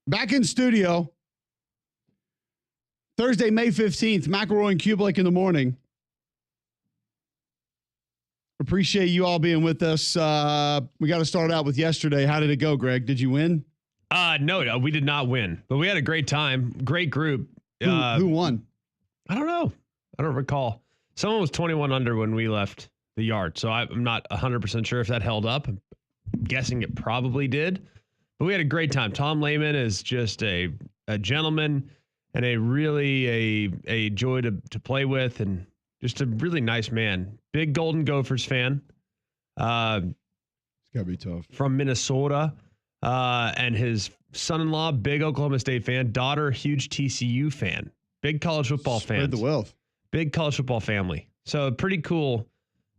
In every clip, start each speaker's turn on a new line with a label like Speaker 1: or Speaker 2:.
Speaker 1: Back in studio. Thursday, May 15th, McElroy and Cubelic in the morning. Appreciate you all being with us. We got to start out with yesterday. How did it go, Greg? Did you win?
Speaker 2: No, we did not win, but we had a great time. Great group.
Speaker 1: Who won?
Speaker 2: I don't know. I don't recall. Someone was 21 under when we left the yard, so I'm not 100% sure if that held up. I'm guessing it probably did, but we had a great time. Tom Lehman is just a gentleman and a joy to play with, and just a really nice man. Big Golden Gophers fan.
Speaker 1: It's got to be tough.
Speaker 2: From Minnesota. And his son-in-law, big Oklahoma State fan. Daughter, huge TCU fan. Big college football fan.
Speaker 1: Spread the wealth.
Speaker 2: Big college football family. So pretty cool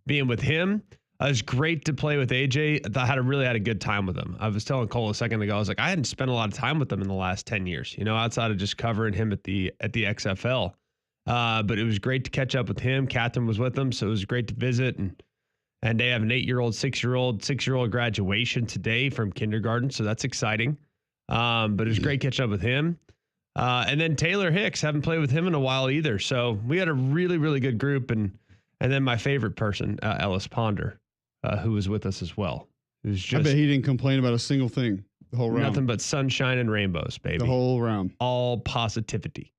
Speaker 2: being with him. It was great to play with AJ. I really had a good time with him. I was telling Cole a second ago, I was like, I hadn't spent a lot of time with him in the last 10 years, outside of just covering him at the XFL. But it was great to catch up with him. Catherine was with him, so it was great to visit. And they have an 8-year-old, 6-year-old graduation today from kindergarten, so that's exciting. But it was great catching up with him. And then Taylor Hicks, haven't played with him in a while either. So we had a really, really good group. And then my favorite person, Ellis Ponder, who was with us as well. It was just,
Speaker 1: I bet he didn't complain about a single thing the whole round.
Speaker 2: Nothing but sunshine and rainbows, baby.
Speaker 1: The whole round.
Speaker 2: All positivity.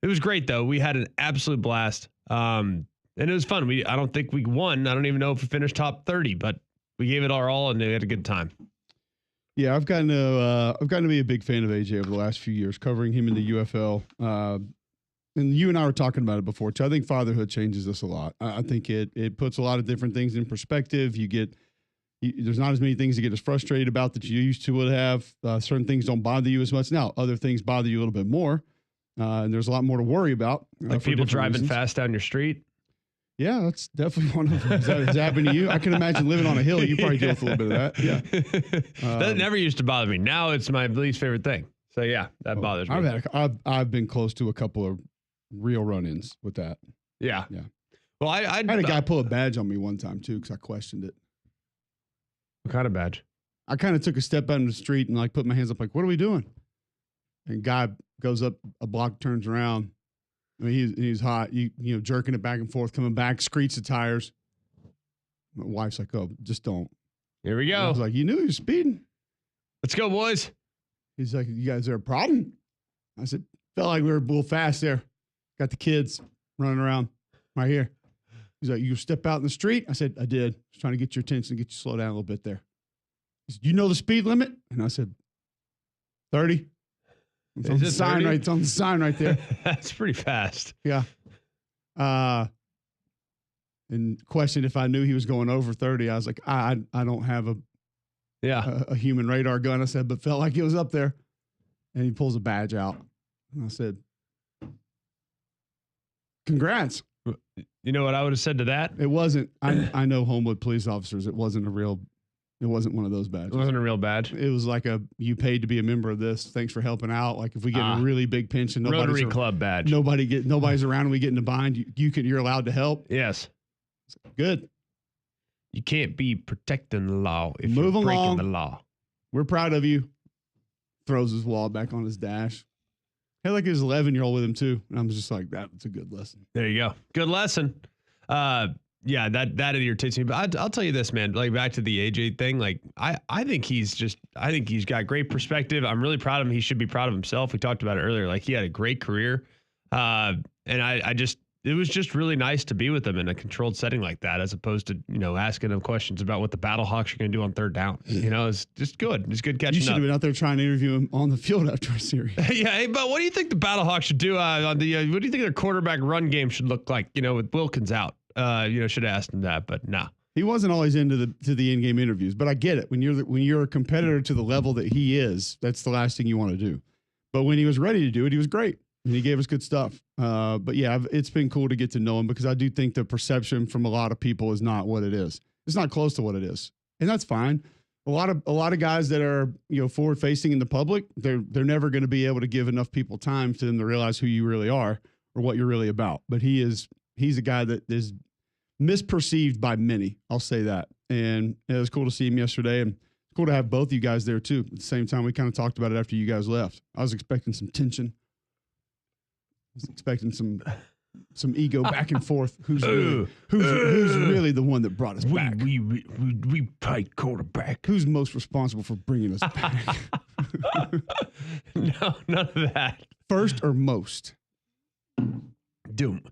Speaker 2: It was great, though. We had an absolute blast. And it was fun. I don't think we won. I don't even know if we finished top 30, but we gave it our all and we had a good time.
Speaker 1: Yeah, I've gotten to be a big fan of AJ over the last few years, covering him in the UFL. And you and I were talking about it before too. I think fatherhood changes us a lot. I think it puts a lot of different things in perspective. There's not as many things to get as frustrated about that you used to would have. Certain things don't bother you as much now. Other things bother you a little bit more. And there's a lot more to worry about.
Speaker 2: Like people driving fast down your street.
Speaker 1: Yeah, that's definitely one of them. Is that happened to you? I can imagine living on a hill. You probably deal with a little bit of that. Yeah.
Speaker 2: That never used to bother me. Now it's my least favorite thing. So yeah, that bothers me.
Speaker 1: I've been close to a couple of real run-ins with that.
Speaker 2: Yeah.
Speaker 1: Yeah.
Speaker 2: Well, I
Speaker 1: had a guy pull a badge on me one time too because I questioned it.
Speaker 2: What kind of badge?
Speaker 1: I kind of took a step out in the street and put my hands up like, what are we doing? And guy goes up a block, turns around. I mean, he's hot, jerking it back and forth, coming back, screech the tires. My wife's like, oh, just don't.
Speaker 2: Here we go.
Speaker 1: And I was like, you knew he was speeding.
Speaker 2: Let's go, boys.
Speaker 1: He's like, you guys, there a problem? I said, felt like we were a little fast there. Got the kids running around right here. He's like, you step out in the street? I said, I did. Just trying to get your attention, get you to slow down a little bit there. He said, you know the speed limit? And I said, 30. It's on the sign right. It's on the sign right there.
Speaker 2: That's pretty fast.
Speaker 1: Yeah. And questioned if I knew he was going over 30. I was like, I don't have a human radar gun. I said, but felt like it was up there. And he pulls a badge out. And I said, congrats.
Speaker 2: You know what I would have said to that?
Speaker 1: It wasn't. I know Homewood police officers. It wasn't one of those badges.
Speaker 2: It wasn't a real badge.
Speaker 1: It was like you paid to be a member of this. Thanks for helping out. Like if we get a really big pinch and
Speaker 2: Rotary Club badge.
Speaker 1: Nobody's around and we get in a bind, you're allowed to help.
Speaker 2: Yes.
Speaker 1: Good.
Speaker 2: You can't be protecting the law if you're breaking the law.
Speaker 1: We're proud of you. Throws his wallet back on his dash. Had like his 11-year-old with him too. And I'm just like, that's a good lesson.
Speaker 2: There you go. Good lesson. Yeah, that irritates me. But I'll tell you this, man. Like back to the AJ thing. Like I think he's got great perspective. I'm really proud of him. He should be proud of himself. We talked about it earlier. Like he had a great career. And it was just really nice to be with him in a controlled setting like that, as opposed to, asking him questions about what the Battlehawks are going to do on third down. It's just good. It's good catching up.
Speaker 1: You should have been out there trying to interview him on the field after a series.
Speaker 2: Yeah, hey, but what do you think the Battlehawks should do on the? What do you think their quarterback run game should look like? With Wilkins out. Should have asked him that, but no.
Speaker 1: He wasn't always into the in-game interviews, but I get it. When you're a competitor to the level that he is, that's the last thing you want to do. But when he was ready to do it, he was great. And he gave us good stuff. But yeah, it's been cool to get to know him because I do think the perception from a lot of people is not what it is. It's not close to what it is. And that's fine. A lot of guys that are, forward facing in the public, they're never going to be able to give enough people time for them to realize who you really are or what you're really about. But he's a guy that is misperceived by many. I'll say that. And it was cool to see him yesterday and Cool to have both you guys there too. At the same time, we kind of talked about it after you guys left. I was expecting some tension. I was expecting some ego back and forth. Who's really the one that brought us back?
Speaker 2: We played quarterback.
Speaker 1: Who's most responsible for bringing us back?
Speaker 2: No, none of that.
Speaker 1: First or most?
Speaker 2: Don't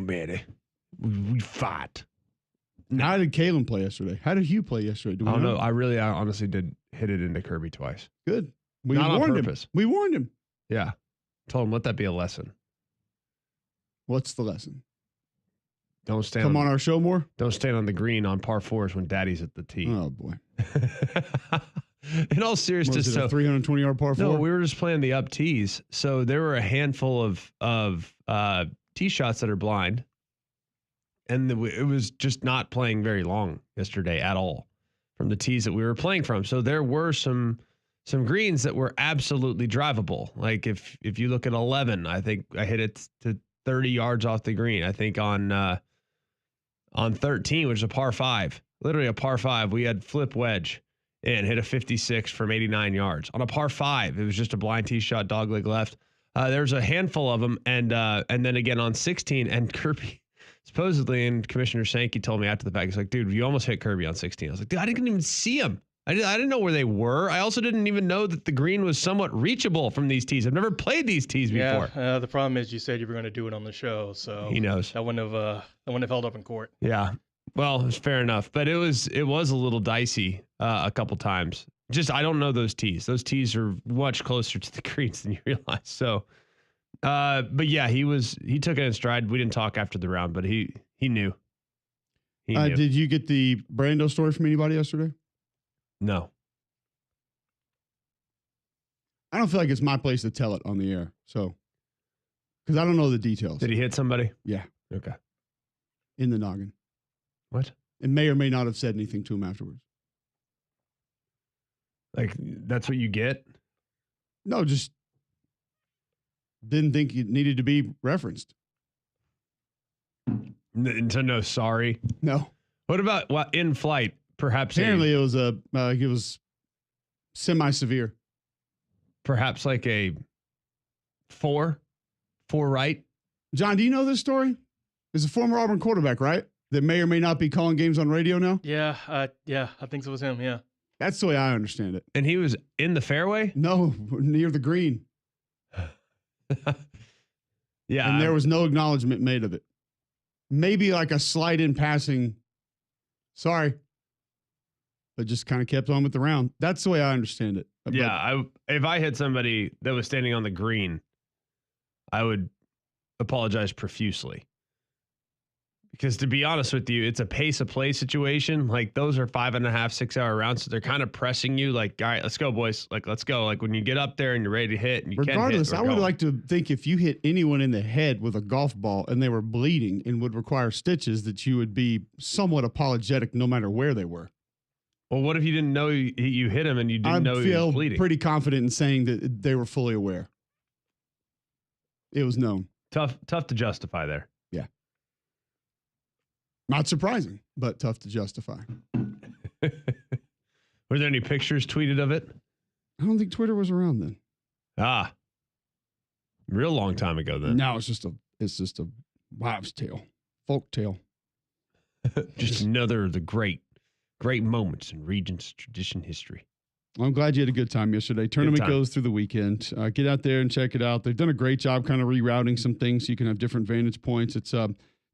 Speaker 2: matter. We fight.
Speaker 1: How did Kalen play yesterday? How did Hugh play yesterday? Do we
Speaker 2: I don't know. I honestly did hit it into Kirby twice.
Speaker 1: Good. We
Speaker 2: Not on
Speaker 1: warned
Speaker 2: purpose.
Speaker 1: him. We warned him.
Speaker 2: Yeah. Told him, let that be a lesson.
Speaker 1: What's the lesson?
Speaker 2: Don't stand
Speaker 1: Come on our show more?
Speaker 2: Don't stand on the green on par fours when daddy's at the tee.
Speaker 1: Oh, boy.
Speaker 2: In all seriousness,
Speaker 1: so 320-yard par four?
Speaker 2: No, we were just playing the up tees. So there were a handful of tee shots that are blind. And it was just not playing very long yesterday at all from the tees that we were playing from. So there were some greens that were absolutely drivable. Like if you look at 11, I think I hit it to 30 yards off the green. I think on 13, which is a par 5, literally a par 5, we had flip wedge and hit a 56 from 89 yards. On a par 5, it was just a blind tee shot, dogleg left. There's a handful of them. And then again on 16, and Kirby, supposedly, and Commissioner Sankey told me after the fact, he's like, dude, you almost hit Kirby on 16. I was like, dude, I didn't even see him. I didn't know where they were. I also didn't even know that the green was somewhat reachable from these tees. I've never played these tees before.
Speaker 3: Yeah, the problem is you said you were going to do it on the show, so
Speaker 2: he knows
Speaker 3: that wouldn't have held up in court.
Speaker 2: Yeah, well, it's fair enough, but it was a little dicey a couple times. Just I don't know those tees. Those tees are much closer to the greens than you realize. So, but yeah, he took it in stride. We didn't talk after the round, but he knew. He knew.
Speaker 1: Did you get the Brando story from anybody yesterday?
Speaker 2: No.
Speaker 1: I don't feel like it's my place to tell it on the air. So, because I don't know the details.
Speaker 2: Did he hit somebody?
Speaker 1: Yeah.
Speaker 2: Okay.
Speaker 1: In the noggin.
Speaker 2: What?
Speaker 1: And may or may not have said anything to him afterwards.
Speaker 2: Like, that's what you get?
Speaker 1: No, just didn't think it needed to be referenced.
Speaker 2: So no, sorry.
Speaker 1: No.
Speaker 2: What about in flight? Perhaps
Speaker 1: apparently it was semi-severe.
Speaker 2: Perhaps like a 4 right.
Speaker 1: John, do you know this story? There's a former Auburn quarterback, right? That may or may not be calling games on radio now.
Speaker 3: Yeah, I think it was him. Yeah,
Speaker 1: that's the way I understand it.
Speaker 2: And he was in the fairway?
Speaker 1: No, near the green.
Speaker 2: Yeah,
Speaker 1: and there was no acknowledgement made of it. Maybe like a slight in passing. Sorry. But just kind of kept on with the round. That's the way I understand it.
Speaker 2: Yeah, if I hit somebody that was standing on the green, I would apologize profusely. Because to be honest with you, it's a pace of play situation. Like those are 5.5, 6 hour rounds. So they're kind of pressing you like, all right, let's go, boys. Like, let's go. Like when you get up there and you're ready to hit and you
Speaker 1: regardless,
Speaker 2: can hit,
Speaker 1: I would like to think if you hit anyone in the head with a golf ball and they were bleeding and would require stitches, that you would be somewhat apologetic no matter where they were.
Speaker 2: Well, what if you didn't know you hit him and you didn't know he was bleeding?
Speaker 1: I feel pretty confident in saying that they were fully aware. It was known.
Speaker 2: Tough to justify there.
Speaker 1: Yeah. Not surprising, but tough to justify.
Speaker 2: Were there any pictures tweeted of it?
Speaker 1: I don't think Twitter was around then.
Speaker 2: Ah. Real long time ago then.
Speaker 1: No, it's just a wives' tale. Folk tale.
Speaker 2: Just another of the great moments in Regent's tradition history.
Speaker 1: I'm glad you had a good time yesterday. Tournament goes through the weekend. Get out there and check it out. They've done a great job kind of rerouting some things so you can have different vantage points. It's a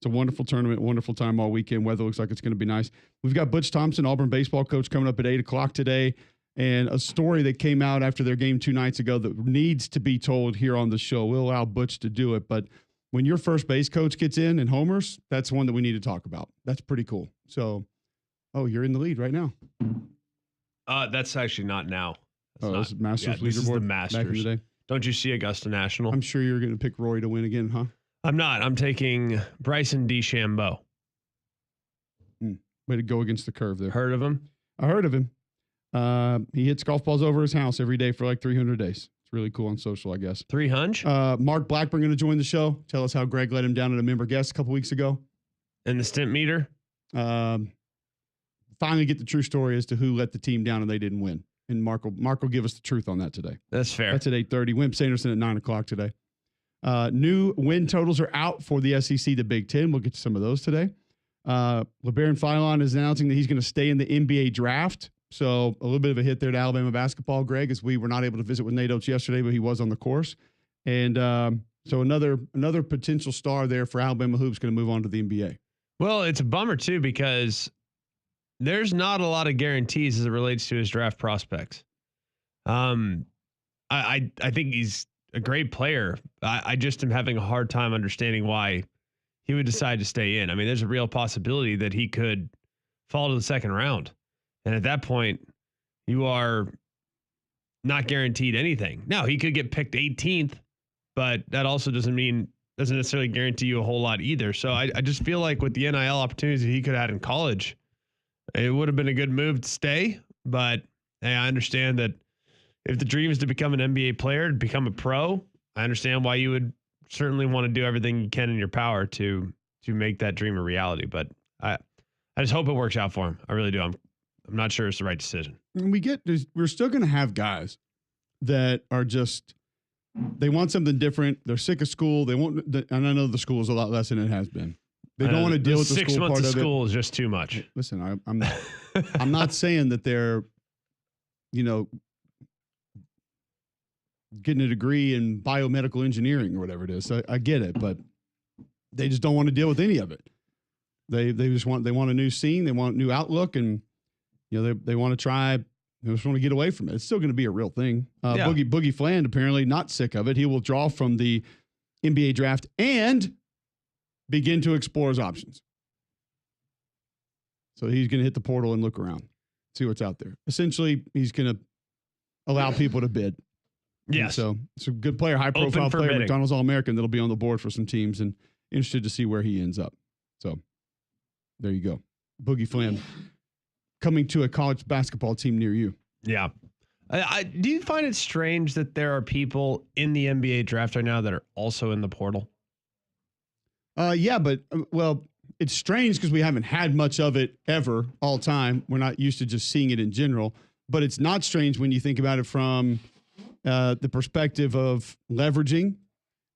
Speaker 1: wonderful tournament, wonderful time all weekend. Weather looks like it's going to be nice. We've got Butch Thompson, Auburn baseball coach, coming up at 8 o'clock today. And a story that came out after their game 2 nights ago that needs to be told here on the show. We'll allow Butch to do it. But when your first base coach gets in and homers, that's one that we need to talk about. That's pretty cool. So, you're in the lead right now.
Speaker 2: That's actually not now.
Speaker 1: This is Masters leaderboard.
Speaker 2: This is the Masters.
Speaker 1: Back in the day.
Speaker 2: Don't you see Augusta National?
Speaker 1: I'm sure you're going to pick Rory to win again, huh?
Speaker 2: I'm not. I'm taking Bryson DeChambeau.
Speaker 1: Way to go against the curve there.
Speaker 2: Heard of him?
Speaker 1: I heard of him. He hits golf balls over his house every day for like 300 days. It's really cool on social, I guess.
Speaker 2: 300?
Speaker 1: Mark Blackburn going to join the show. Tell us how Greg let him down at a member guest a couple weeks ago.
Speaker 2: And the stint meter?
Speaker 1: finally get the true story as to who let the team down and they didn't win. And Mark will give us the truth on that today.
Speaker 2: That's fair.
Speaker 1: That's at 8:30. Wimp Sanderson at 9 o'clock today. New win totals are out for the SEC, the Big Ten. We'll get to some of those today. Leberon Phylon is announcing that he's going to stay in the NBA draft. So a little bit of a hit there to Alabama basketball, Greg, as we were not able to visit with Nate Oates yesterday, but he was on the course. And so another potential star there for Alabama hoops going to move on to the NBA.
Speaker 2: Well, it's a bummer too because there's not a lot of guarantees as it relates to his draft prospects. I think he's a great player. I just am having a hard time understanding why he would decide to stay in. I mean, there's a real possibility that he could fall to the second round. And at that point, you are not guaranteed anything. Now, he could get picked 18th, but that also doesn't necessarily guarantee you a whole lot either. So I just feel like with the NIL opportunities that he could have had in college, it would have been a good move to stay. But hey, I understand that if the dream is to become an NBA player, to become a pro, I understand why you would certainly want to do everything you can in your power to make that dream a reality. But I just hope it works out for him. I really do. I'm not sure it's the right decision.
Speaker 1: And we're still going to have guys that are just, they want something different. They're sick of school. They won't, and I know the school is a lot less than it has been. They don't want to deal with the
Speaker 2: 6
Speaker 1: school
Speaker 2: months
Speaker 1: part
Speaker 2: of
Speaker 1: of
Speaker 2: school is just too much.
Speaker 1: Listen, I'm not saying that they're, getting a degree in biomedical engineering or whatever it is. I get it, but they just don't want to deal with any of it. They want a new scene. They want a new outlook, and they want to try. They just want to get away from it. It's still going to be a real thing. Boogie Fland apparently not sick of it. He will withdraw from the NBA draft and begin to explore his options. So he's going to hit the portal and look around, see what's out there. Essentially, he's going to allow people to bid.
Speaker 2: Yeah.
Speaker 1: So it's a good player, high profile player,
Speaker 2: bidding.
Speaker 1: McDonald's All-American that'll be on the board for some teams, and interested to see where he ends up. So there you go. Boogie Flam coming to a college basketball team near you.
Speaker 2: Yeah. Do you find it strange that there are people in the NBA draft right now that are also in the portal?
Speaker 1: Yeah, but it's strange because we haven't had much of it ever all time. We're not used to just seeing it in general, but it's not strange when you think about it from the perspective of leveraging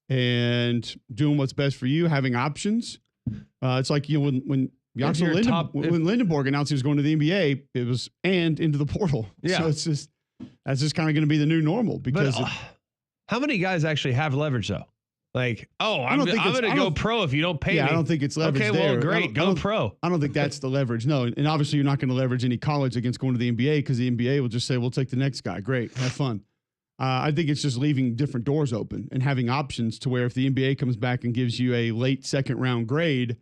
Speaker 1: and doing what's best for you, having options. It's like, when Lindenborg announced he was going to the NBA, it was into the portal.
Speaker 2: Yeah.
Speaker 1: So that's just kind of going to be the new normal because
Speaker 2: how many guys actually have leverage though? Like, I'm going to go pro if you don't pay me.
Speaker 1: I don't think it's leverage.
Speaker 2: Okay, well, great. Go pro.
Speaker 1: I don't think that's the leverage. No. And obviously you're not going to leverage any college against going to the NBA because the NBA will just say, we'll take the next guy. Great. Have fun. I think it's just leaving different doors open and having options to where if the NBA comes back and gives you a late second round grade,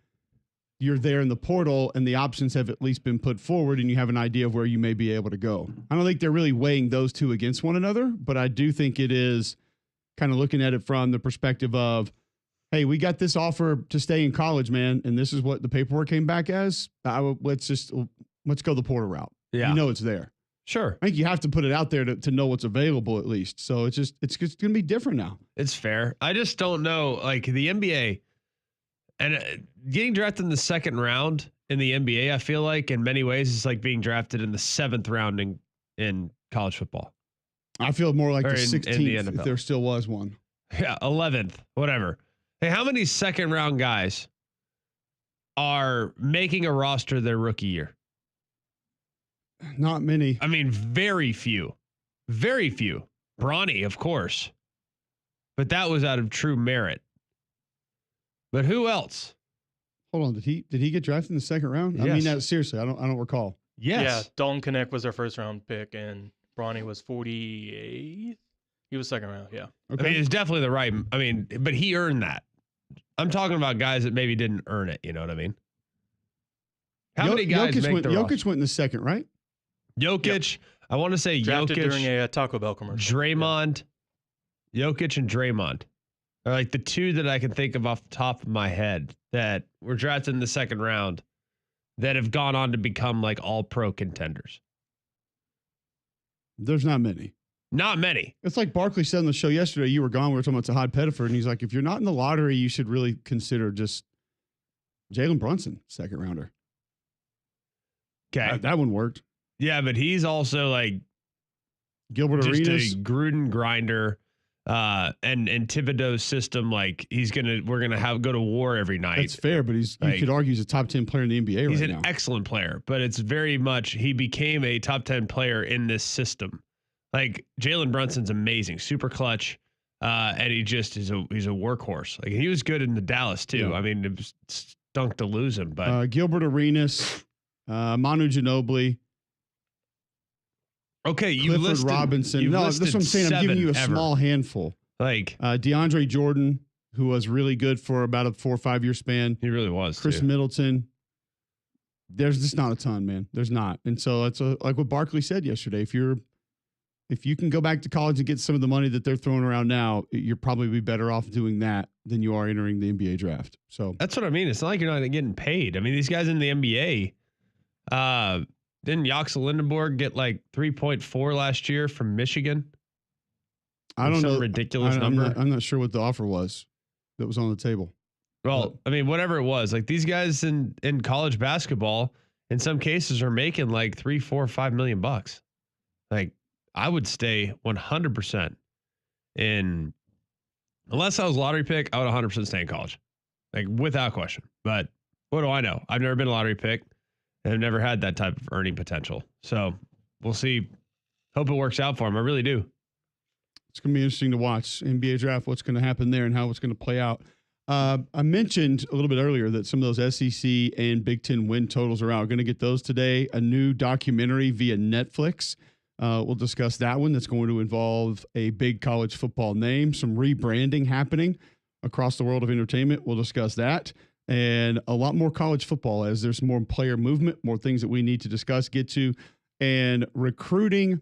Speaker 1: you're there in the portal and the options have at least been put forward and you have an idea of where you may be able to go. I don't think they're really weighing those two against one another, but I do think it is kind of looking at it from the perspective of, hey, we got this offer to stay in college, man, and this is what the paperwork came back as. Let's go the portal route.
Speaker 2: Yeah.
Speaker 1: It's there.
Speaker 2: Sure.
Speaker 1: I think you have to put it out there to know what's available at least. So it's going to be different now.
Speaker 2: It's fair. I just don't know, like the NBA and getting drafted in the second round in the NBA, I feel like in many ways it's like being drafted in the 7th round in college football.
Speaker 1: I feel more like
Speaker 2: or
Speaker 1: the 16th
Speaker 2: NFL.
Speaker 1: if there still was one.
Speaker 2: Yeah, 11th, whatever. Hey, how many second round guys are making a roster their rookie year?
Speaker 1: Not many.
Speaker 2: I mean, very few. Very few. Bronny, of course. But that was out of true merit. But who else?
Speaker 1: Hold on, did he get drafted in the second round?
Speaker 2: Yes.
Speaker 1: I mean that seriously. I don't recall.
Speaker 2: Yes.
Speaker 3: Yeah, Dalton Connect was our first round pick, and Bronny was 48th. He was second round, yeah.
Speaker 1: Okay.
Speaker 2: I mean, it's definitely the right. I mean, but he earned that. I'm talking about guys that maybe didn't earn it. You know what I mean? How many guys make the roster?
Speaker 1: Jokic went in the second, right?
Speaker 2: Jokic. Yep. I want to say
Speaker 3: drafted
Speaker 2: Jokic
Speaker 3: during a Taco Bell commercial.
Speaker 2: Draymond. Yeah. Jokic and Draymond are like the two that I can think of off the top of my head that were drafted in the second round that have gone on to become like all pro contenders.
Speaker 1: There's not many.
Speaker 2: Not many.
Speaker 1: It's like Barkley said on the show yesterday. You were gone. We were talking about Tahad Pettiford, and he's like, if you're not in the lottery, you should really consider just Jaylen Brunson, second rounder.
Speaker 2: Okay.
Speaker 1: That one worked.
Speaker 2: Yeah, but he's also like
Speaker 1: Gilbert
Speaker 2: just
Speaker 1: Arenas.
Speaker 2: a Gruden grinder. And Thibodeau's system, like we're gonna go to war every night.
Speaker 1: That's fair, but you
Speaker 2: Like,
Speaker 1: could argue he's a top 10 player in the NBA
Speaker 2: he's
Speaker 1: right
Speaker 2: an
Speaker 1: now.
Speaker 2: excellent player, but it's very much he became a top 10 player in this system. Like Jaylen Brunson's amazing, super clutch, and he's a workhorse. Like he was good in the Dallas too.
Speaker 1: Yeah.
Speaker 2: I mean, it was stunk to lose him, but
Speaker 1: Gilbert Arenas, Manu Ginobili,
Speaker 2: okay, you
Speaker 1: Clifford
Speaker 2: listed
Speaker 1: Robinson.
Speaker 2: you've
Speaker 1: No, that's what I'm
Speaker 2: listed
Speaker 1: saying. I'm giving you a
Speaker 2: 7 ever.
Speaker 1: small handful.
Speaker 2: Like
Speaker 1: DeAndre Jordan, who was really good for about a 4 or 5 year span.
Speaker 2: he really was.
Speaker 1: Chris
Speaker 2: too.
Speaker 1: Middleton. There's just not a ton, man. There's not. And so it's like what Barkley said yesterday. If you can go back to college and get some of the money that they're throwing around now, you're probably be better off doing that than you are entering the NBA draft. So
Speaker 2: That's what I mean. It's not like you're not getting paid. I mean, these guys in the NBA, didn't Yaxel Lindenborg get like 3.4 last year from Michigan?
Speaker 1: I don't
Speaker 2: Some
Speaker 1: know.
Speaker 2: ridiculous
Speaker 1: I'm
Speaker 2: number.
Speaker 1: I'm not sure what the offer was that was on the table.
Speaker 2: Well, I mean, whatever it was, like these guys in college basketball, in some cases, are making like $3, $4, $5 million. Like, I would stay 100% in, unless I was a lottery pick, I would 100% stay in college, like without question. But what do I know? I've never been a lottery pick, and I've never had that type of earning potential. So we'll see. Hope it works out for him. I really do.
Speaker 1: It's going to be interesting to watch NBA draft, what's going to happen there and how it's going to play out. I mentioned a little bit earlier that some of those SEC and Big Ten win totals are out. We're going to get those today. A new documentary via Netflix. We'll discuss that one. That's going to involve a big college football name, some rebranding happening across the world of entertainment. We'll discuss that and a lot more college football as there's more player movement, more things that we need to discuss, get to, and recruiting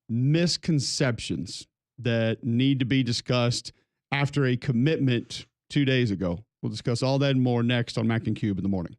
Speaker 1: misconceptions that need to be discussed after a commitment 2 days ago. We'll discuss all that and more next on Mac and Cube in the morning.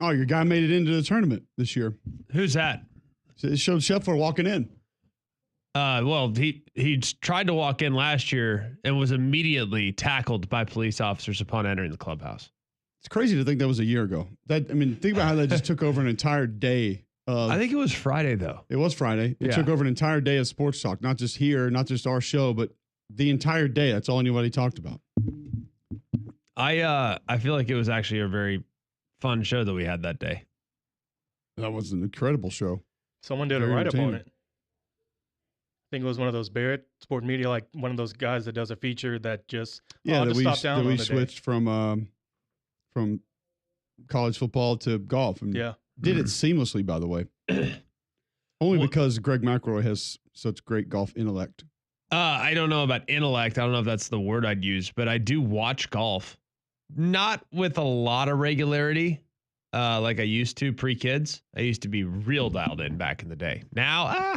Speaker 1: Oh, your guy made it into the tournament this year.
Speaker 2: Who's that?
Speaker 1: So it showed Scheffler walking in.
Speaker 2: Well, he tried to walk in last year and was immediately tackled by police officers upon entering the clubhouse.
Speaker 1: It's crazy to think that was a year ago. Think about how that just took over an entire day.
Speaker 2: I think it was Friday, though.
Speaker 1: It was Friday. It took over an entire day of sports talk, not just here, not just our show, but the entire day. That's all anybody talked about.
Speaker 2: I feel like it was actually a very fun show that we had that day.
Speaker 1: That was an incredible show.
Speaker 3: Someone did a write-up on it. I think it was one of those Barrett Sport Media, like one of those guys that does a feature that just
Speaker 1: we switched from college football to golf. And did it seamlessly, by the way. Only because Greg McElroy has such great golf intellect.
Speaker 2: I don't know about intellect. I don't know if that's the word I'd use, but I do watch golf. Not with a lot of regularity, like I used to pre-kids. I used to be real dialed in back in the day. Now,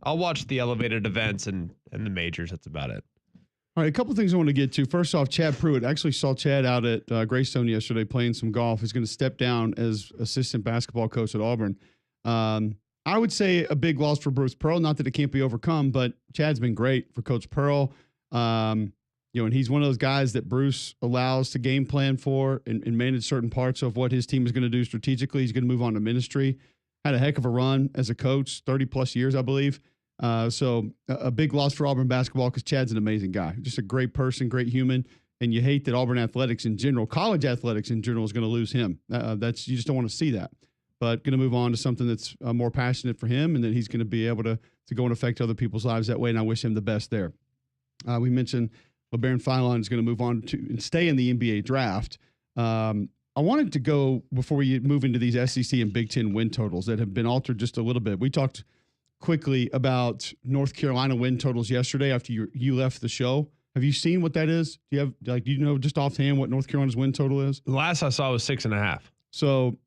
Speaker 2: I'll watch the elevated events and the majors. That's about it.
Speaker 1: All right, a couple things I want to get to. First off, Chad Puit. Actually saw Chad out at Greystone yesterday playing some golf. He's going to step down as assistant basketball coach at Auburn. I would say a big loss for Bruce Pearl. Not that it can't be overcome, but Chad's been great for Coach Pearl. And he's one of those guys that Bruce allows to game plan for and manage certain parts of what his team is going to do strategically. He's going to move on to ministry. Had a heck of a run as a coach, 30-plus years, I believe. So a big loss for Auburn basketball because Chad's an amazing guy. Just a great person, great human. And you hate that Auburn athletics in general, college athletics in general, is going to lose him. You just don't want to see that. But going to move on to something that's more passionate for him, and that he's going to be able to go and affect other people's lives that way. And I wish him the best there. We mentioned Leberon Phylon is going to move on to and stay in the NBA draft. I wanted to go before we move into these SEC and Big Ten win totals that have been altered just a little bit. We talked quickly about North Carolina win totals yesterday after you left the show. Have you seen what that is? Do you know just offhand what North Carolina's win total is?
Speaker 2: The last I saw was 6.5.
Speaker 1: So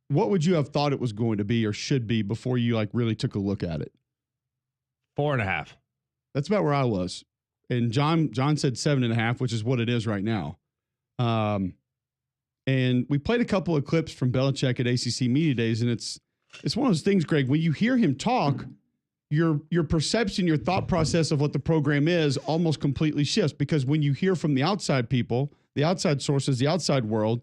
Speaker 1: what would you have thought it was going to be or should be before you really took a look at it?
Speaker 2: 4.5.
Speaker 1: That's about where I was. And John said 7.5, which is what it is right now. And we played a couple of clips from Belichick at ACC Media Days, and it's one of those things, Greg, when you hear him talk, your perception, your thought process of what the program is almost completely shifts, because when you hear from the outside people, the outside sources, the outside world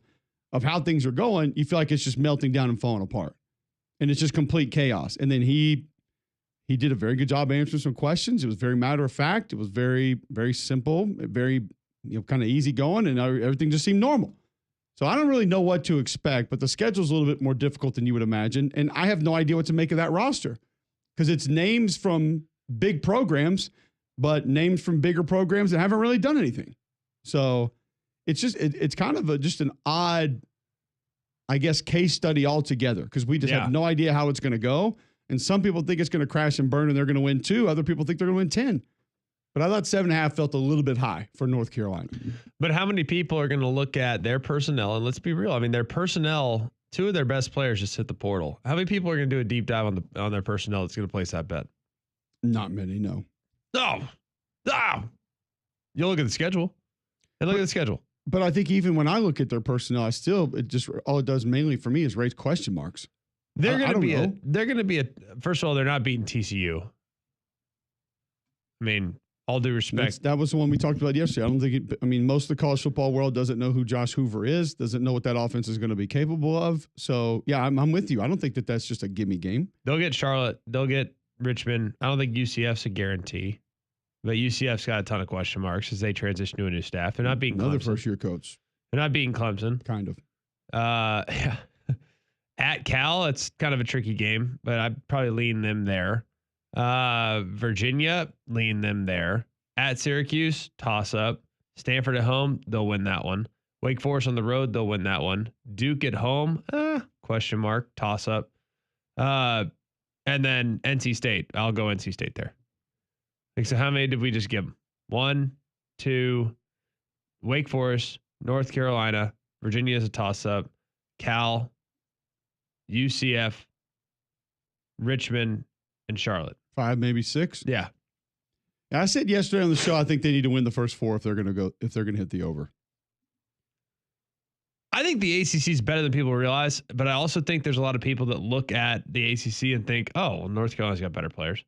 Speaker 1: of how things are going, you feel like it's just melting down and falling apart. And it's just complete chaos. And then he did a very good job answering some questions. It was very matter of fact. It was very, very simple, very kind of easy going, and everything just seemed normal. So I don't really know what to expect, but the schedule's a little bit more difficult than you would imagine. And I have no idea what to make of that roster because it's names from big programs, but names from bigger programs that haven't really done anything. So it's just, it's kind of just an odd, I guess, case study altogether because we just have no idea how it's going to go. And some people think it's going to crash and burn and they're going to win 2. Other people think they're going to win 10. But I thought 7.5 felt a little bit high for North Carolina.
Speaker 2: But how many people are going to look at their personnel? And let's be real. I mean, their personnel, 2 of their best players just hit the portal. How many people are going to do a deep dive on their personnel that's going to place that bet?
Speaker 1: Not many, no.
Speaker 2: No. You look at the schedule. And look at the schedule.
Speaker 1: But I think even when I look at their personnel, all it does mainly for me is raise question marks.
Speaker 2: They're going to be first of all, they're not beating TCU. I mean, all due respect.
Speaker 1: That was the one we talked about yesterday. I don't think most of the college football world doesn't know who Josh Hoover is, doesn't know what that offense is going to be capable of. So, yeah, I'm with you. I don't think that's just a gimme game.
Speaker 2: They'll get Charlotte. They'll get Richmond. I don't think UCF's a guarantee. But UCF's got a ton of question marks as they transition to a new staff. They're not beating
Speaker 1: another
Speaker 2: Clemson.
Speaker 1: First-year coach.
Speaker 2: They're not beating Clemson.
Speaker 1: Kind of.
Speaker 2: Yeah. At Cal, it's kind of a tricky game, but I'd probably lean them there. Virginia, lean them there. At Syracuse, toss up. Stanford at home, they'll win that one. Wake Forest on the road, they'll win that one. Duke at home, question mark, toss up. And then NC State, I'll go NC State there. So how many did we just give them? 1, 2, Wake Forest, North Carolina, Virginia is a toss up. Cal, UCF, Richmond, and Charlotte.
Speaker 1: 5, maybe 6.
Speaker 2: Yeah.
Speaker 1: I said yesterday on the show, I think they need to win the first 4 if they're going to hit the over.
Speaker 2: I think the ACC is better than people realize, but I also think there's a lot of people that look at the ACC and think, oh, well, North Carolina's got better players.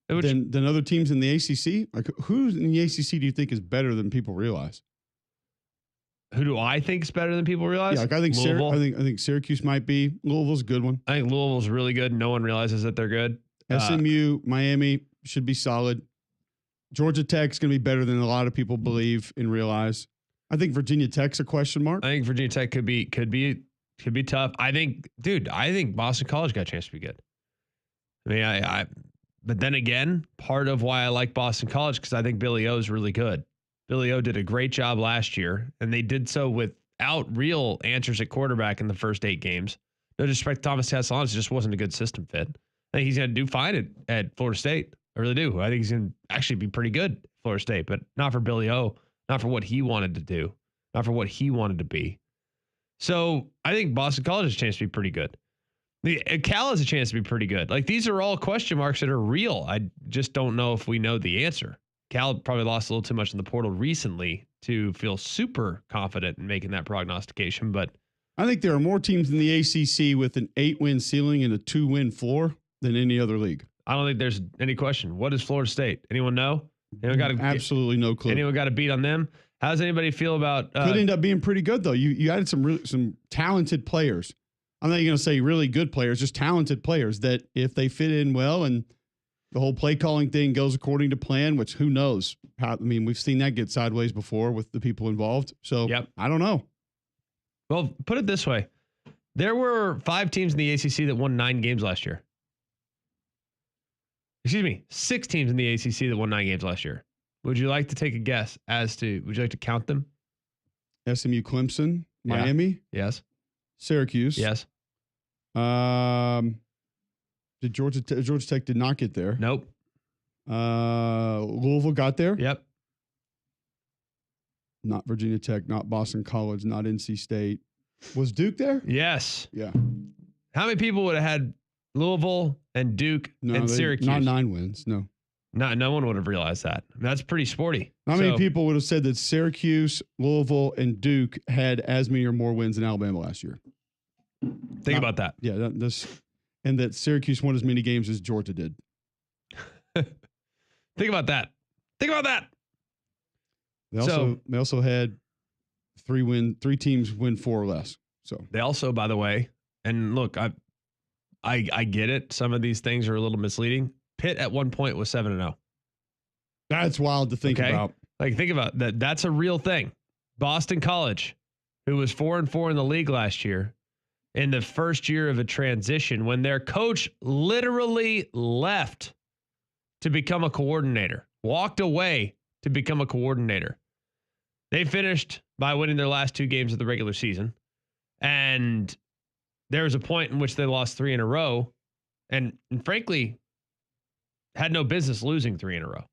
Speaker 1: Than other teams in the ACC? Like, who in the ACC do you think is better than people realize?
Speaker 2: Who do I think is better than people realize?
Speaker 1: Yeah, like I think
Speaker 2: Louisville.
Speaker 1: I think Syracuse might be. Louisville's a good one.
Speaker 2: I think Louisville's really good. No one realizes that they're good.
Speaker 1: SMU, Miami should be solid. Georgia Tech's going to be better than a lot of people believe and realize. I think Virginia Tech's a question mark.
Speaker 2: I think Virginia Tech could be tough. I think Boston College got a chance to be good. I mean, but then again, part of why I like Boston College because I think Billy O is really good. Billy O did a great job last year, and they did so without real answers at quarterback in the first 8 games. No disrespect to Thomas Castellanos, it just wasn't a good system fit. I think he's going to do fine at Florida State. I really do. I think he's going to actually be pretty good at Florida State, but not for Billy O, not for what he wanted to do, not for what he wanted to be. So I think Boston College has a chance to be pretty good. Cal has a chance to be pretty good. Like, these are all question marks that are real. I just don't know if we know the answer. Cal probably lost a little too much in the portal recently to feel super confident in making that prognostication, but
Speaker 1: I think there are more teams in the ACC with an 8-win ceiling and a 2-win floor than any other league.
Speaker 2: I don't think there's any question. What is Florida State? Anyone know? Anyone got
Speaker 1: absolutely no clue.
Speaker 2: Anyone got a beat on them? How does anybody feel about?
Speaker 1: Could end up being pretty good though. You added some talented players. I'm not even going to say really good players, just talented players that if they fit in well and the whole play calling thing goes according to plan, which who knows? We've seen that get sideways before with the people involved. So
Speaker 2: yep.
Speaker 1: I don't know.
Speaker 2: Well, put it this way. There were 5 teams in the ACC that won 9 games last year. Excuse me, 6 teams in the ACC that won 9 games last year. Would you like to take a guess would you like to count them?
Speaker 1: SMU, Clemson, Miami.
Speaker 2: Yes.
Speaker 1: Syracuse.
Speaker 2: Yes.
Speaker 1: Did Georgia Tech did not get there?
Speaker 2: Nope.
Speaker 1: Louisville got there?
Speaker 2: Yep.
Speaker 1: Not Virginia Tech, not Boston College, not NC State. Was Duke there?
Speaker 2: Yes.
Speaker 1: Yeah.
Speaker 2: How many people would have had Louisville and Duke and Syracuse?
Speaker 1: Not 9 wins, no.
Speaker 2: No one would have realized that. That's pretty sporty.
Speaker 1: How many people would have said that Syracuse, Louisville, and Duke had as many or more wins than Alabama last year?
Speaker 2: Think about that.
Speaker 1: Yeah, and that Syracuse won as many games as Georgia did.
Speaker 2: Think about that.
Speaker 1: They also had 3 teams win 4 or less. So
Speaker 2: they also, by the way, and look, I get it. Some of these things are a little misleading. Pitt at one point was 7-0.
Speaker 1: That's wild to think about.
Speaker 2: Like, think about that. That's a real thing. Boston College, who was 4-4 in the league last year, in the first year of a transition, when their coach literally left to become a coordinator, walked away to become a coordinator. They finished by winning their last 2 games of the regular season. And there was a point in which they lost 3 in a row and frankly, had no business losing 3 in a row.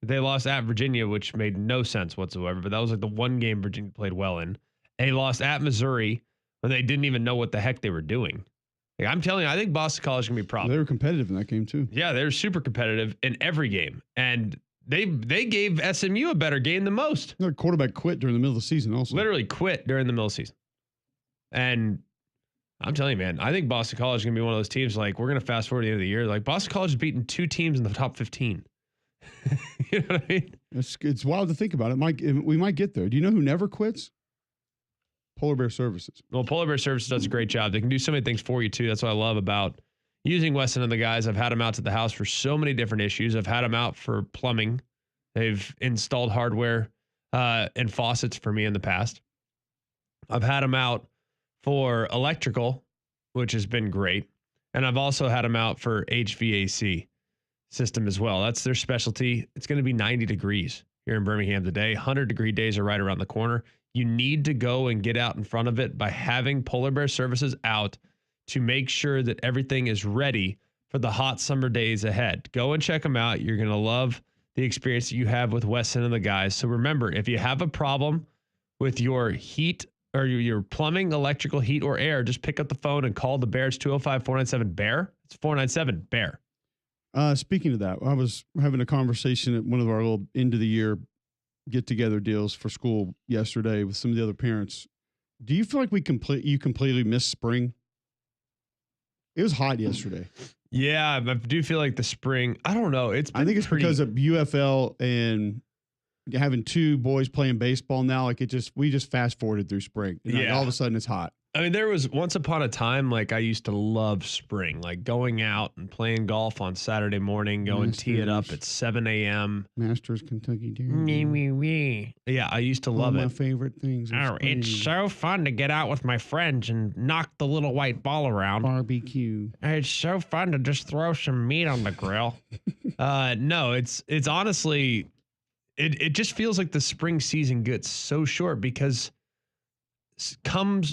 Speaker 2: They lost at Virginia, which made no sense whatsoever, but that was like the one game Virginia played well in. They lost at Missouri when they didn't even know what the heck they were doing. Like, I'm telling you, I think Boston College is going to be a problem.
Speaker 1: They were competitive in that game too.
Speaker 2: Yeah, they were super competitive in every game. And they gave SMU a better game than most.
Speaker 1: Their quarterback quit during the middle of the season also.
Speaker 2: Literally quit during the middle of the season. And I'm telling you, man, I think Boston College is going to be one of those teams, like, we're going to fast forward to the end of the year. Like, Boston College has beaten 2 teams in the top 15. You know what I mean?
Speaker 1: It's wild to think about it. We might get there. Do you know who never quits? Polar Bear Services.
Speaker 2: Well, Polar Bear Services does a great job. They can do so many things for you, too. That's what I love about using Weston and the guys. I've had them out to the house for so many different issues. I've had them out for plumbing. They've installed hardware and faucets for me in the past. I've had them out for electrical, which has been great. And I've also had them out for HVAC system as well. That's their specialty. It's going to be 90 degrees here in Birmingham today. 100-degree days are right around the corner. You need to go and get out in front of it by having Polar Bear Services out to make sure that everything is ready for the hot summer days ahead. Go and check them out. You're going to love the experience that you have with Weston and the guys. So remember, if you have a problem with your heat or your plumbing, electrical, heat, or air, just pick up the phone and call the Bear. It's 205-497-BEAR. It's 497-BEAR.
Speaker 1: Speaking of that, I was having a conversation at one of our little end of the year get-together deals for school yesterday with some of the other parents. Do you feel like you completely missed spring? It was hot yesterday.
Speaker 2: Yeah, I do feel like the spring. I don't know.
Speaker 1: I think it's because of UFL and having two boys playing baseball now. Like we just fast forwarded through spring. And like all of a sudden it's hot.
Speaker 2: I mean, there was once upon a time, like I used to love spring, like going out and playing golf on Saturday morning, going tee it up at 7 a.m.
Speaker 1: Masters, Kentucky Derby.
Speaker 2: Yeah, I used to love it.
Speaker 1: My favorite things.
Speaker 2: It's so fun to get out with my friends and knock the little white ball around.
Speaker 1: Barbecue.
Speaker 2: It's so fun to just throw some meat on the grill. No, it's honestly, it just feels like the spring season gets so short because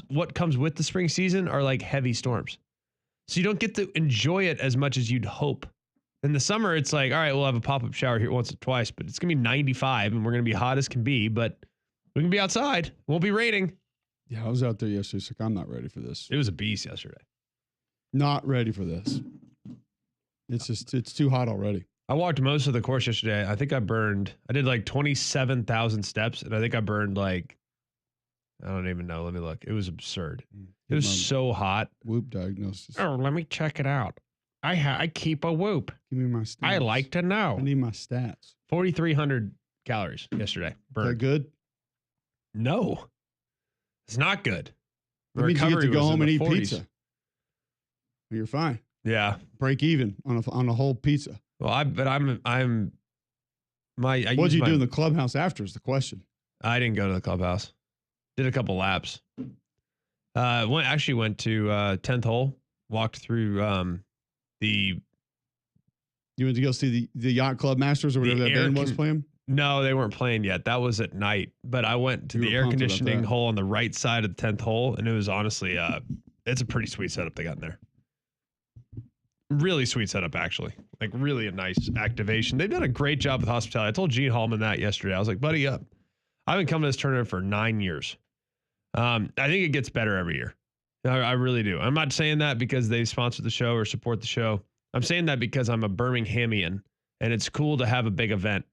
Speaker 2: what comes with the spring season are like heavy storms. So you don't get to enjoy it as much as you'd hope. In the summer, it's like, all right, we'll have a pop-up shower here once or twice, but it's going to be 95 and we're going to be hot as can be, but we can be outside. It won't be raining.
Speaker 1: Yeah, I was out there yesterday. It's like, I'm not ready for this.
Speaker 2: It was a beast yesterday.
Speaker 1: Not ready for this. It's too hot already.
Speaker 2: I walked most of the course yesterday. I think I did like 27,000 steps, and I think I burned like, I don't even know. Let me look. It was absurd. It was so hot.
Speaker 1: Whoop diagnosis.
Speaker 2: Oh, let me check it out. I keep a Whoop.
Speaker 1: Give me my stats.
Speaker 2: I like to know.
Speaker 1: I need my stats.
Speaker 2: 4,300 calories yesterday. Burned.
Speaker 1: Is that good?
Speaker 2: No, it's not good.
Speaker 1: That means you get to go home and eat
Speaker 2: 40s.
Speaker 1: pizza. You're fine.
Speaker 2: Yeah.
Speaker 1: Break even on a whole pizza.
Speaker 2: Well, What'd you
Speaker 1: do in the clubhouse after is the question.
Speaker 2: I didn't go to the clubhouse. Did a couple laps. Went to 10th hole. Walked through the.
Speaker 1: You went to go see the Yacht Club Masters or whatever that band was playing?
Speaker 2: No, they weren't playing yet. That was at night. But I went to the air conditioning hole on the right side of the 10th hole, and it was honestly, it's a pretty sweet setup they got in there. Really sweet setup, actually. Like really a nice activation. They've done a great job with hospitality. I told Gene Hallman that yesterday. I was like, buddy, I've been coming to this tournament for 9 years. I think it gets better every year. I really do. I'm not saying that because they sponsor the show or support the show. I'm saying that because I'm a Birminghamian, and it's cool to have a big event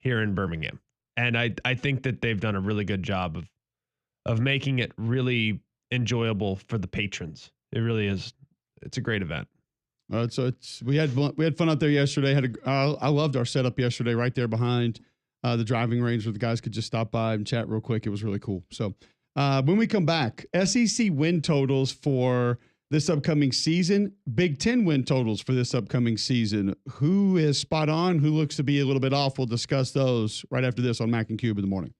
Speaker 2: here in Birmingham. And I think that they've done a really good job of making it really enjoyable for the patrons. It really is. It's a great event.
Speaker 1: So we had fun out there yesterday. I loved our setup yesterday, right there behind the driving range, where the guys could just stop by and chat real quick. It was really cool. So when we come back, SEC win totals for this upcoming season, Big Ten win totals for this upcoming season. Who is spot on? Who looks to be a little bit off? We'll discuss those right after this on Mac and Cube in the morning.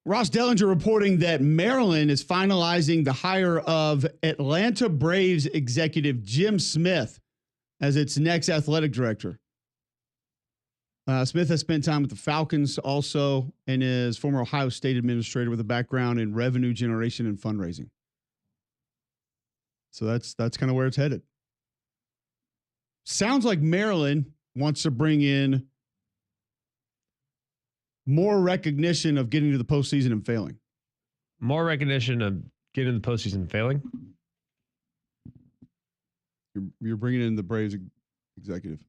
Speaker 1: Ross Dellinger reporting that Maryland is finalizing the hire of Atlanta Braves executive Jim Smith as its next athletic director. Smith has spent time with the Falcons also and is former Ohio State administrator with a background in revenue generation and fundraising. So that's kind of where it's headed. Sounds like Maryland wants to bring in more recognition of getting to the postseason and failing.
Speaker 2: More recognition of getting to the postseason and failing?
Speaker 1: You're bringing in the Braves executive.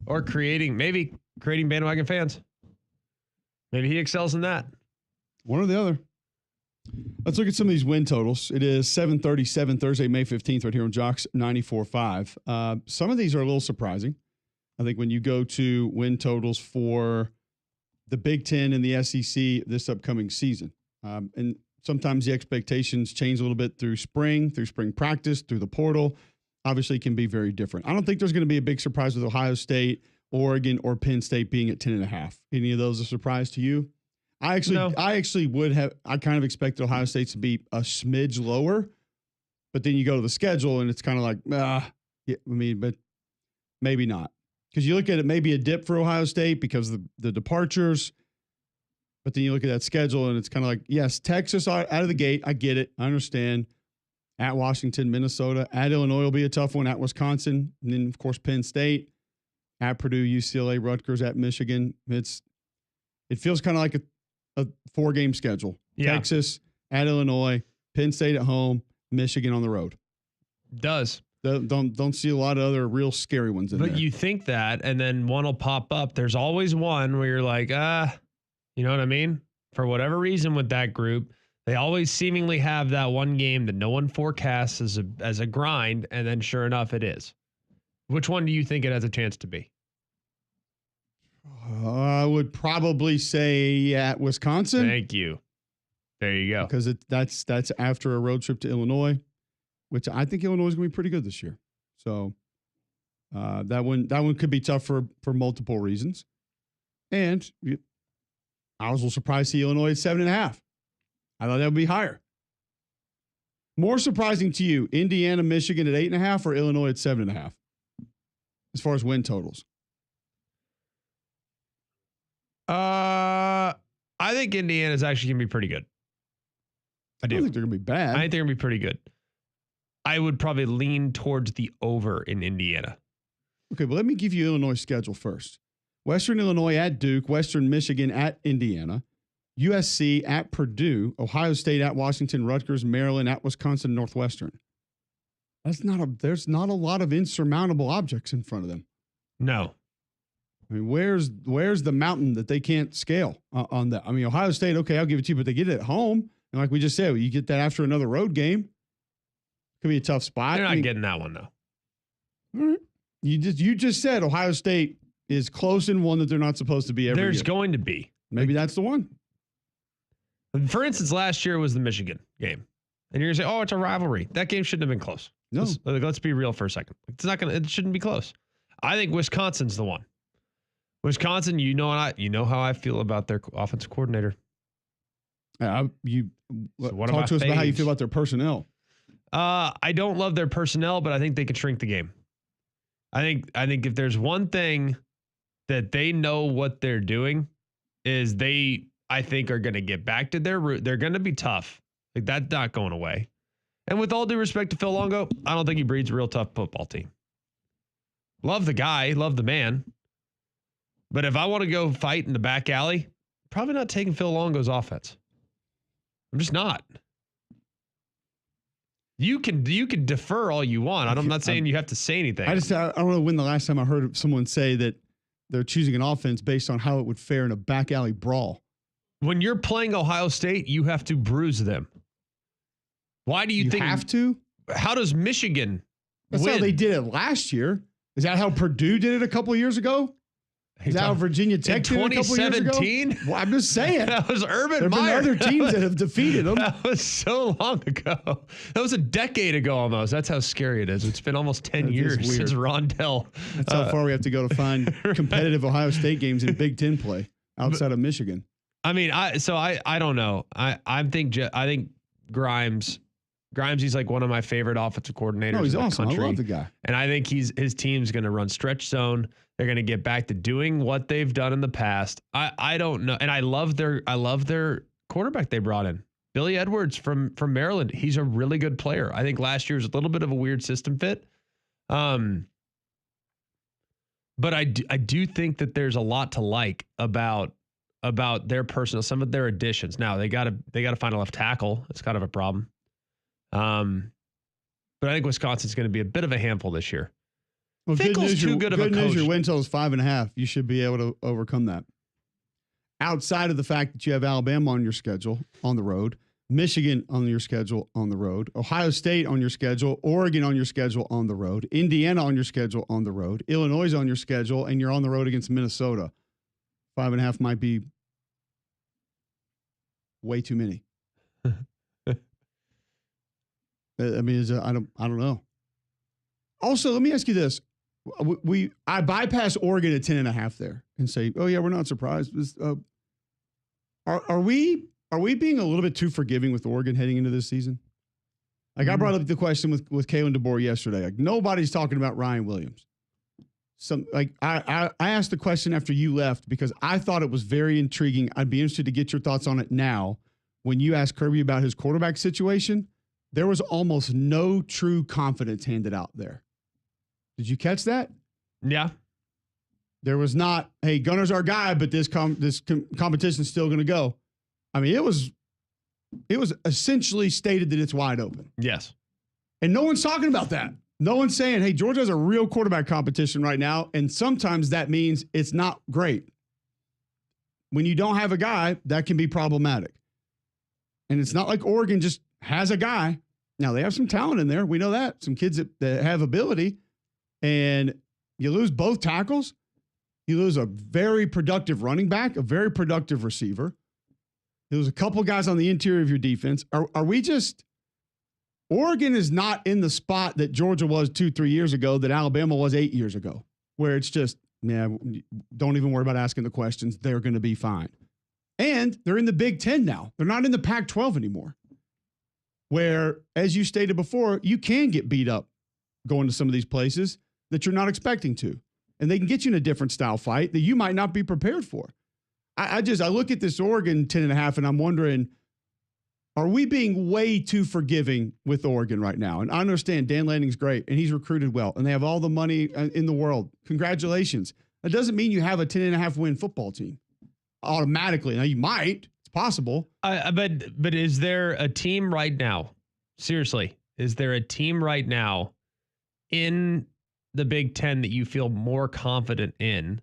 Speaker 2: Or creating bandwagon fans. Maybe he excels in that.
Speaker 1: One or the other. Let's look at some of these win totals. It is 7:37 Thursday, May 15th, right here on Jocks 94.5. Some of these are a little surprising. I think when you go to win totals for the Big Ten and the SEC this upcoming season, and sometimes the expectations change a little bit through spring practice, through the portal. Obviously, it can be very different. I don't think there's going to be a big surprise with Ohio State, Oregon, or Penn State being at 10.5. Any of those a surprise to you? I actually would have. I kind of expected Ohio State to be a smidge lower, but then you go to the schedule and it's kind of like, but maybe not, because you look at it, maybe a dip for Ohio State because of the departures, but then you look at that schedule and it's kind of like, yes, Texas out of the gate, I get it, I understand. At Washington, Minnesota, at Illinois will be a tough one. At Wisconsin, and then of course Penn State, at Purdue, UCLA, Rutgers, at Michigan. It feels kind of like a 4-game schedule. Yeah. Texas, at Illinois, Penn State at home, Michigan on the road.
Speaker 2: Does.
Speaker 1: Don't see a lot of other real scary ones in there.
Speaker 2: But you think that, and then one will pop up. There's always one where you're like, you know what I mean? For whatever reason with that group, they always seemingly have that one game that no one forecasts as a grind, and then sure enough, it is. Which one do you think it has a chance to be?
Speaker 1: I would probably say at Wisconsin.
Speaker 2: Thank you. There you go.
Speaker 1: Because that's after a road trip to Illinois, which I think Illinois is going to be pretty good this year. So that one could be tough for multiple reasons. And I was a little surprised to see Illinois at 7.5. I thought that would be higher. More surprising to you, Indiana, Michigan at 8.5 or Illinois at 7.5 as far as win totals?
Speaker 2: I think Indiana's actually going to be pretty good.
Speaker 1: I don't think they're going to be bad.
Speaker 2: I think they're going to be pretty good. I would probably lean towards the over in Indiana.
Speaker 1: Okay, but let me give you Illinois' schedule first. Western Illinois at Duke, Western Michigan at Indiana, USC at Purdue, Ohio State at Washington, Rutgers, Maryland at Wisconsin, Northwestern. There's not a lot of insurmountable objects in front of them.
Speaker 2: No.
Speaker 1: I mean, where's the mountain that they can't scale on that? I mean, Ohio State, okay, I'll give it to you, but they get it at home. And like we just said, you get that after another road game. Could be a tough spot.
Speaker 2: They're not getting that one, though.
Speaker 1: All right. You just said Ohio State is close in one that they're not supposed to be every year.
Speaker 2: There's going to be.
Speaker 1: Maybe that's the one.
Speaker 2: For instance, last year was the Michigan game. And you're going to say, oh, it's a rivalry. That game shouldn't have been close.
Speaker 1: No.
Speaker 2: Let's be real for a second. It shouldn't be close. I think Wisconsin's the one. Wisconsin, you know how I feel about their offensive coordinator.
Speaker 1: Talk to us about how you feel about their personnel.
Speaker 2: I don't love their personnel, but I think they could shrink the game. I think if there's one thing that they know what they're doing is I think are going to get back to their root. They're going to be tough. Like, that's not going away. And with all due respect to Phil Longo, I don't think he breeds a real tough football team. Love the guy, love the man. But if I want to go fight in the back alley, probably not taking Phil Longo's offense. I'm just not. You can defer all you want. I'm not saying you have to say anything.
Speaker 1: I don't know when the last time I heard someone say that they're choosing an offense based on how it would fare in a back alley brawl.
Speaker 2: When you're playing Ohio State, you have to bruise them. Why do you think
Speaker 1: have to?
Speaker 2: How does Michigan
Speaker 1: That's
Speaker 2: win?
Speaker 1: how they did it last year. Is that how Purdue did it a couple of years ago? Is that how Virginia Tech did it a couple of years ago?
Speaker 2: 2017?
Speaker 1: Well, I'm just saying.
Speaker 2: That was Urban
Speaker 1: There have been
Speaker 2: Meyer.
Speaker 1: other teams that have defeated them.
Speaker 2: That was so long ago. That was a decade ago almost. That's how scary it is. It's been almost 10 years since Rondell.
Speaker 1: That's how far we have to go to find competitive Ohio State games in Big Ten play outside of Michigan.
Speaker 2: I mean, I don't know. I think Grimes's like one of my favorite offensive coordinators
Speaker 1: No, he's
Speaker 2: in the
Speaker 1: awesome.
Speaker 2: country.
Speaker 1: I love the guy.
Speaker 2: And I think his team's going to run stretch zone. They're going to get back to doing what they've done in the past. I don't know. And I love their quarterback they brought in. Billy Edwards from Maryland. He's a really good player. I think last year was a little bit of a weird system fit. But I do think that there's a lot to like about their personnel, some of their additions. Now they got to find a left tackle. It's kind of a problem. But I think Wisconsin's going to be a bit of a handful this year.
Speaker 1: Well,
Speaker 2: Fickle's too good of a coach.
Speaker 1: Good news, your win total is 5.5. You should be able to overcome that. Outside of the fact that you have Alabama on your schedule on the road, Michigan on your schedule on the road, Ohio State on your schedule, Oregon on your schedule on the road, Indiana on your schedule on the road, Illinois on your schedule, and you're on the road against Minnesota. 5.5 might be way too many. I mean, I don't know. Also, let me ask you this: I bypass Oregon at 10.5 there and say, oh yeah, we're not surprised. Are we being a little bit too forgiving with Oregon heading into this season? Like I brought up the question with Kalen DeBoer yesterday. Like nobody's talking about Ryan Williams. I asked the question after you left because I thought it was very intriguing. I'd be interested to get your thoughts on it now. When you asked Kirby about his quarterback situation, there was almost no true confidence handed out there. Did you catch that?
Speaker 2: Yeah.
Speaker 1: There was not, hey, Gunner's our guy, but this competition's still going to go. I mean, it was essentially stated that it's wide open.
Speaker 2: Yes.
Speaker 1: And no one's talking about that. No one's saying, hey, Georgia has a real quarterback competition right now, and sometimes that means it's not great. When you don't have a guy, that can be problematic. And it's not like Oregon just has a guy. Now, they have some talent in there. We know that. Some kids that have ability. And you lose both tackles. You lose a very productive running back, a very productive receiver. You lose a couple guys on the interior of your defense. Are we just – Oregon is not in the spot that Georgia was 2-3 years ago, that Alabama was 8 years ago, where it's just, don't even worry about asking the questions. They're going to be fine. And they're in the Big Ten now. They're not in the Pac-12 anymore, where, as you stated before, you can get beat up going to some of these places that you're not expecting to. And they can get you in a different style fight that you might not be prepared for. I look at this Oregon 10.5 and I'm wondering, are we being way too forgiving with Oregon right now? And I understand Dan Lanning's great and he's recruited well and they have all the money in the world. Congratulations. That doesn't mean you have a 10.5 win football team automatically. Now you might, it's possible.
Speaker 2: But is there a team right now? Seriously, is there a team right now in the Big Ten that you feel more confident in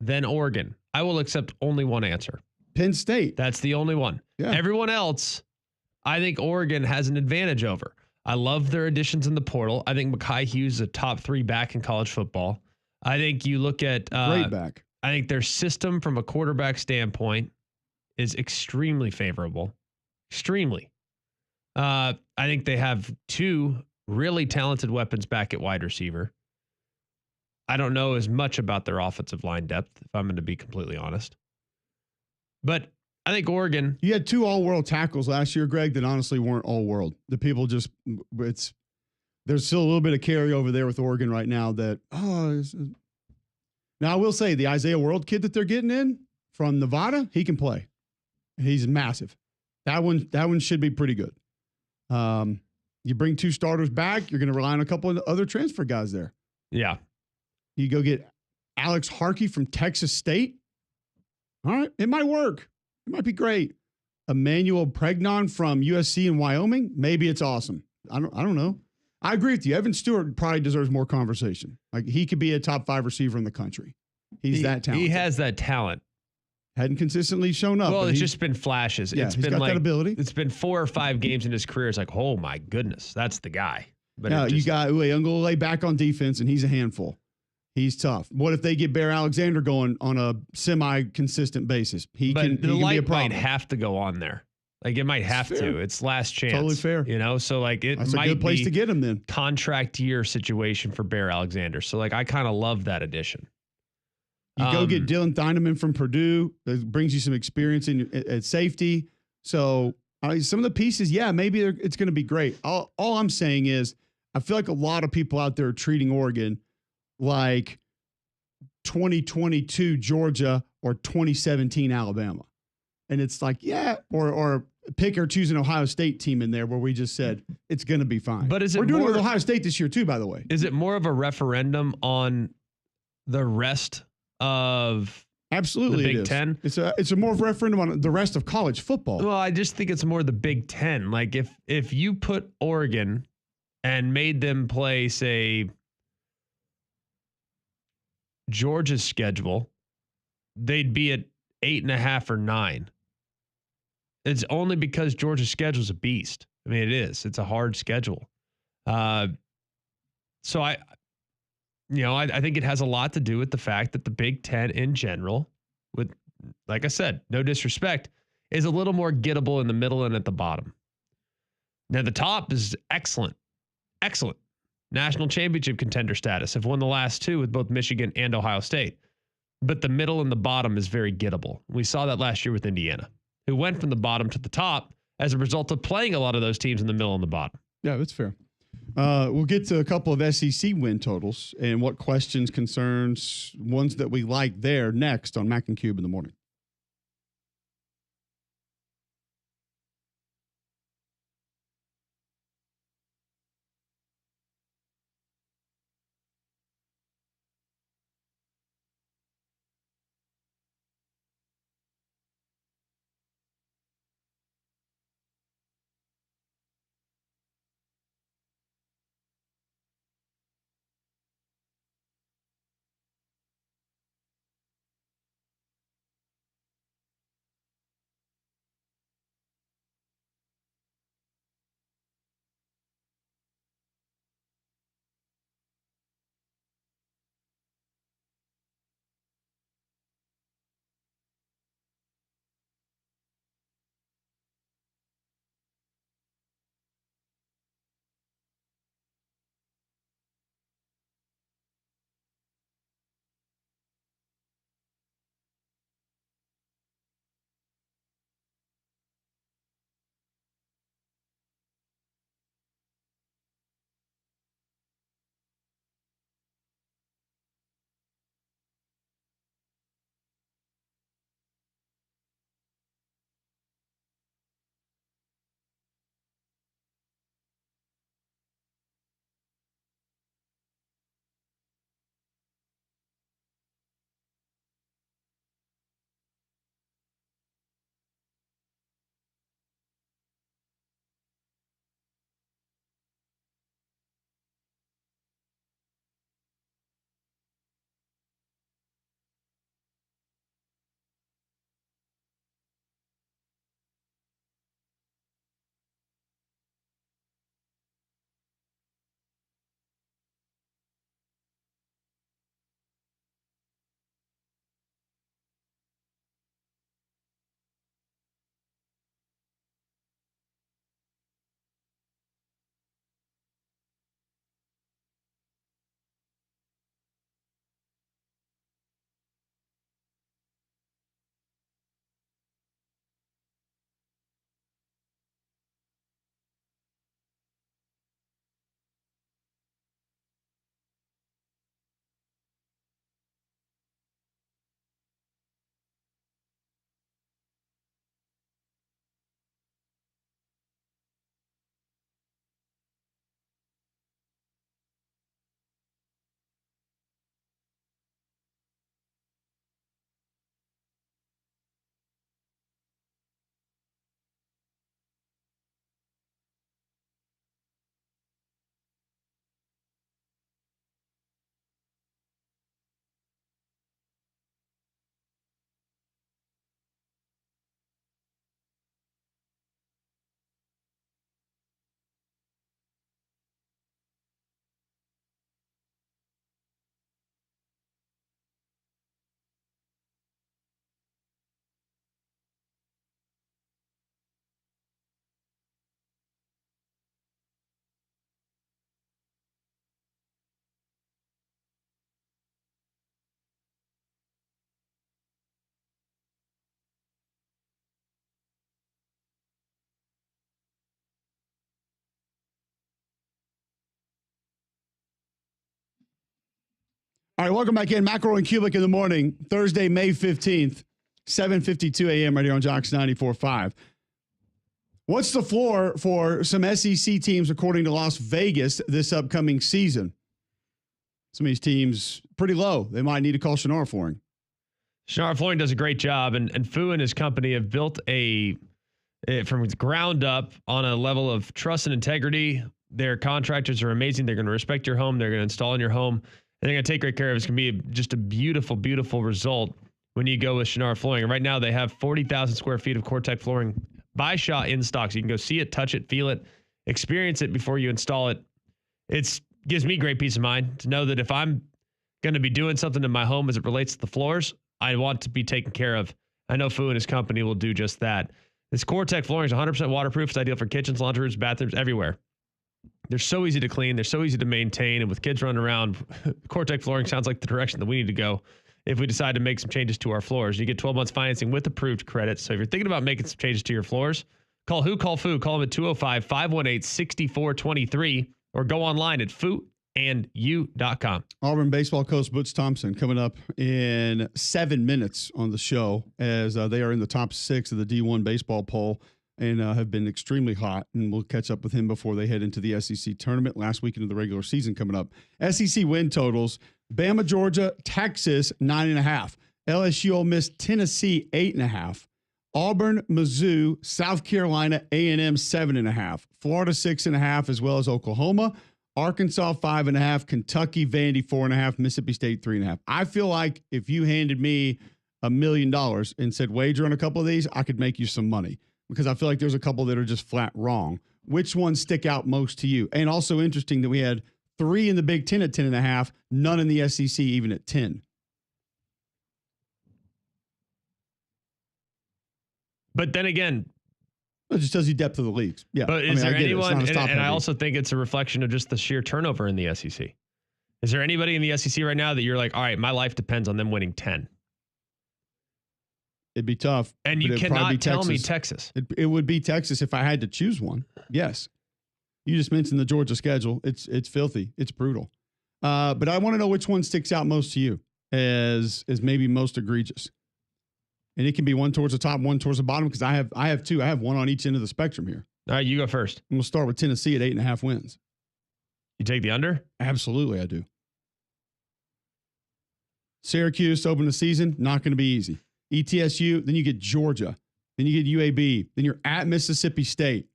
Speaker 2: than Oregon? I will accept only one answer.
Speaker 1: Penn State.
Speaker 2: That's the only one.
Speaker 1: Yeah.
Speaker 2: Everyone else, I think Oregon has an advantage over. I love their additions in the portal. I think Mekhi Hughes is a top 3 back in college football. I think you look at
Speaker 1: great back.
Speaker 2: I think their system from a quarterback standpoint is extremely favorable. Extremely. I think they have 2 really talented weapons back at wide receiver. I don't know as much about their offensive line depth, if I'm going to be completely honest. But I think Oregon.
Speaker 1: You had 2 all-world tackles last year, Greg, that honestly weren't all-world. The people just, there's still a little bit of carryover there with Oregon right now that, now I will say the Isaiah World kid that they're getting in from Nevada, he can play. He's massive. That one should be pretty good. You bring 2 starters back, you're going to rely on a couple of other transfer guys there.
Speaker 2: Yeah.
Speaker 1: You go get Alex Harkey from Texas State. All right, it might work. It might be great. Emmanuel Pregnon from USC in Wyoming. Maybe it's awesome. I don't know. I agree with you. Evan Stewart probably deserves more conversation. Like he could be a top 5 receiver in the country. He's that talented.
Speaker 2: He has that talent.
Speaker 1: Hadn't consistently shown up.
Speaker 2: Well, it's just been flashes.
Speaker 1: Yeah,
Speaker 2: it's
Speaker 1: he's
Speaker 2: been
Speaker 1: got
Speaker 2: like
Speaker 1: that ability.
Speaker 2: It's been 4 or 5 games in his career. It's like, oh my goodness, that's the guy. But
Speaker 1: yeah, you got Uwe back on defense, and he's a handful. He's tough. What if they get Bear Alexander going on a semi-consistent basis? He can be a problem.
Speaker 2: Might have to go on there. Like it might have to. It's last chance.
Speaker 1: Totally fair.
Speaker 2: You know, so like
Speaker 1: That's
Speaker 2: might
Speaker 1: a good place
Speaker 2: be
Speaker 1: to get him then.
Speaker 2: Contract year situation for Bear Alexander. So like I kind of love that addition.
Speaker 1: You go get Dylan Theineman from Purdue. That brings you some experience at safety. So some of the pieces, yeah, maybe it's going to be great. All I'm saying is I feel like a lot of people out there are treating Oregon like 2022 Georgia or 2017 Alabama. And it's like, yeah, or pick or choose an Ohio State team in there where we just said it's going to be fine.
Speaker 2: But we're
Speaker 1: doing it with Ohio State this year too, by the way.
Speaker 2: Is it more of a referendum on the rest of
Speaker 1: absolutely
Speaker 2: the Big Ten?
Speaker 1: It's a more of a referendum on the rest of college football.
Speaker 2: Well, I just think it's more the Big Ten. Like if you put Oregon and made them play, say, Georgia's schedule, they'd be at 8.5 or 9. It's only because Georgia's schedule is a beast. I mean, it is. It's a hard schedule. So I think it has a lot to do with the fact that the Big Ten in general, with, like I said, no disrespect, is a little more gettable in the middle and at the bottom. Now, the top is excellent. Excellent. National championship contender status. Have won the last 2 with both Michigan and Ohio State. But the middle and the bottom is very gettable. We saw that last year with Indiana, who went from the bottom to the top as a result of playing a lot of those teams in the middle and the bottom.
Speaker 1: Yeah, that's fair. We'll get to a couple of SEC win totals and what questions, concerns, ones that we like there next on Mac and Cube in the morning. All right, welcome back in. McElroy and Cubelic in the morning, Thursday, May 15th, 7:52 a.m. right here on Jocks 94.5. What's the floor for some SEC teams according to Las Vegas this upcoming season? Some of these teams pretty low. They might need to call Shar Flooring.
Speaker 2: Shar Flooring does a great job, and Puit and his company have built from the ground up on a level of trust and integrity. Their contractors are amazing. They're going to respect your home. They're going to install in your home. And they're going to take great care of it. It's going to be just a beautiful, beautiful result when you go with Shar Flooring. And right now, they have 40,000 square feet of Core-Tech flooring by Shaw in stock. So you can go see it, touch it, feel it, experience it before you install it. It gives me great peace of mind to know that if I'm going to be doing something in my home as it relates to the floors, I want to be taken care of. I know Fu and his company will do just that. This Core-Tech flooring is 100% waterproof. It's ideal for kitchens, laundry rooms, bathrooms, everywhere. They're so easy to clean. They're so easy to maintain. And with kids running around, Core-Tech flooring sounds like the direction that we need to go if we decide to make some changes to our floors. You get 12 months financing with approved credit. So if you're thinking about making some changes to your floors, call Call Fu. Call them at 205-518-6423 or go online at futandyou.com.
Speaker 1: Auburn baseball coach Butch Thompson coming up in 7 minutes on the show as they are in the top 6 of the D1 baseball poll and have been extremely hot. And we'll catch up with him before they head into the SEC tournament last weekend of the regular season coming up. SEC win totals: Bama, Georgia, Texas, 9.5. LSU, Ole Miss, Tennessee, 8.5. Auburn, Mizzou, South Carolina, A&M, 7.5. Florida, 6.5, as well as Oklahoma. Arkansas, 5.5. Kentucky, Vandy, 4.5. Mississippi State, 3.5. I feel like if you handed me $1 million and said wager on a couple of these, I could make you some money, because I feel like there's a couple that are just flat wrong. Which ones stick out most to you? And also interesting that we had 3 in the Big Ten at 10.5, none in the SEC even at 10.
Speaker 2: But then again,
Speaker 1: it just tells you depth of the leagues. Yeah.
Speaker 2: But is there anyone, and I
Speaker 1: heavy.
Speaker 2: also think it's a reflection of just the sheer turnover in the SEC. Is there anybody in the SEC right now that you're like, all right, my life depends on them winning 10?
Speaker 1: It'd be tough.
Speaker 2: And you cannot tell me Texas.
Speaker 1: It would be Texas if I had to choose one. Yes. You just mentioned the Georgia schedule. It's filthy. It's brutal. But I want to know which one sticks out most to you as maybe most egregious. And it can be one towards the top, one towards the bottom, because I have 2. I have one on each end of the spectrum here.
Speaker 2: All right, you go first.
Speaker 1: I'm going to start with Tennessee at 8.5 wins.
Speaker 2: You take the under?
Speaker 1: Absolutely, I do. Syracuse to open the season, not going to be easy. ETSU, then you get Georgia, then you get UAB, then you're at Mississippi State,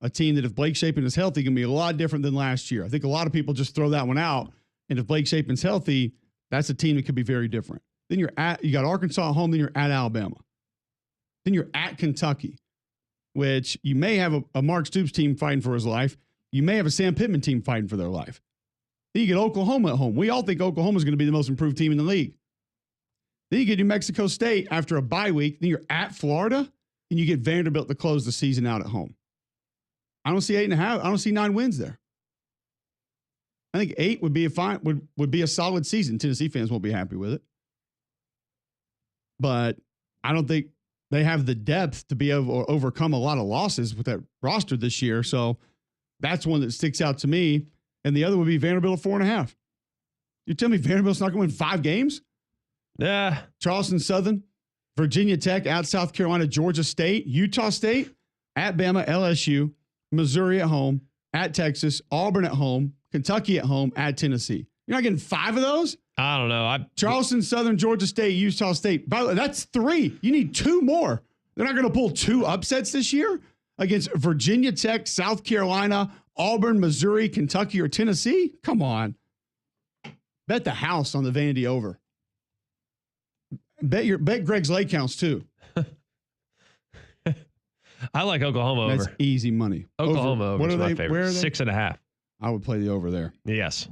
Speaker 1: a team that if Blake Shapen is healthy can be a lot different than last year. I think a lot of people just throw that one out, and if Blake Shapen's healthy, that's a team that could be very different. Then you got Arkansas at home, then you're at Alabama. Then you're at Kentucky, which you may have a Mark Stoops team fighting for his life. You may have a Sam Pittman team fighting for their life. Then you get Oklahoma at home. We all think Oklahoma is going to be the most improved team in the league. Then you get New Mexico State after a bye week. Then you're at Florida, and you get Vanderbilt to close the season out at home. I don't see 8.5. I don't see 9 wins there. I think 8 would be would be a solid season. Tennessee fans won't be happy with it, but I don't think they have the depth to be able to overcome a lot of losses with that roster this year. So that's one that sticks out to me. And the other would be Vanderbilt at 4.5. You tell me Vanderbilt's not going to win 5 games?
Speaker 2: Yeah.
Speaker 1: Charleston Southern, Virginia Tech, at South Carolina, Georgia State, Utah State, at Bama, LSU, Missouri at home, at Texas, Auburn at home, Kentucky at home, at Tennessee. You're not getting 5 of those?
Speaker 2: I don't know.
Speaker 1: Charleston Southern, Georgia State, Utah State. By the way, that's 3. You need 2 more. They're not going to pull 2 upsets this year against Virginia Tech, South Carolina, Auburn, Missouri, Kentucky, or Tennessee? Come on. Bet the house on the Vandy over. Bet Greg's lay counts too.
Speaker 2: I like Oklahoma over.
Speaker 1: That's easy money.
Speaker 2: Oklahoma over.
Speaker 1: What are
Speaker 2: my
Speaker 1: they?
Speaker 2: favorite.
Speaker 1: Where are they?
Speaker 2: 6.5.
Speaker 1: I would play the over there.
Speaker 2: Yes.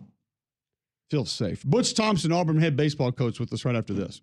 Speaker 1: Feel safe. Butch Thompson, Auburn head baseball coach, with us right after this.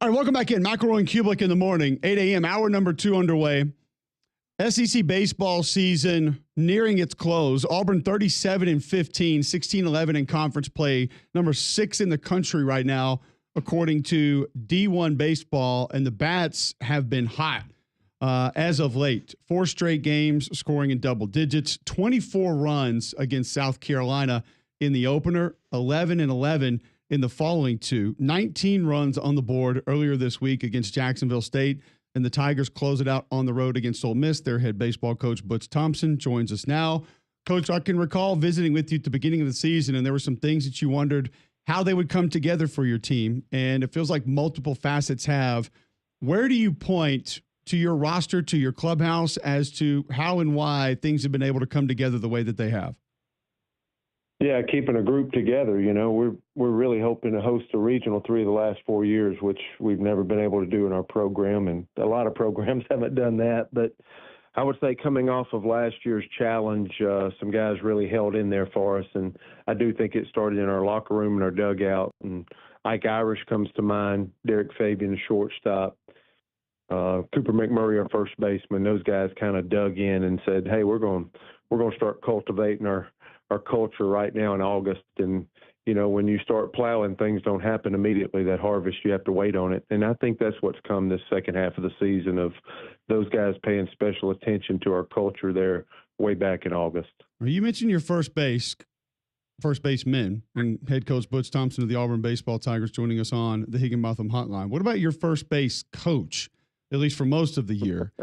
Speaker 1: All right, welcome back in. McElroy and Cubelic in the morning, 8 a.m., hour number 2 underway. SEC baseball season nearing its close. Auburn 37-15, 16-11 in conference play, number 6 in the country right now, according to D1 Baseball, and the bats have been hot as of late. 4 straight games scoring in double digits, 24 runs against South Carolina in the opener, 11-11 in the following 2, 19 runs on the board earlier this week against Jacksonville State, and the Tigers close it out on the road against Ole Miss. Their head baseball coach, Butch Thompson, joins us now. Coach, I can recall visiting with you at the beginning of the season, and there were some things that you wondered how they would come together for your team, and it feels like multiple facets have. Where do you point to your roster, to your clubhouse, as to how and why things have been able to come together the way that they have?
Speaker 4: Yeah, keeping a group together. You know, we're really hoping to host a regional 3 of the last 4 years, which we've never been able to do in our program, and a lot of programs haven't done that. But I would say coming off of last year's challenge, some guys really held in there for us, and I do think it started in our locker room and our dugout. And Ike Irish comes to mind, Derek Fabian, the shortstop, Cooper McMurray, our first baseman. Those guys kind of dug in and said, "Hey, we're going to start cultivating our culture right now in August." And, you know, when you start plowing, things don't happen immediately. That harvest, you have to wait on it. And I think that's what's come this second half of the season, of those guys paying special attention to our culture there way back in August.
Speaker 1: Well, you mentioned your first baseman, and head coach Butch Thompson of the Auburn Baseball Tigers joining us on the Higginbotham Hotline. What about your first base coach, at least for most of the year?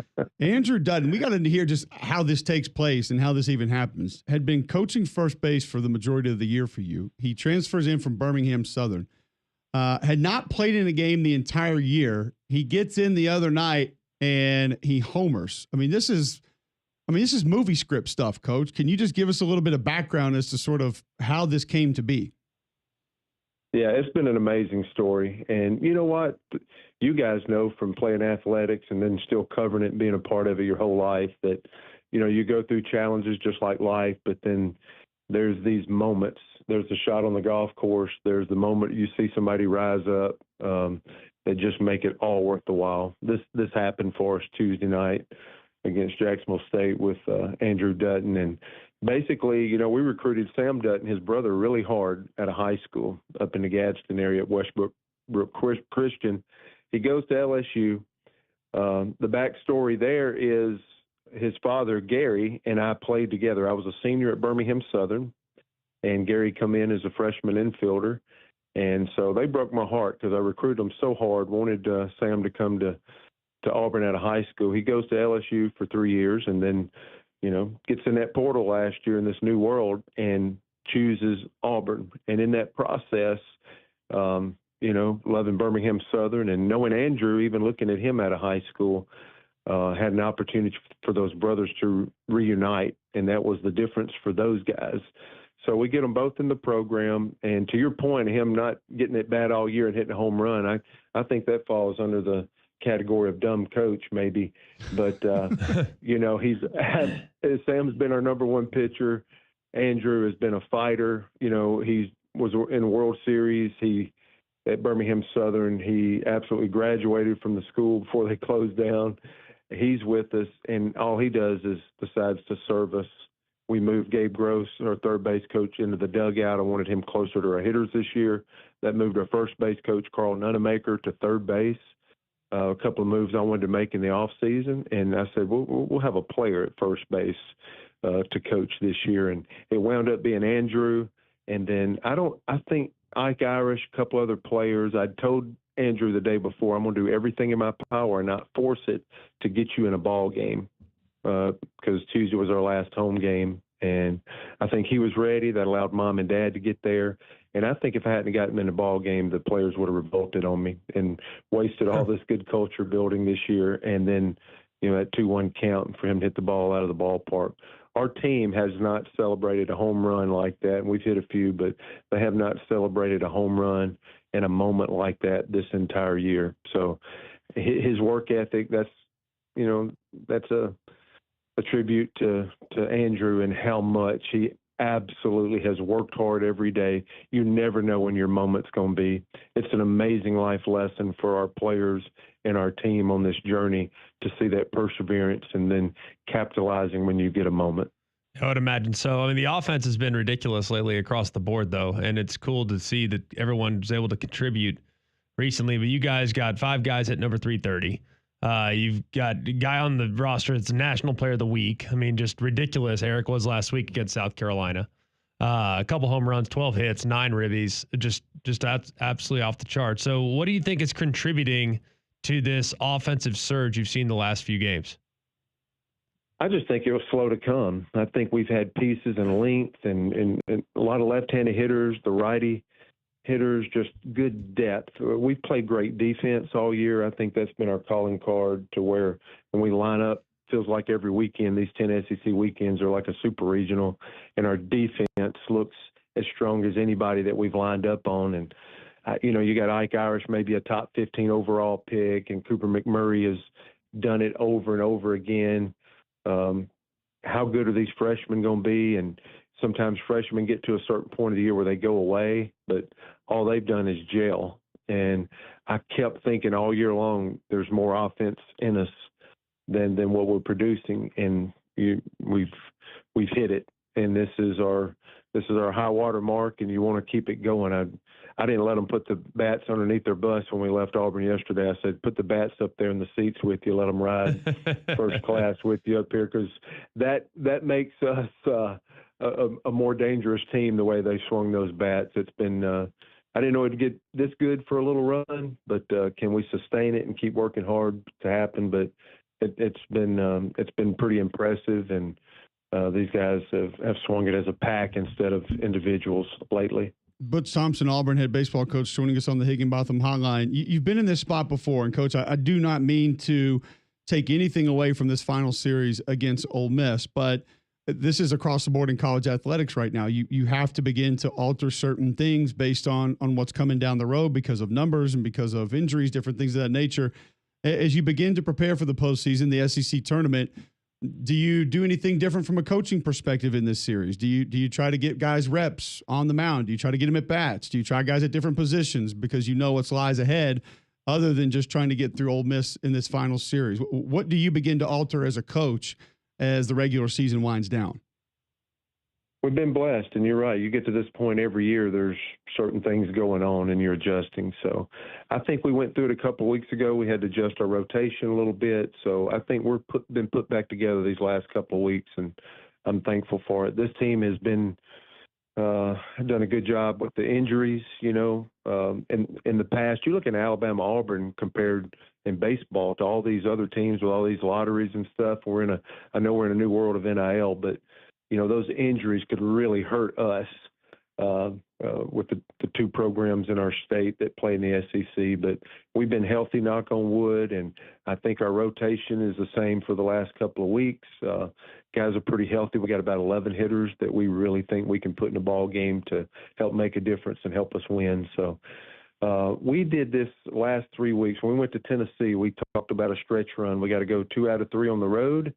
Speaker 1: Andrew Dutton, we got into hear just how this takes place and how this even happens, had been coaching first base for the majority of the year for you. He transfers in from Birmingham Southern, had not played in a game the entire year. He gets in the other night and he homers. I mean, this is movie script stuff, Coach. Can you just give us a little bit of background as to sort of how this came to be?
Speaker 4: Yeah, it's been an amazing story. And you know what? You guys know from playing athletics and then still covering it and being a part of it your whole life that, you know, you go through challenges just like life, but then there's these moments. There's the shot on the golf course. There's the moment you see somebody rise up that just make it all worth the while. This happened for us Tuesday night against Jacksonville State with Andrew Dutton. And basically, you know, we recruited Sam Dutton, his brother, really hard at a high school up in the Gadsden area at Westbrook Christian. He goes to LSU. The backstory there is his father, Gary, and I played together. I was a senior at Birmingham Southern, and Gary come in as a freshman infielder. And so they broke my heart because I recruited him so hard, wanted Sam to come to Auburn out of high school. He goes to LSU for 3 years and then, you know, gets in that portal last year in this new world and chooses Auburn. And in that process, you know, loving Birmingham Southern and knowing Andrew, even looking at him out of high school, had an opportunity for those brothers to reunite. And that was the difference for those guys. So we get them both in the program. And to your point, him not getting it bad all year and hitting a home run, I think that falls under the category of dumb coach maybe. But, you know, Sam's been our number one pitcher. Andrew has been a fighter. You know, he was in the World Series. At Birmingham Southern, he absolutely graduated from the school before they closed down. He's with us, and all he does is decides to serve us. We moved Gabe Gross, our third base coach, into the dugout. I wanted him closer to our hitters this year. That moved our first base coach, Carl Nunemaker, to third base. A couple of moves I wanted to make in the off season, and I said, we'll have a player at first base to coach this year. And it wound up being Andrew. And then I think Ike Irish, a couple other players. I told Andrew the day before, I'm going to do everything in my power and not force it to get you in a ball game, because Tuesday was our last home game. And I think he was ready. That allowed mom and dad to get there. And I think if I hadn't gotten in the ball game, the players would have revolted on me and wasted all this good culture building this year. And then, you know, that 2-1 count for him to hit the ball out of the ballpark. Our team has not celebrated a home run like that. And we've hit a few, but they have not celebrated a home run in a moment like that this entire year. So his work ethic, that's a tribute to Andrew and how much absolutely has worked hard every day. You never know when your moment's going to be. It's an amazing life lesson for our players and our team on this journey to see that perseverance and then capitalizing when you get a moment.
Speaker 2: I would imagine so. I mean, the offense has been ridiculous lately across the board, though, and it's cool to see that everyone's able to contribute recently. But you guys got 5 guys hitting over 330. You've got a guy on the roster that's National Player of the Week. I mean, just ridiculous. Eric was last week against South Carolina. A couple home runs, 12 hits, 9 ribbies, just absolutely off the chart. So what do you think is contributing to this offensive surge you've seen the last few games?
Speaker 4: I just think it was slow to come. I think we've had pieces and length and a lot of left-handed hitters, the righty hitters, just good depth. We've played great defense all year. I think that's been our calling card to where when we line up, feels like every weekend, these 10 SEC weekends are like a super regional, and our defense looks as strong as anybody that we've lined up on. And, you got Ike Irish, maybe a top 15 overall pick, and Cooper McMurray has done it over and over again. How good are these freshmen going to be? And sometimes freshmen get to a certain point of the year where they go away, but all they've done is gel. And I kept thinking all year long, there's more offense in us than what we're producing, and we've hit it. And this is our high water mark, and you want to keep it going. I didn't let them put the bats underneath their bus when we left Auburn yesterday. I said, put the bats up there in the seats with you. Let them ride first class with you up here, because that makes us a more dangerous team the way they swung those bats. It's been I didn't know it'd get this good for a little run, but can we sustain it and keep working hard to happen? But it's been pretty impressive, and these guys have swung it as a pack instead of individuals lately.
Speaker 1: Butch Thompson, Auburn head baseball coach, joining us on the Higginbotham Hotline. You've been in this spot before, and Coach, I do not mean to take anything away from this final series against Ole Miss, but this is across the board in college athletics right now. You have to begin to alter certain things based on what's coming down the road because of numbers and because of injuries, different things of that nature. As you begin to prepare for the postseason, the SEC tournament, do you do anything different from a coaching perspective in this series? Do you try to get guys reps on the mound? Do you try to get them at bats? Do you try guys at different positions because you know what lies ahead, other than just trying to get through Ole Miss in this final series? What do you begin to alter as a coach as the regular season winds down?
Speaker 4: We've been blessed, and you're right. You get to this point every year, there's certain things going on, and you're adjusting. So I think we went through it a couple of weeks ago. We had to adjust our rotation a little bit. So I think we're been put back together these last couple of weeks, and I'm thankful for it. This team has been done a good job with the injuries, in the past. You look at Alabama, Auburn compared in baseball to all these other teams with all these lotteries and stuff. I know we're in a new world of NIL, but those injuries could really hurt us with the two programs in our state that play in the SEC. But we've been healthy, knock on wood, and I think our rotation is the same for the last couple of weeks. Guys are pretty healthy. We got about 11 hitters that we really think we can put in a ball game to help make a difference and help us win. So we did this last 3 weeks. When we went to Tennessee, we talked about a stretch run. We got to go 2 out of 3 on the road.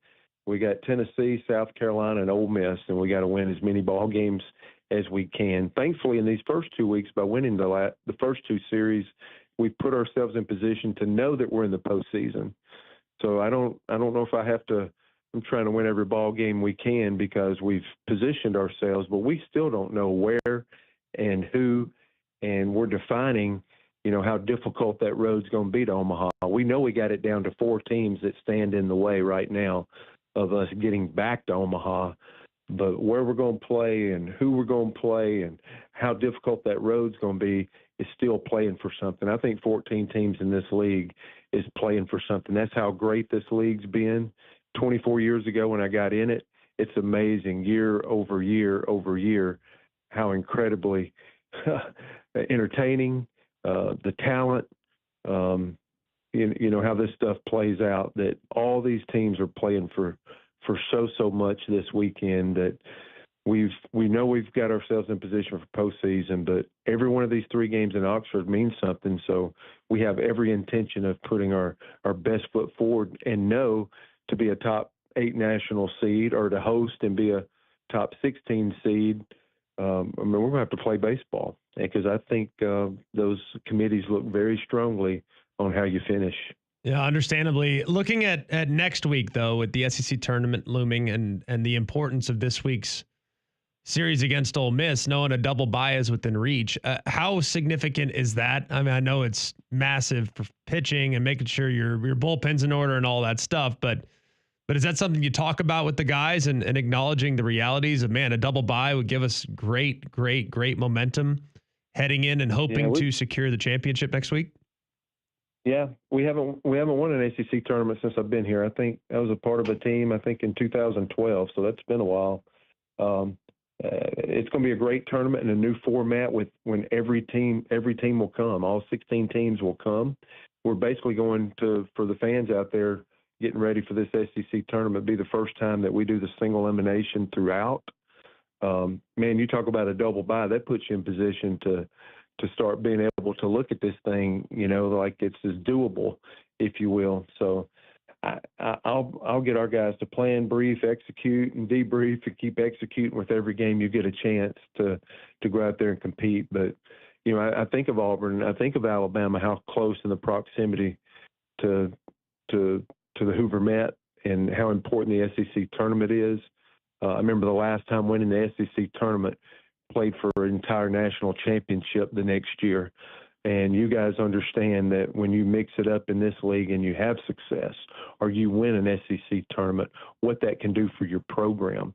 Speaker 4: We got Tennessee, South Carolina, and Ole Miss, and we got to win as many ball games as we can. Thankfully, in these first 2 weeks, by winning the first 2 series, we've put ourselves in position to know that we're in the postseason. So I don't know if I have to. I'm trying to win every ball game we can because we've positioned ourselves, but we still don't know where and who, and we're defining, how difficult that road's going to be to Omaha. We know we got it down to 4 teams that stand in the way right now of us getting back to Omaha, but where we're going to play and who we're going to play and how difficult that road's going to be is still playing for something. I think 14 teams in this league is playing for something. That's how great this league's been. 24 years ago when I got in it, it's amazing year over year over year how incredibly entertaining, the talent, how this stuff plays out, that all these teams are playing for so much this weekend that we know we've got ourselves in position for postseason, but every one of these 3 games in Oxford means something. So we have every intention of putting our best foot forward and know to be a top 8 national seed or to host and be a top 16 seed, I mean, we're going to have to play baseball because I think those committees look very strongly on how you finish.
Speaker 2: Yeah, understandably. Looking at next week, though, with the SEC tournament looming and the importance of this week's series against Ole Miss, knowing a double bye is within reach, how significant is that? I mean, I know it's massive for pitching and making sure your bullpen's in order and all that stuff, but is that something you talk about with the guys and acknowledging the realities of, man, a double bye would give us great momentum heading in and hoping to secure the championship next week?
Speaker 4: Yeah, we haven't won an ACC tournament since I've been here. I think I was a part of a team, I think, in 2012, so that's been a while. It's going to be a great tournament in a new format when every team will come. All 16 teams will come. We're basically going to, for the fans out there getting ready for this SEC tournament, be the first time that we do the single elimination throughout. Man, you talk about a double bye, that puts you in position to start being able to look at this thing, like it's as doable, if you will. So I'll get our guys to plan, brief, execute, and debrief, and keep executing with every game you get a chance to go out there and compete. But I think of Auburn, I think of Alabama, how close in the proximity to the Hoover Met and how important the SEC tournament is. I remember the last time winning the SEC tournament, played for an entire national championship the next year. And you guys understand that when you mix it up in this league and you have success or you win an SEC tournament, what that can do for your program.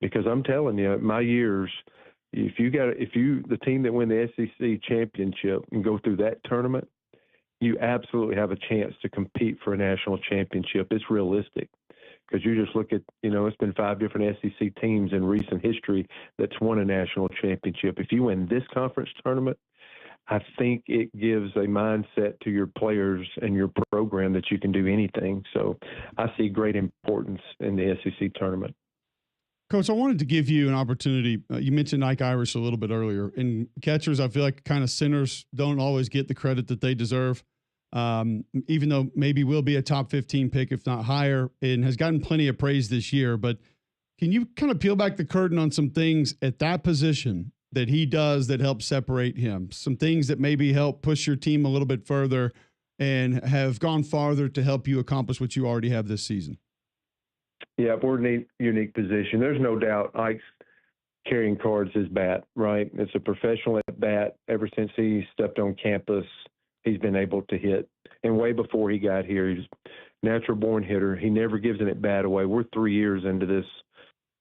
Speaker 4: Because I'm telling you, my years, if the team that win the SEC championship and go through that tournament, you absolutely have a chance to compete for a national championship. It's realistic. Because you just look at, it's been 5 different SEC teams in recent history that's won a national championship. If you win this conference tournament, I think it gives a mindset to your players and your program that you can do anything. So I see great importance in the SEC tournament.
Speaker 1: Coach, I wanted to give you an opportunity. You mentioned Ike Irish a little bit earlier. And catchers, I feel like kind of centers don't always get the credit that they deserve. Even though maybe will be a top 15 pick, if not higher, and has gotten plenty of praise this year. But can you kind of peel back the curtain on some things at that position that he does that help separate him? Some things that maybe help push your team a little bit further and have gone farther to help you accomplish what you already have this season?
Speaker 4: Yeah, we're in a unique position. There's no doubt Ike's carrying cards his bat, right? It's a professional at bat. Ever since he stepped on campus, he's been able to hit. And way before he got here, he was a natural-born hitter. He never gives an at-bat away. We're 3 years into this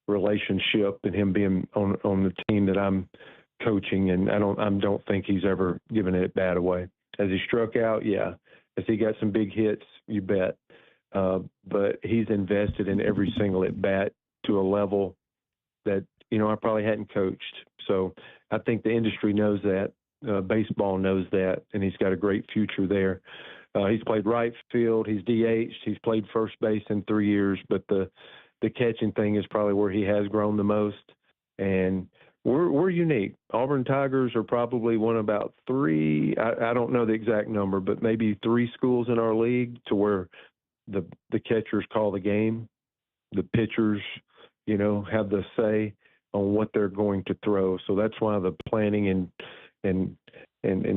Speaker 4: relationship and him being on the team that I'm coaching, and I don't think he's ever given an at-bat away. Has he struck out? Yeah. Has he got some big hits? You bet. But he's invested in every single at-bat to a level that, I probably hadn't coached. So I think the industry knows that. Baseball knows that, and he's got a great future there. He's played right field. He's DH'd. He's played first base in 3 years, but the catching thing is probably where he has grown the most. And we're unique. Auburn Tigers are probably one of about 3, I don't know the exact number, but maybe 3 schools in our league to where the catchers call the game. The pitchers, have the say on what they're going to throw. So that's why the planning and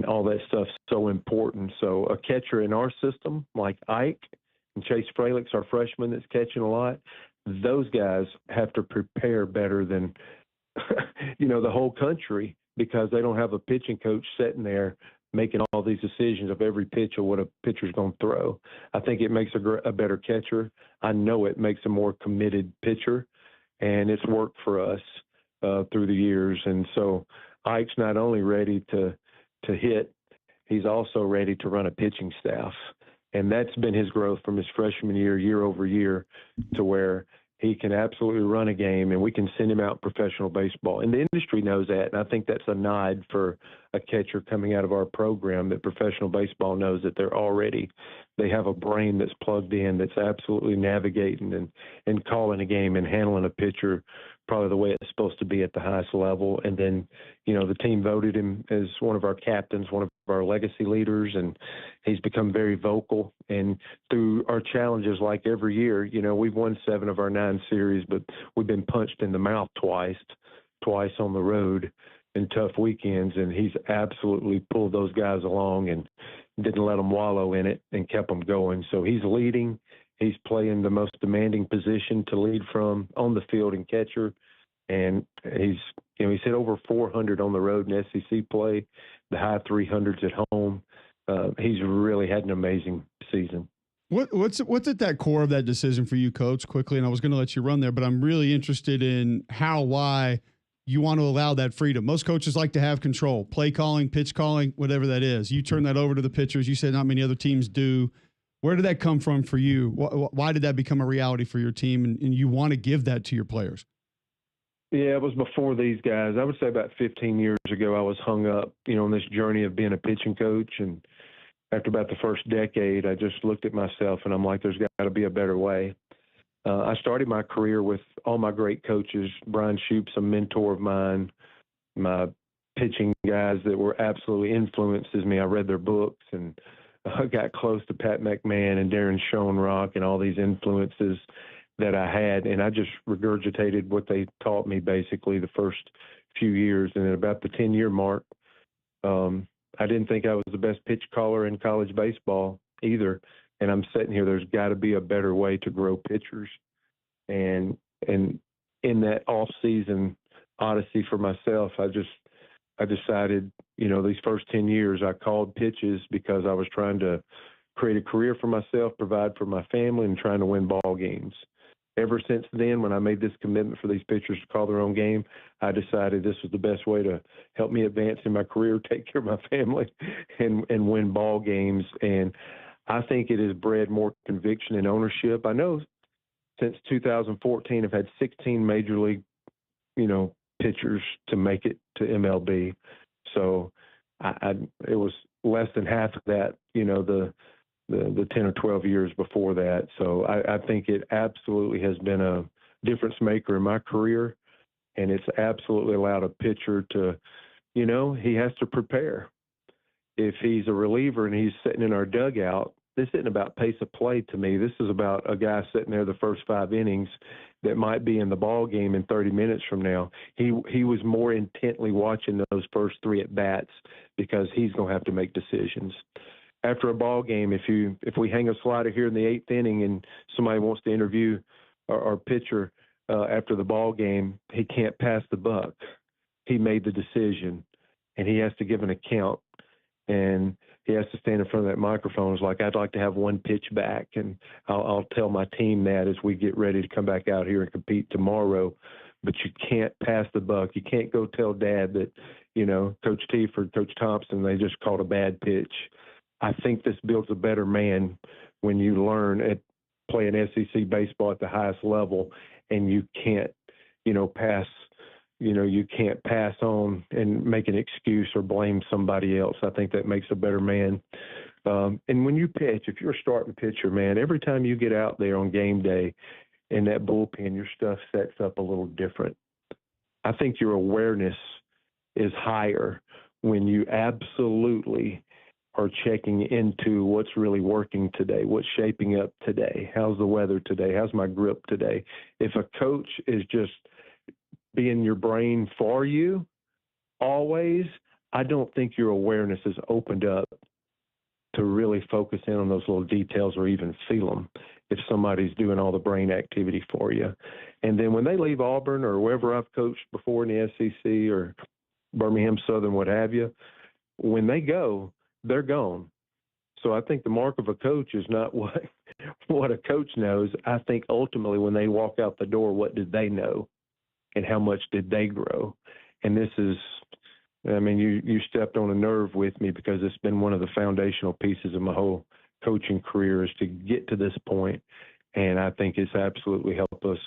Speaker 4: all that stuff's so important. So a catcher in our system like Ike and Chase Fralick's our freshman that's catching a lot, those guys have to prepare better than, the whole country, because they don't have a pitching coach sitting there making all these decisions of every pitch or what a pitcher's going to throw. I think it makes a better catcher. I know it makes a more committed pitcher, and it's worked for us through the years. And so Ike's not only ready to hit, he's also ready to run a pitching staff. And that's been his growth from his freshman year over year, to where he can absolutely run a game and we can send him out in professional baseball. And the industry knows that. And I think that's a nod for a catcher coming out of our program, that professional baseball knows that they have a brain that's plugged in, that's absolutely navigating and calling a game and handling a pitcher probably the way it's supposed to be at the highest level. And then, the team voted him as one of our captains, one of our legacy leaders, and he's become very vocal. And through our challenges like every year. You know, we've won 7 of our 9 series, but we've been punched in the mouth twice on the road in tough weekends, and he's absolutely pulled those guys along and didn't let them wallow in it and kept them going. So he's leading. He's playing the most demanding position to lead from on the field and catcher, and he's hit over 400 on the road in SEC play, the high 300s at home. He's really had an amazing season.
Speaker 1: What's at that core of that decision for you, Coach? Quickly, and I was going to let you run there, but I'm really interested in why you want to allow that freedom. Most coaches like to have control, play calling, pitch calling, whatever that is. You turn that over to the pitchers. You said not many other teams do. Where did that come from for you? Why did that become a reality for your team, and you want to give that to your players?
Speaker 4: Yeah, it was before these guys. I would say about 15 years ago, I was hung up, on this journey of being a pitching coach. And after about the first decade, I just looked at myself and I'm like, there's got to be a better way. I started my career with all my great coaches. Brian Shoup's a mentor of mine. My pitching guys that were absolutely influences me. I read their books and I got close to Pat McMahon and Darren Schoenrock and all these influences that I had, and I just regurgitated what they taught me basically the first few years. And at about the 10-year mark, I didn't think I was the best pitch caller in college baseball either. And I'm sitting here, there's got to be a better way to grow pitchers. And in that off-season odyssey for myself, I decided, these first 10 years I called pitches because I was trying to create a career for myself, provide for my family, and trying to win ball games. Ever since then, when I made this commitment for these pitchers to call their own game, I decided this was the best way to help me advance in my career, take care of my family, and win ball games. And I think it has bred more conviction and ownership. I know since 2014, I've had 16 major league, pitchers to make it to MLB. So it was less than half of that, the 10 or 12 years before that. So I think it absolutely has been a difference maker in my career, and it's absolutely allowed a pitcher to, he has to prepare. If he's a reliever and he's sitting in our dugout, this isn't about pace of play to me. This is about a guy sitting there the first 5 innings that might be in the ball game in 30 minutes from now. He was more intently watching those first 3 at bats because he's going to have to make decisions. After a ball game, if we hang a slider here in the 8th inning and somebody wants to interview our pitcher after the ball game, he can't pass the buck. He made the decision, and he has to give an account, and he has to stand in front of that microphone. It's like, I'd like to have 1 pitch back, and I'll tell my team that as we get ready to come back out here and compete tomorrow. But you can't pass the buck. You can't go tell Dad that, Coach Teef or Coach Thompson, they just called a bad pitch. I think this builds a better man when you learn at playing SEC baseball at the highest level, and you can't, pass, you can't pass on and make an excuse or blame somebody else. I think that makes a better man. And when you pitch, if you're a starting pitcher, man, every time you get out there on game day in that bullpen, your stuff sets up a little different. I think your awareness is higher when you absolutely are checking into what's really working today, what's shaping up today, how's the weather today, how's my grip today. If a coach is just being your brain for you always, I don't think your awareness is opened up to really focus in on those little details or even feel them if somebody's doing all the brain activity for you. And then when they leave Auburn or wherever I've coached before in the SEC or Birmingham Southern, what have you, when they go, they're gone. So I think the mark of a coach is not what a coach knows. I think ultimately when they walk out the door, what did they know and how much did they grow? And this is, you stepped on a nerve with me because it's been one of the foundational pieces of my whole coaching career is to get to this point. And I think it's absolutely helped us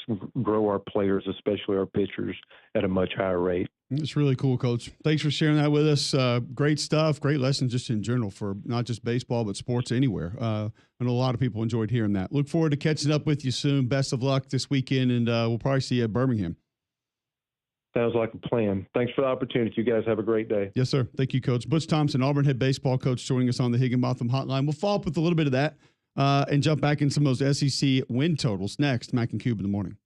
Speaker 4: grow our players, especially our pitchers, at a much higher rate.
Speaker 1: It's really cool, Coach. Thanks for sharing that with us. Great stuff, great lessons just in general for not just baseball, but sports anywhere. I know a lot of people enjoyed hearing that. Look forward to catching up with you soon. Best of luck this weekend, and we'll probably see you at Birmingham.
Speaker 4: Sounds like a plan. Thanks for the opportunity. You guys have a great day.
Speaker 1: Yes, sir. Thank you, Coach. Butch Thompson, Auburn head baseball coach, joining us on the Higginbotham Hotline. We'll follow up with a little bit of that and jump back in some of those SEC win totals next. Mac and Cube in the morning.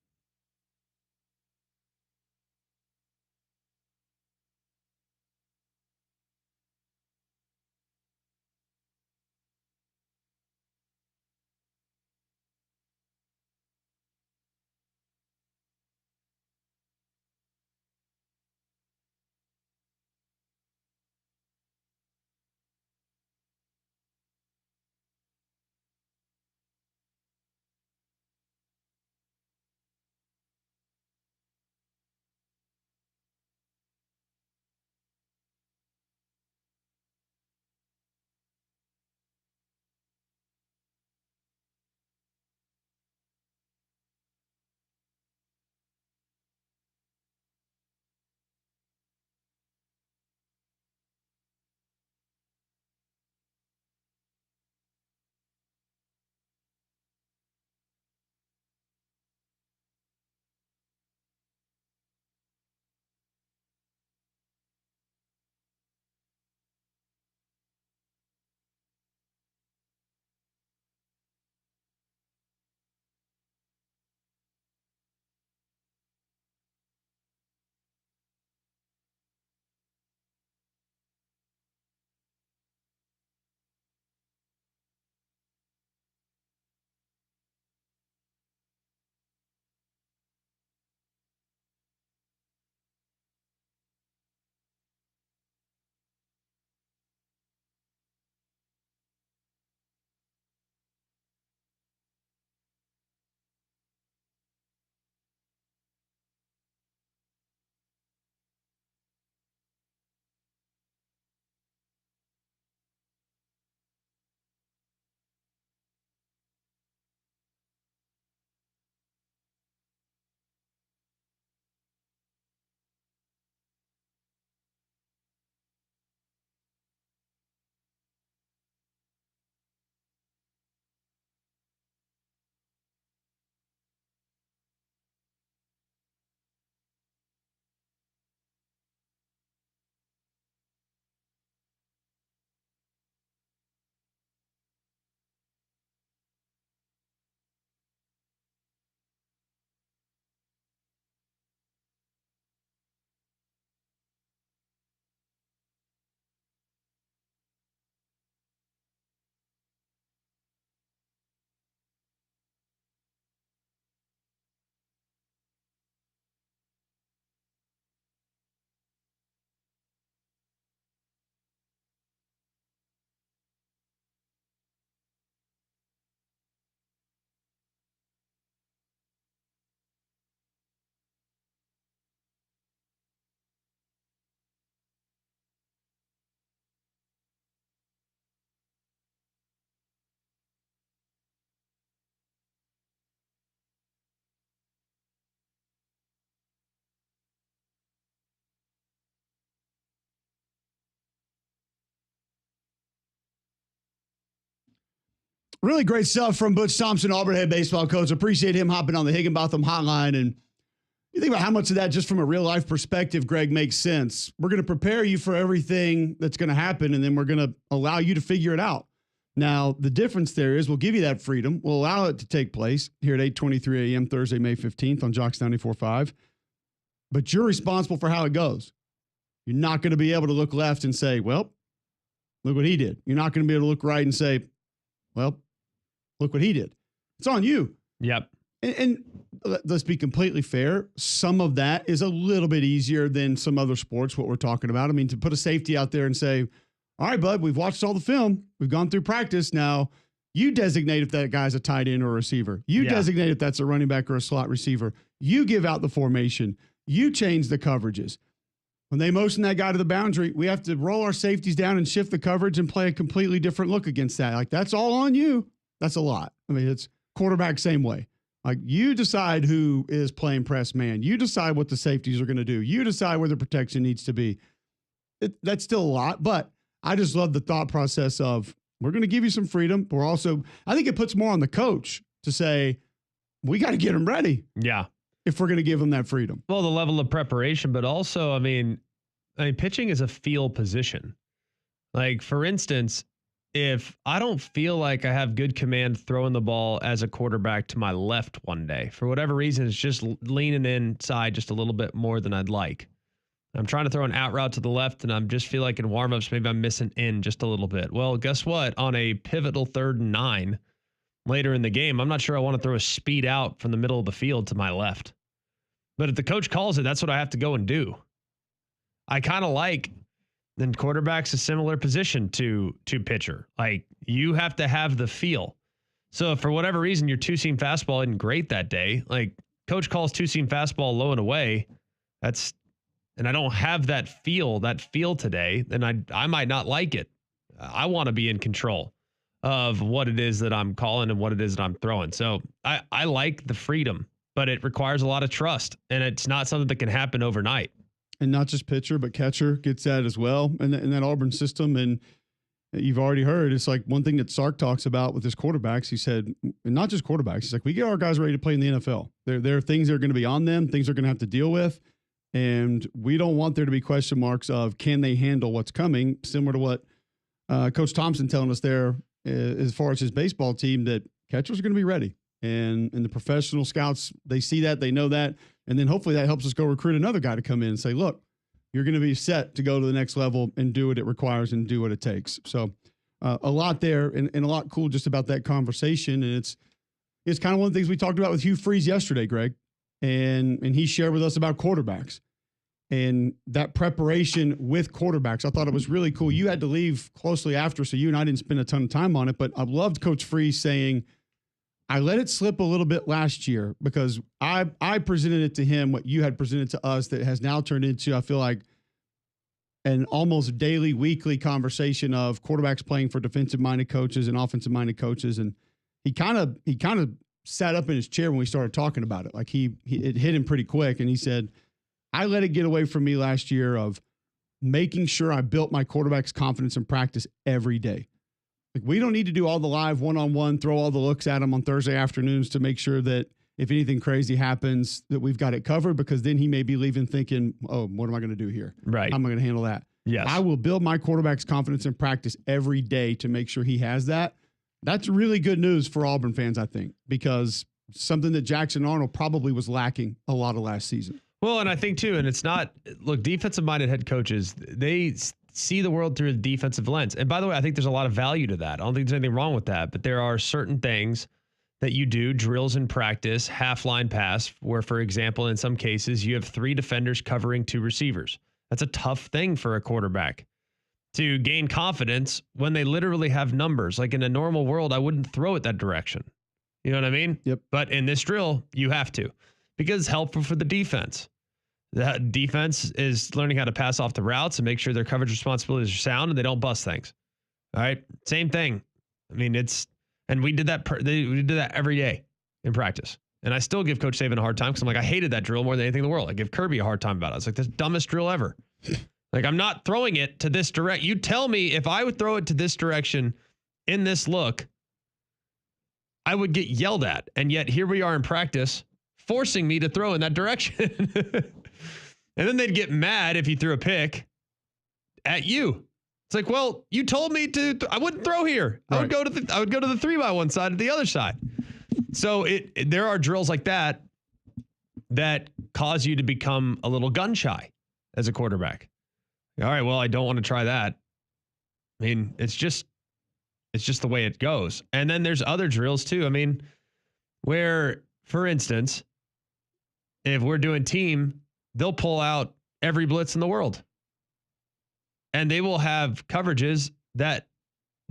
Speaker 1: Really great stuff from Butch Thompson, Auburn head baseball coach. Appreciate him hopping on the Higginbotham hotline. And you think about how much of that, just from a real life perspective, Greg, makes sense. We're going to prepare you for everything that's going to happen, and then we're going to allow you to figure it out. Now, the difference there is we'll give you that freedom. We'll allow it to take place here at 8:23 a.m. Thursday, May 15th on Jocks 94.5. But you're responsible for how it goes. You're not going to be able to look left and say, well, look what he did. You're not going to be able to look right and say, well, look what he did. It's on you.
Speaker 2: Yep.
Speaker 1: And let's be completely fair. Some of that is a little bit easier than some other sports, what we're talking about. I mean, to put a safety out there and say, all right, bud, we've watched all the film. We've gone through practice. Now you designate if that guy's a tight end or a receiver. You designate if that's a running back or a slot receiver. You give out the formation. You change the coverages. When they motion that guy to the boundary, we have to roll our safeties down and shift the coverage and play a completely different look against that. Like, that's all on you. That's a lot. I mean, it's quarterback same way. Like, you decide who is playing press man. You decide what the safeties are going to do. You decide where the protection needs to be. That's still a lot, but I just love the thought process of, we're going to give you some freedom. We're also, I think it puts more on the coach to say, we got to get them ready.
Speaker 2: Yeah.
Speaker 1: If we're going to give them that freedom.
Speaker 2: Well, the level of preparation, but also, I mean, pitching is a feel position. Like, for instance, if I don't feel like I have good command throwing the ball as a quarterback to my left one day, for whatever reason, it's just leaning inside just a little bit more than I'd like. I'm trying to throw an out route to the left, and I'm just feel like in warmups, maybe I'm missing in just a little bit. Well, guess what? On a pivotal 3rd and 9 later in the game, I'm not sure I want to throw a speed out from the middle of the field to my left. But if the coach calls it, that's what I have to go and do. I kind of like, then quarterback's a similar position to pitcher. Like, you have to have the feel. So if for whatever reason your 2-seam fastball isn't great that day, like coach calls 2-seam fastball low and away, and I don't have that feel today, then I might not like it. I want to be in control of what it is that I'm calling and what it is that I'm throwing. So I like the freedom, but it requires a lot of trust, and it's not something that can happen overnight.
Speaker 1: And not just pitcher, but catcher gets that as well in that Auburn system. And you've already heard, it's like one thing that Sark talks about with his quarterbacks. He said, and not just quarterbacks, he's like, we get our guys ready to play in the NFL. There are things that are going to be on them, things they're going to have to deal with. And we don't want there to be question marks of can they handle what's coming, similar to what Coach Thompson telling us there as far as his baseball team, that catchers are going to be ready. And the professional scouts, they see that, they know that. And then hopefully that helps us go recruit another guy to come in and say, look, you're going to be set to go to the next level and do what it requires and do what it takes. So a lot there and a lot cool just about that conversation. And it's kind of one of the things we talked about with Hugh Freeze yesterday, Greg. And he shared with us about quarterbacks and that preparation with quarterbacks. I thought it was really cool. You had to leave closely after, so you and I didn't spend a ton of time on it, but I loved Coach Freeze saying, I let it slip a little bit last year because I presented it to him what you had presented to us that has now turned into, I feel like, an almost daily, weekly conversation of quarterbacks playing for defensive-minded coaches and offensive-minded coaches. And he kind of sat up in his chair when we started talking about it. Like it hit him pretty quick. And he said, I let it get away from me last year of making sure I built my quarterback's confidence in practice every day. Like, we don't need to do all the live one-on-one, throw all the looks at him on Thursday afternoons to make sure that if anything crazy happens, that we've got it covered, because then he may be leaving thinking, oh, what am I going to do here?
Speaker 2: Right.
Speaker 1: How am I going to handle that?
Speaker 2: Yes.
Speaker 1: I will build my quarterback's confidence in practice every day to make sure he has that. That's really good news for Auburn fans, I think, because something that Jackson Arnold probably was lacking a lot of last season.
Speaker 2: Well, and I think too, and it's not, look, defensive-minded head coaches, they see the world through a defensive lens. And by the way, I think there's a lot of value to that. I don't think there's anything wrong with that, but there are certain things that you do, drills in practice, half-line pass, where, for example, in some cases, you have 3 defenders covering 2 receivers. That's a tough thing for a quarterback to gain confidence when they literally have numbers. Like, in a normal world, I wouldn't throw it that direction. You know what I mean?
Speaker 1: Yep.
Speaker 2: But in this drill, you have to, because it's helpful for the defense. The defense is learning how to pass off the routes and make sure their coverage responsibilities are sound and they don't bust things. All right. Same thing. I mean, and we did that. We did that every day in practice. And I still give Coach Saban a hard time because I'm like, I hated that drill more than anything in the world. I give Kirby a hard time about it. It's like the dumbest drill ever. Like, I'm not throwing it to this direct. You tell me if I would throw it to this direction in this look, I would get yelled at. And yet here we are in practice forcing me to throw in that direction. And then they'd get mad if you threw a pick at you. It's like, well, you told me to. I wouldn't throw here. Right. I would go to the 3x1 side to the other side. So there are drills like that cause you to become a little gun shy as a quarterback. All right, well, I don't want to try that. I mean, it's just the way it goes. And then there's other drills too. I mean, where, for instance, if we're doing team, they'll pull out every blitz in the world. And they will have coverages that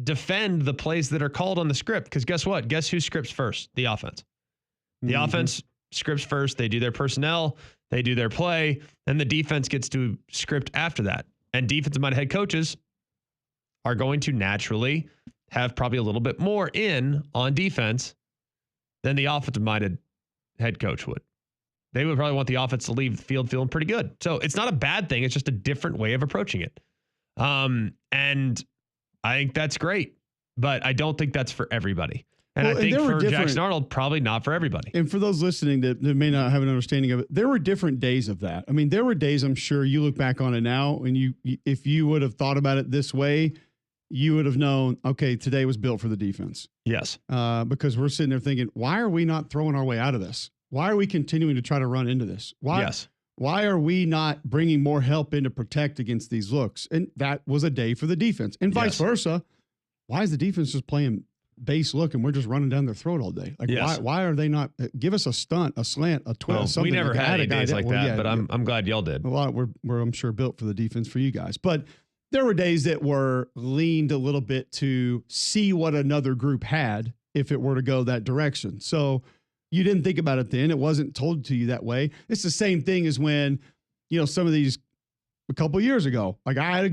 Speaker 2: defend the plays that are called on the script. Because guess what? Guess who scripts first? The offense. The offense scripts first. They do their personnel. They do their play. And the defense gets to script after that. And defensive-minded head coaches are going to naturally have probably a little bit more in on defense than the offensive-minded head coach would. They would probably want the offense to leave the field feeling pretty good. So it's not a bad thing. It's just a different way of approaching it. And I think that's great, but I don't think that's for everybody. And I think for Jackson Arnold, probably not for everybody.
Speaker 1: And for those listening that may not have an understanding of it, there were different days of that. I mean, there were days, I'm sure you look back on it now, and if you would have thought about it this way, you would have known, okay, today was built for the defense.
Speaker 2: Yes.
Speaker 1: Because we're sitting there thinking, why are we not throwing our way out of this? Why are we continuing to try to run into this? Why are we not bringing more help in to protect against these looks? And that was a day for the defense. And vice versa. Why is the defense just playing base look and we're just running down their throat all day? Like, why are they not give us a stunt, a slant, a twist?
Speaker 2: Well, we never
Speaker 1: like
Speaker 2: had any days like that, but I'm glad y'all did.
Speaker 1: A lot we're I'm sure built for the defense for you guys. But there were days that were leaned a little bit to see what another group had if it were to go that direction. So you didn't think about it then. It wasn't told to you that way. It's the same thing as when, some of these a couple years ago, like I had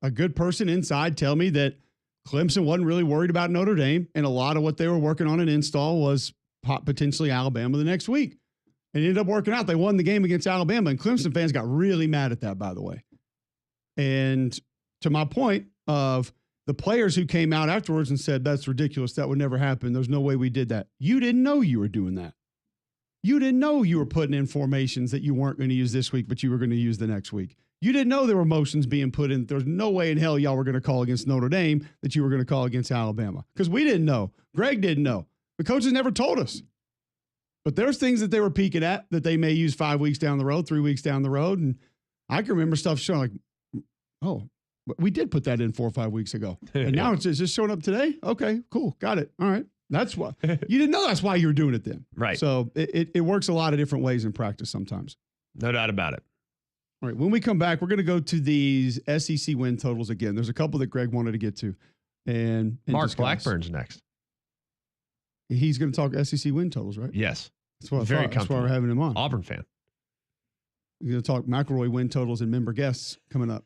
Speaker 1: a good person inside tell me that Clemson wasn't really worried about Notre Dame, and a lot of what they were working on an install was potentially Alabama the next week. And it ended up working out. They won the game against Alabama, and Clemson fans got really mad at that, by the way. And to my point of the players who came out afterwards and said, that's ridiculous, that would never happen, there's no way we did that. You didn't know you were doing that. You didn't know you were putting in formations that you weren't going to use this week, but you were going to use the next week. You didn't know there were motions being put in. There's no way in hell y'all were going to call against Notre Dame that you were going to call against Alabama, because we didn't know. Greg didn't know. The coaches never told us. But there's things that they were peeking at that they may use 5 weeks down the road, 3 weeks down the road. And I can remember stuff showing like, oh, we did put that in 4 or 5 weeks ago. And now it's just showing up today. Okay, cool. Got it. All right. That's why you didn't know that's why you were doing it then.
Speaker 2: Right.
Speaker 1: So it works a lot of different ways in practice sometimes.
Speaker 2: No doubt about it.
Speaker 1: All right. When we come back, we're going to go to these SEC win totals again. There's a couple that Greg wanted to get to. And
Speaker 2: Mark
Speaker 1: discuss.
Speaker 2: Blackburn's next.
Speaker 1: He's going to talk SEC win totals, right?
Speaker 2: Yes.
Speaker 1: That's what I
Speaker 2: Very
Speaker 1: thought. That's why
Speaker 2: comfortable.
Speaker 1: we're having him on.
Speaker 2: Auburn fan.
Speaker 1: He's going to talk McElroy win totals and member guests coming up.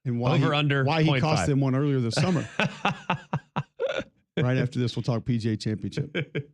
Speaker 1: And why
Speaker 2: why
Speaker 1: he cost
Speaker 2: 0.5.
Speaker 1: them one earlier this summer. Right after this, we'll talk PGA Championship.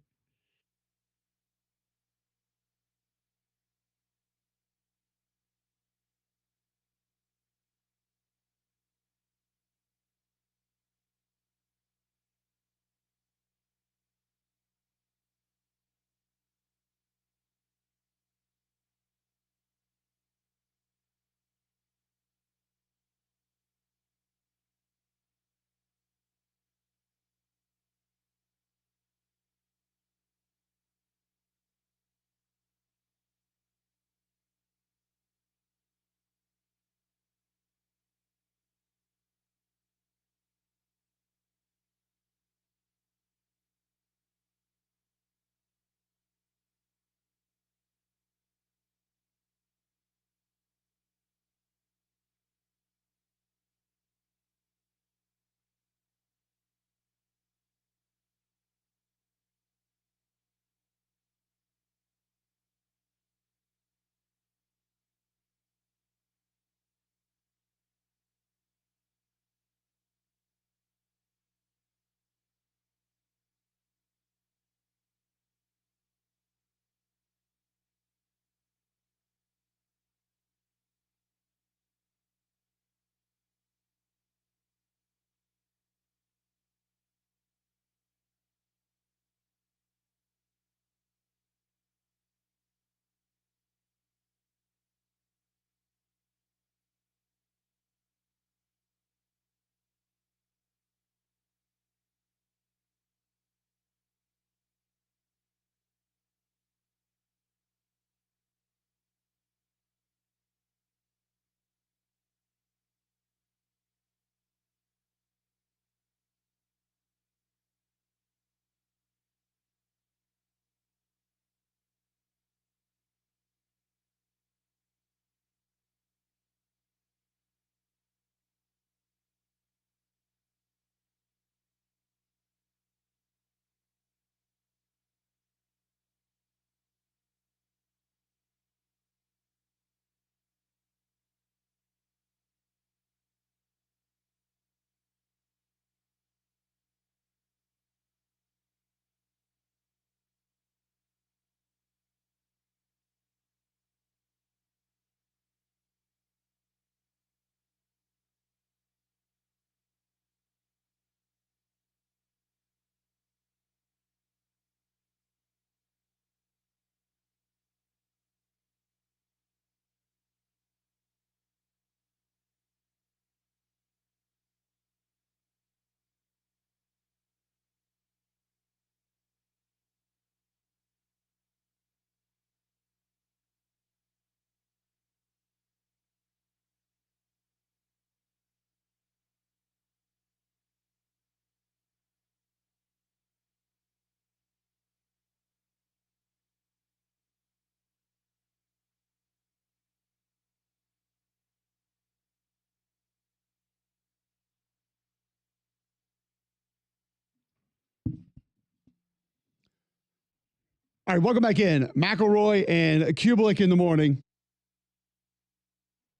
Speaker 1: All right, welcome back in. McElroy and Cubelic in the morning.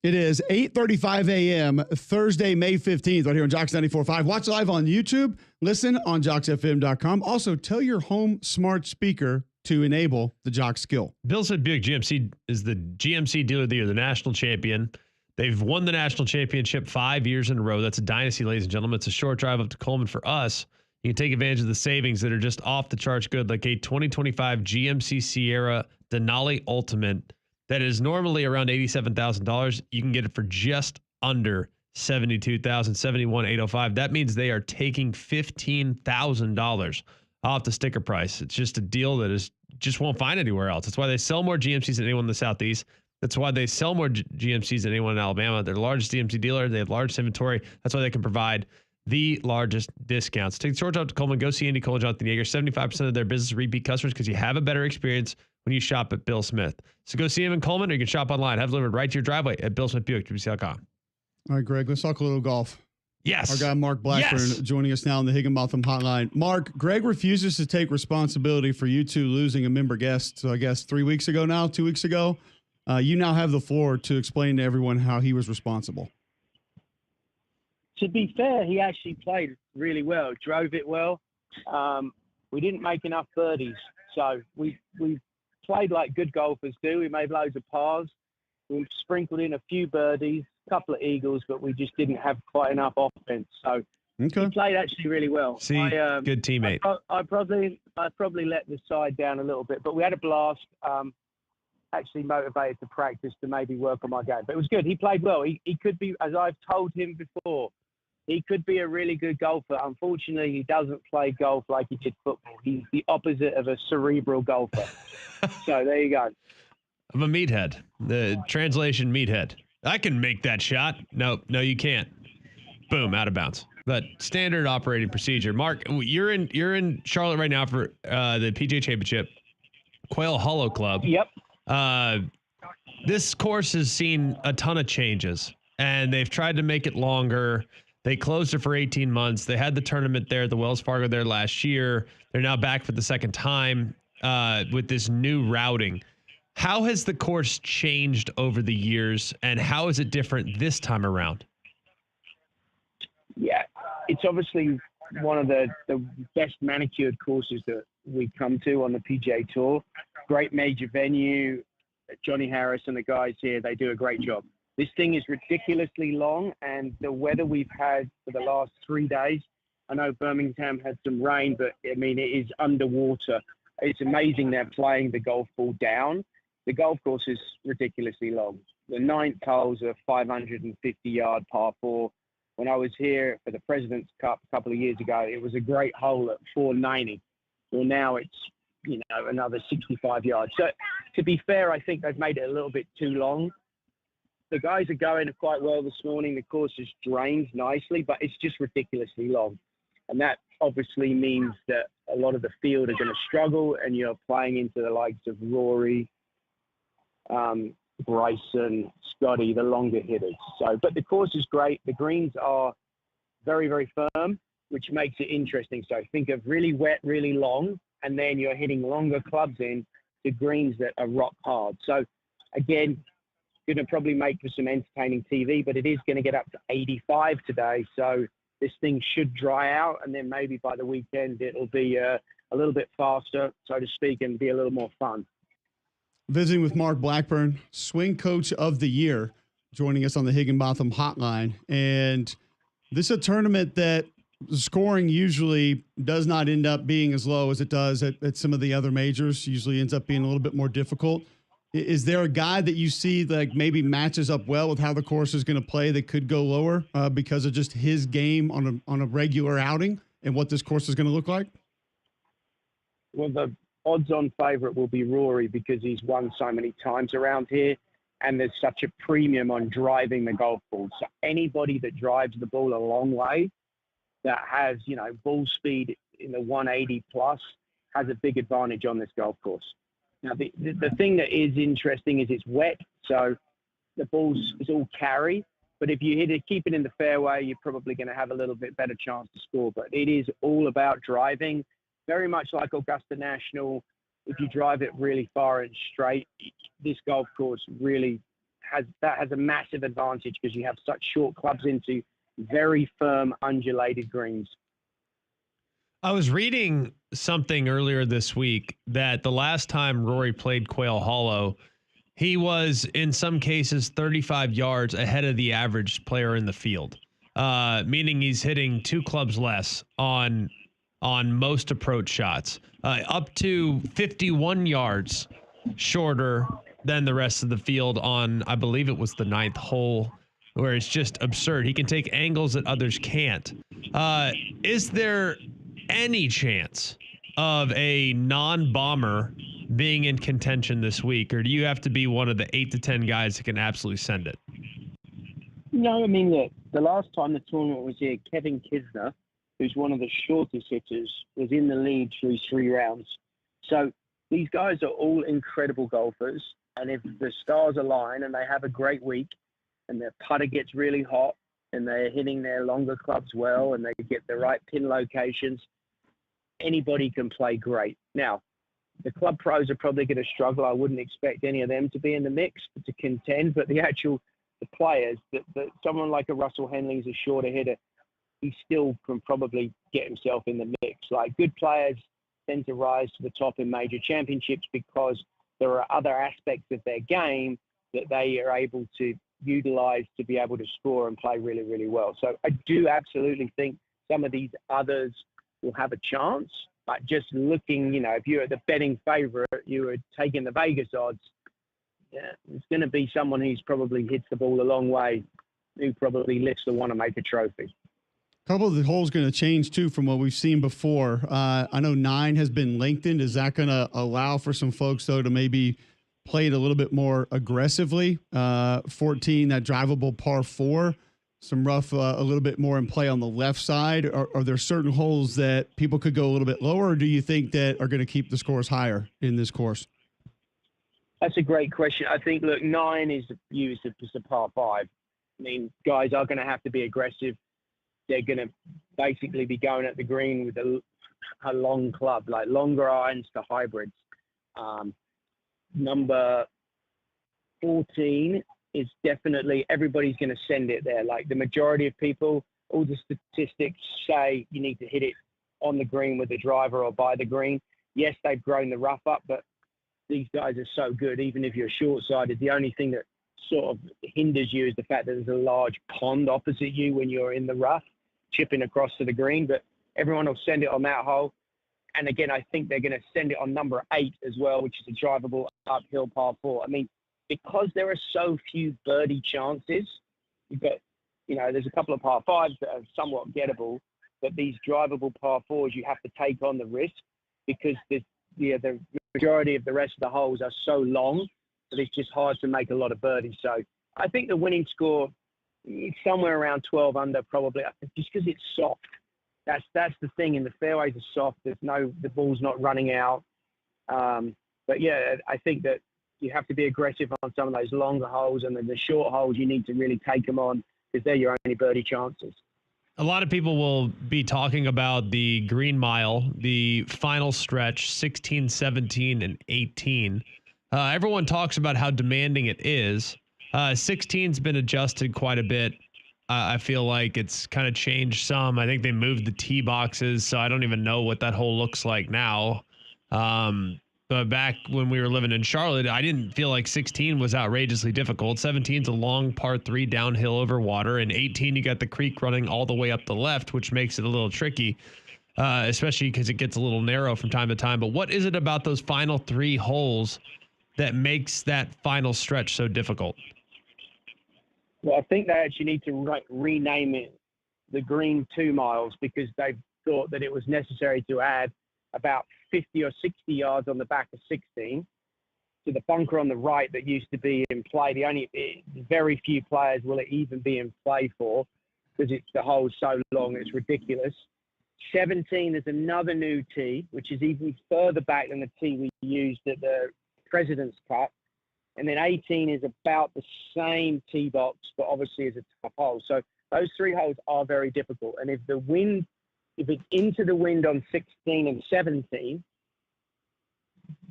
Speaker 1: It is 8:35 a.m. Thursday, May 15th, right here on Jocks 94.5. Watch live on YouTube. Listen on JocksFM.com. Also, tell your home smart speaker to enable the Jock skill.
Speaker 2: Bill said Buick GMC is the GMC Dealer of the Year, the national champion. They've won the national championship 5 years in a row. That's a dynasty, ladies and gentlemen. It's a short drive up to Coleman for us. You can take advantage of the savings that are just off the charts good, like a 2025 GMC Sierra Denali Ultimate that is normally around $87,000. You can get it for just under $72,000, $71,805. That means they are taking $15,000 off the sticker price. It's just a deal that is just won't find anywhere else. That's why they sell more GMCs than anyone in the Southeast. That's why they sell more GMCs than anyone in Alabama. They're the largest GMC dealer. They have largest inventory. That's why they can provide the largest discounts. Take the short drive to Coleman. Go see Andy Cole and Jonathan Yeager. 75% of their business repeat customers because you have a better experience when you shop at Bill Smith. So go see him in Coleman, or you can shop online. Have delivered right to your driveway at BillSmithBuick.com.
Speaker 1: All right, Greg, let's talk a little golf.
Speaker 2: Yes.
Speaker 1: Our guy Mark Blackburn joining us now on the Higginbotham hotline. Mark, Greg refuses to take responsibility for you two losing a member guest, so I guess 2 weeks ago. You now have the floor to explain to everyone how he was responsible.
Speaker 5: To be fair, he actually played really well, drove it well. We didn't make enough birdies, so we played like good golfers do. We made loads of pars. We sprinkled in a few birdies, a couple of eagles, but we just didn't have quite enough offense. So he played actually really well.
Speaker 2: See, good teammate.
Speaker 5: I probably let the side down a little bit, but we had a blast. Actually motivated to practice to maybe work on my game. But it was good. He played well. He could be, as I've told him before, he could be a really good golfer. Unfortunately, he doesn't play golf like he did football. He's the opposite of a cerebral golfer. So there you go.
Speaker 2: I'm a meathead. The translation, meathead. I can make that shot. No, you can't. Boom, out of bounds. But standard operating procedure. Mark, you're in Charlotte right now for the PGA Championship, Quail Hollow Club.
Speaker 5: Yep.
Speaker 2: This course has seen a ton of changes, and they've tried to make it longer. They closed it for 18 months. They had the tournament there at the Wells Fargo there last year. They're now back for the second time with this new routing. How has the course changed over the years, and how is it different this time around?
Speaker 5: Yeah, it's obviously one of the best manicured courses that we come to on the PGA Tour. Great major venue. Johnny Harris and the guys here, they do a great job. This thing is ridiculously long, and the weather we've had for the last 3 days, I know Birmingham had some rain, but I mean, it is underwater. It's amazing they're playing the golf ball down. The golf course is ridiculously long. The ninth hole is a 550-yard par 4. When I was here for the President's Cup a couple of years ago, it was a great hole at 490. Well, now it's, another 65 yards. So to be fair, I think they've made it a little bit too long. The guys are going quite well this morning. The course is drained nicely, but it's just ridiculously long. And that obviously means that a lot of the field are going to struggle, and you're playing into the likes of Rory, Bryson, Scotty, the longer hitters. So, but the course is great. The greens are very, very firm, which makes it interesting. So think of really wet, really long, and then you're hitting longer clubs in to greens that are rock hard. So again, going to probably make for some entertaining TV, but it is going to get up to 85 today. So this thing should dry out, and then maybe by the weekend it'll be a little bit faster, so to speak, and be a little more fun.
Speaker 1: Visiting with Mark Blackburn, Swing Coach of the Year, joining us on the Higginbotham Hotline. And this is a tournament that scoring usually does not end up being as low as it does at some of the other majors. Usually ends up being a little bit more difficult. Is there a guy that you see that maybe matches up well with how the course is going to play that could go lower because of just his game on a regular outing and what this course is going to look like?
Speaker 5: Well, the odds-on favorite will be Rory because he's won so many times around here, and there's such a premium on driving the golf ball. So anybody that drives the ball a long way, that has, ball speed in the 180 plus, has a big advantage on this golf course. Now, the thing that is interesting is it's wet, so the ball's is all carry. But if you keep it in the fairway, you're probably going to have a little bit better chance to score. But it is all about driving, very much like Augusta National. if you drive it really far and straight, this golf course really has a massive advantage because you have such short clubs into very firm undulated greens.
Speaker 2: I was reading something earlier this week that the last time Rory played Quail Hollow, he was in some cases 35 yards ahead of the average player in the field, meaning he's hitting 2 clubs less on most approach shots, up to 51 yards shorter than the rest of the field on, I believe it was the 9th hole, where it's just absurd. He can take angles that others can't. Is there any chance of a non-bomber being in contention this week, or do you have to be one of the 8 to 10 guys that can absolutely send it?
Speaker 5: No, I mean, look, the last time the tournament was here, Kevin Kisner, who's one of the shortest hitters, was in the lead through 3 rounds. So these guys are all incredible golfers, and if the stars align and they have a great week and their putter gets really hot and they're hitting their longer clubs well and they get the right pin locations, anybody can play great. Now, the club pros are probably going to struggle. I wouldn't expect any of them to be in the mix to contend, but the players, that someone like a Russell Henley is a shorter hitter, he still can probably get himself in the mix. Like, good players tend to rise to the top in major championships because there are other aspects of their game that they are able to utilize to be able to score and play really, really well. So I do absolutely think some of these others will have a chance. But just looking, if you're the betting favorite, you were taking the Vegas odds, yeah, it's going to be someone who's probably hits the ball a long way, who probably lifts to want to make a trophy.
Speaker 1: A couple of the holes going to change too from what we've seen before. I know 9 has been lengthened. Is that going to allow for some folks though to maybe play it a little bit more aggressively? 14, that drivable par 4, some rough, a little bit more in play on the left side. Are there certain holes that people could go a little bit lower, or do you think that are going to keep the scores higher in this course?
Speaker 5: That's a great question. I think, look, 9 is used as a par 5. I mean, guys are going to have to be aggressive. They're going to basically be going at the green with a long club, like longer irons to hybrids. Number 14 is definitely, everybody's going to send it there. Like the majority of people, all the statistics say you need to hit it on the green with the driver or by the green. Yes, they've grown the rough up, but these guys are so good. Even if you're short-sided, the only thing that sort of hinders you is the fact that there's a large pond opposite you when you're in the rough, chipping across to the green. But everyone will send it on that hole. And again, I think they're going to send it on number 8 as well, which is a drivable uphill par 4. I mean, because there are so few birdie chances, you've got, there's a couple of par 5s that are somewhat gettable, but these drivable par 4s, you have to take on the risk because the majority of the rest of the holes are so long that it's just hard to make a lot of birdies. So I think the winning score is somewhere around 12 under probably, just because it's soft. That's the thing, and the fairways are soft. The ball's not running out. But yeah, I think that you have to be aggressive on some of those longer holes, and then the short holes you need to really take them on because they're your only birdie chances.
Speaker 2: A lot of people will be talking about the Green Mile, the final stretch, 16, 17, and 18. Everyone talks about how demanding it is. 16's been adjusted quite a bit. I feel like it's kind of changed some. I think they moved the tee boxes, so I don't even know what that hole looks like now. But back when we were living in Charlotte, I didn't feel like 16 was outrageously difficult. 17's a long par 3 downhill over water, and 18 you got the creek running all the way up the left, which makes it a little tricky, especially because it gets a little narrow from time to time. But what is it about those final 3 holes that makes that final stretch so difficult?
Speaker 5: Well, I think they actually need to rename it the Green 2 Miles because they thought that it was necessary to add about 50 or 60 yards on the back of 16 to the bunker on the right that used to be in play. Very few players will it even be in play for because the hole's so long, it's ridiculous. 17 is another new tee, which is even further back than the tee we used at the President's Cup. And then 18 is about the same tee box, but obviously is a tough hole. So those 3 holes are very difficult. And if it's into the wind on 16 and 17,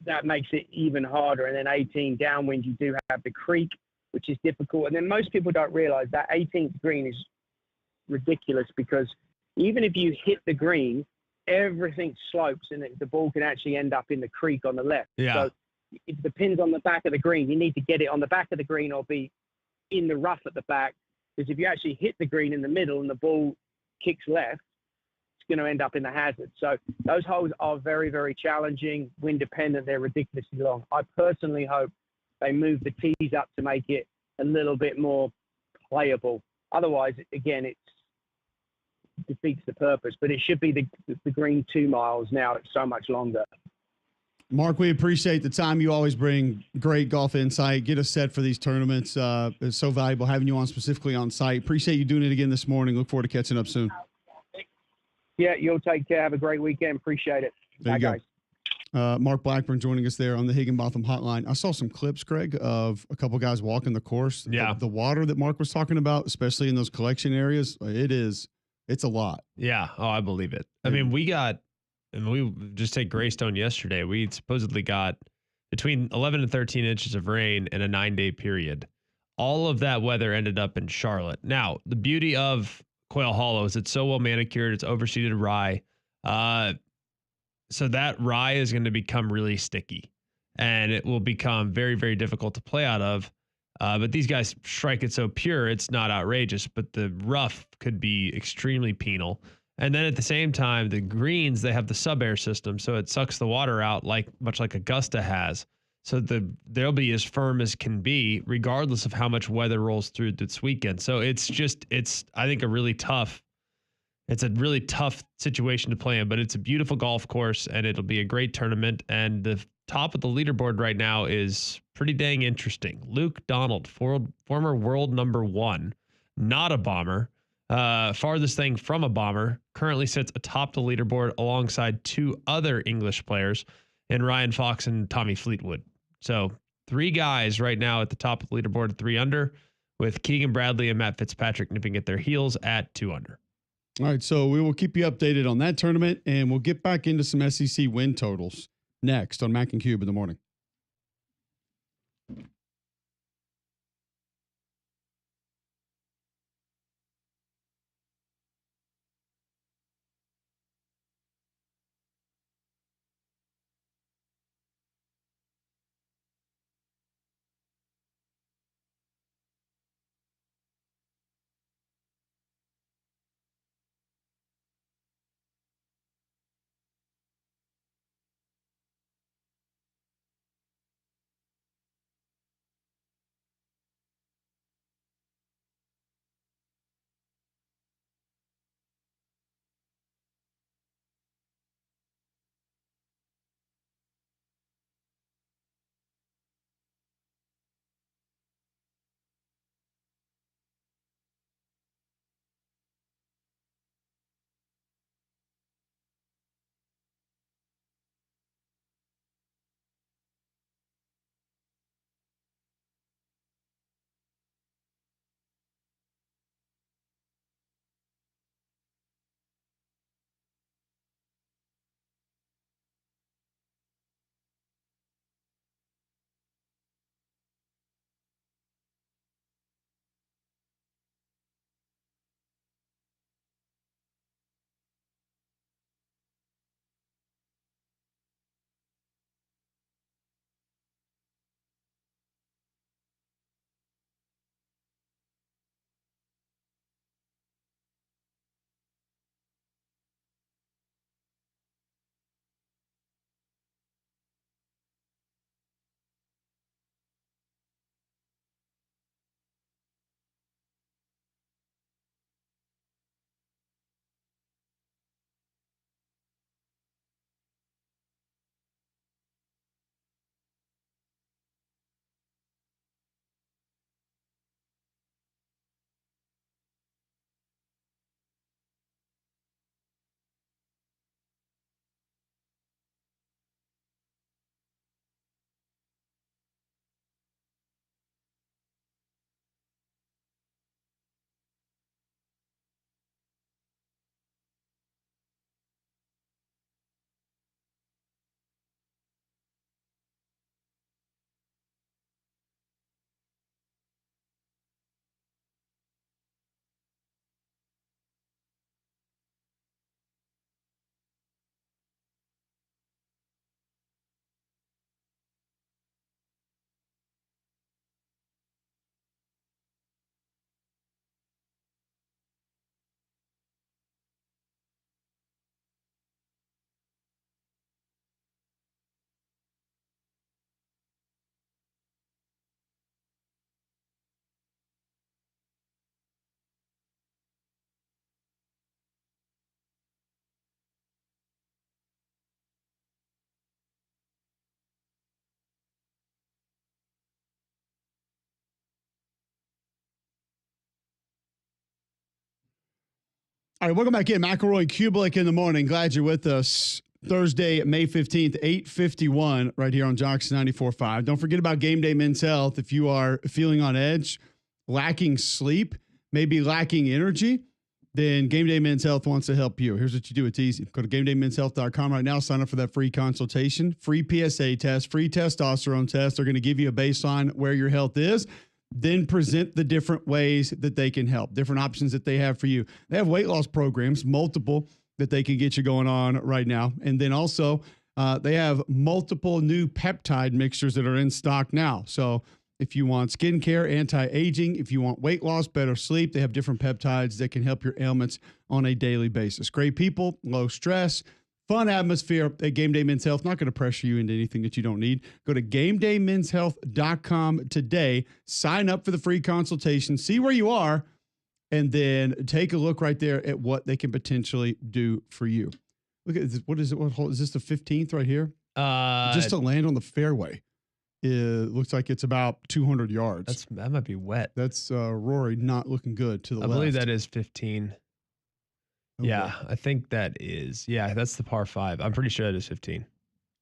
Speaker 5: that makes it even harder. And then 18 downwind, you do have the creek, which is difficult. And then most people don't realize that 18th green is ridiculous because even if you hit the green, everything slopes and the ball can actually end up in the creek on the left.
Speaker 2: Yeah.
Speaker 5: So it depends on the back of the green. You need to get it on the back of the green or be in the rough at the back. Because if you actually hit the green in the middle and the ball kicks left, it's going to end up in the hazard. So those holes are very, very challenging, wind dependent. They're ridiculously long. I personally hope they move the tees up to make it a little bit more playable. Otherwise, again, it defeats the purpose. But it should be the green 2 miles. Now it's so much longer.
Speaker 1: Mark, we appreciate the time. You always bring great golf insight. Get us set for these tournaments. It's so valuable having you on specifically on site. Appreciate you doing it again this morning. Look forward to catching up soon.
Speaker 5: Yeah, you'll take care. Have a great weekend. Appreciate it.
Speaker 1: There
Speaker 5: Bye,
Speaker 1: you go.
Speaker 5: guys.
Speaker 1: Mark Blackburn joining us there on the Higginbotham Hotline. I saw some clips, Greg, of a couple guys walking the course.
Speaker 2: Yeah.
Speaker 1: The water that Mark was talking about, especially in those collection areas, it's a lot.
Speaker 2: Yeah. Oh, I believe it. I mean, we just take Greystone yesterday. We supposedly got between 11 and 13 inches of rain in a 9-day period. All of that weather ended up in Charlotte. Now, the beauty of Quail Hollow is it's so well manicured. It's overseeded rye. So that rye is going to become really sticky and it will become very, very difficult to play out of. But these guys strike it so pure, it's not outrageous, but the rough could be extremely penal. And then at the same time, the greens, they have the sub-air system, so it sucks the water out much like Augusta has. So they'll be as firm as can be, regardless of how much weather rolls through this weekend. So it's I think it's a really tough situation to play in, but it's a beautiful golf course and it'll be a great tournament. And the top of the leaderboard right now is pretty dang interesting. Luke Donald, former world #1, not a bomber. Farthest thing from a bomber, currently sits atop the leaderboard alongside 2 other English players in Ryan Fox and Tommy Fleetwood. So 3 guys right now at the top of the leaderboard at 3 under, with Keegan Bradley and Matt Fitzpatrick nipping at their heels at 2 under.
Speaker 1: All right, so we will keep you updated on that tournament, and we'll get back into some SEC win totals next on Mac and Cube in the morning. All right, welcome back in. McElroy and Cubelic in the morning. Glad you're with us. Thursday, May 15th, 8:51, right here on Jocks 94.5. Don't forget about Game Day Men's Health. If you are feeling on edge, lacking sleep, maybe lacking energy, then Game Day Men's Health wants to help you. Here's what you do. It's easy. Go to GameDayMen'sHealth.com right now. Sign up for that free consultation, free PSA test, free testosterone test. They're going to give you a baseline where your health is, then present the different ways that they can help, different options that they have for you. They have weight loss programs, multiple, that they can get you going on right now. And then also they have multiple new peptide mixtures that are in stock now. So if you want skincare, anti-aging, if you want weight loss, better sleep, they have different peptides that can help your ailments on a daily basis. Great people, low stress, fun atmosphere at Game Day Men's Health. Not going to pressure you into anything that you don't need. Go to GameDayMen'sHealth.com today. Sign up for the free consultation. See where you are. And then take a look right there at what they can potentially do for you. Look at this. What is it? What hole is this? The 15th right here? Just to land on the fairway. It looks like it's about 200 yards.
Speaker 2: That might be wet.
Speaker 1: That's Rory not looking good to the left.
Speaker 2: I believe that is 15.
Speaker 1: Okay.
Speaker 2: Yeah, I think that is. Yeah, that's the par 5. I'm pretty sure that is 15.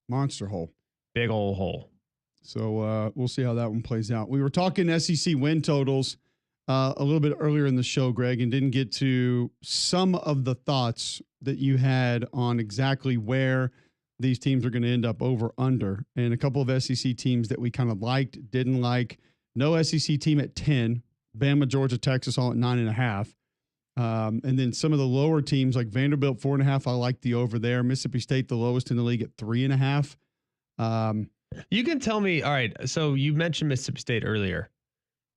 Speaker 1: Monster hole.
Speaker 2: Big old hole.
Speaker 1: So we'll see how that one plays out. We were talking SEC win totals a little bit earlier in the show, Greg, and didn't get to some of the thoughts that you had on exactly where these teams are going to end up over under, and a couple of SEC teams that we kind of liked, didn't like. No SEC team at 10, Bama, Georgia, Texas all at 9.5. And then some of the lower teams like Vanderbilt 4.5. I like the over there. Mississippi State, the lowest in the league at 3.5.
Speaker 2: You can tell me. All right. So you mentioned Mississippi State earlier.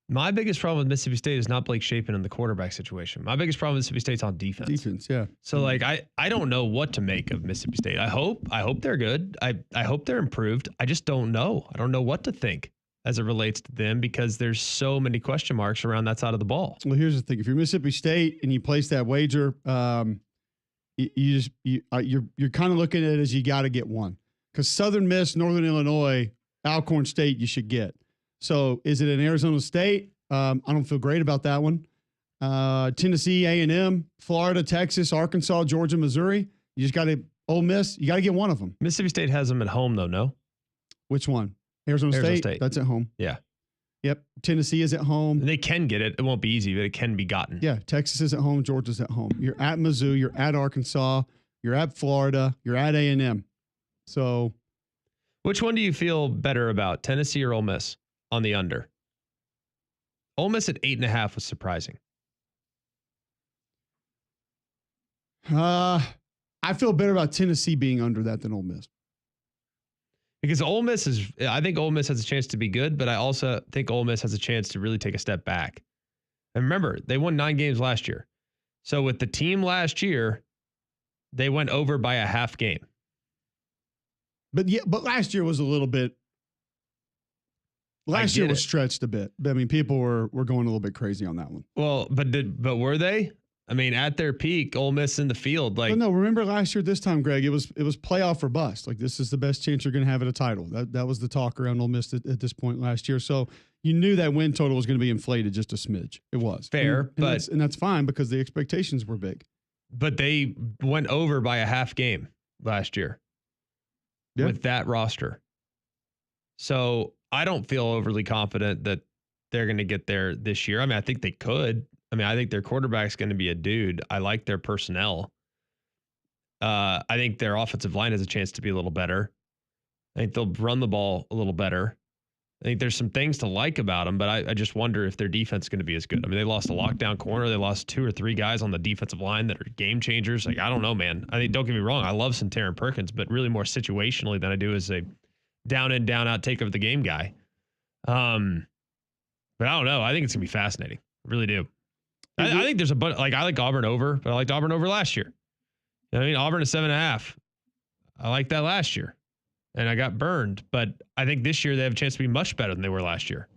Speaker 2: My biggest problem with Mississippi State is not Blake Shapen and the quarterback situation. My biggest problem with Mississippi State's on defense.
Speaker 1: Defense, yeah.
Speaker 2: So like I don't know what to make of Mississippi State. I hope they're good. I hope they're improved. I just don't know. I don't know what to think as it relates to them because there's so many question marks around that side of the ball.
Speaker 1: Well, here's the thing: if you're Mississippi State and you place that wager, you're kind of looking at it as you got to get one because Southern Miss, Northern Illinois, Alcorn State, you should get. So is it in Arizona State? I don't feel great about that one. Tennessee, A&M, Florida, Texas, Arkansas, Georgia, Missouri. You just got to Ole Miss. You got to get one of them.
Speaker 2: Mississippi State has them at home though, no?
Speaker 1: Which one? Arizona State? That's at home.
Speaker 2: Yeah.
Speaker 1: Yep. Tennessee is at home.
Speaker 2: And they can get it. It won't be easy, but it can be gotten.
Speaker 1: Yeah. Texas is at home. Georgia's at home. You're at Mizzou. You're at Arkansas. You're at Florida. You're at A&M. So.
Speaker 2: Which one do you feel better about, Tennessee or Ole Miss on the under? Ole Miss at 8.5 was surprising.
Speaker 1: I feel better about Tennessee being under that than Ole Miss.
Speaker 2: Because I think Ole Miss has a chance to be good, but I also think Ole Miss has a chance to really take a step back. And remember, they won 9 games last year. So with the team last year, they went over by a half game.
Speaker 1: But last year was a little bit. Last year was stretched a bit. I mean, people were going a little bit crazy on that one.
Speaker 2: Well, but were they? I mean, at their peak, Ole Miss in the field, like.
Speaker 1: But no, remember last year this time, Greg, it was playoff or bust. Like this is the best chance you're going to have at a title. That was the talk around Ole Miss at this point last year. So you knew that win total was going to be inflated just a smidge. It was
Speaker 2: fair,
Speaker 1: and that's fine because the expectations were big.
Speaker 2: But they went over by a half game last year with that roster. So I don't feel overly confident that they're going to get there this year. I mean, I think they could. I mean, I think their quarterback's going to be a dude. I like their personnel. I think their offensive line has a chance to be a little better. I think they'll run the ball a little better. I think there's some things to like about them, but I just wonder if their defense is going to be as good. I mean, they lost a lockdown corner. They lost 2 or 3 guys on the defensive line that are game changers. Like, I don't know, man. I mean, don't get me wrong. I love Santarin Perkins, but really more situationally than I do as a down in, down out take of the game guy. But I don't know. I think it's going to be fascinating. I really do. I think there's a bunch, like I like Auburn over, but I liked Auburn over last year. I mean, Auburn is 7.5. I liked that last year and I got burned, but I think this year they have a chance to be much better than they were last year.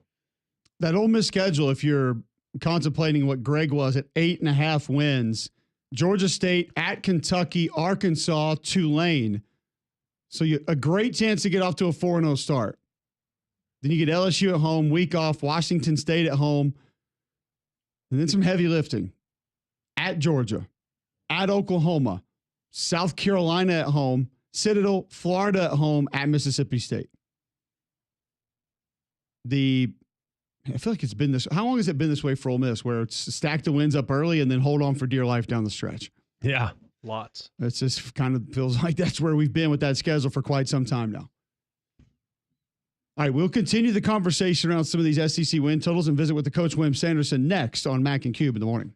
Speaker 1: That Ole Miss schedule, if you're contemplating what Greg was at 8.5 wins, Georgia State at Kentucky, Arkansas, Tulane. So a great chance to get off to a 4-0 start. Then you get LSU at home, week off, Washington State at home, and then some heavy lifting at Georgia, at Oklahoma, South Carolina at home, Citadel, Florida at home, at Mississippi State. I feel like it's been this. How long has it been this way for Ole Miss, where it's stack the wins up early and then hold on for dear life down the stretch?
Speaker 2: Yeah.
Speaker 3: Lots.
Speaker 1: It's just kind of feels like that's where we've been with that schedule for quite some time now. All right, we'll continue the conversation around some of these SEC win totals and visit with the coach, Wim Sanderson, next on Mac and Cube in the morning.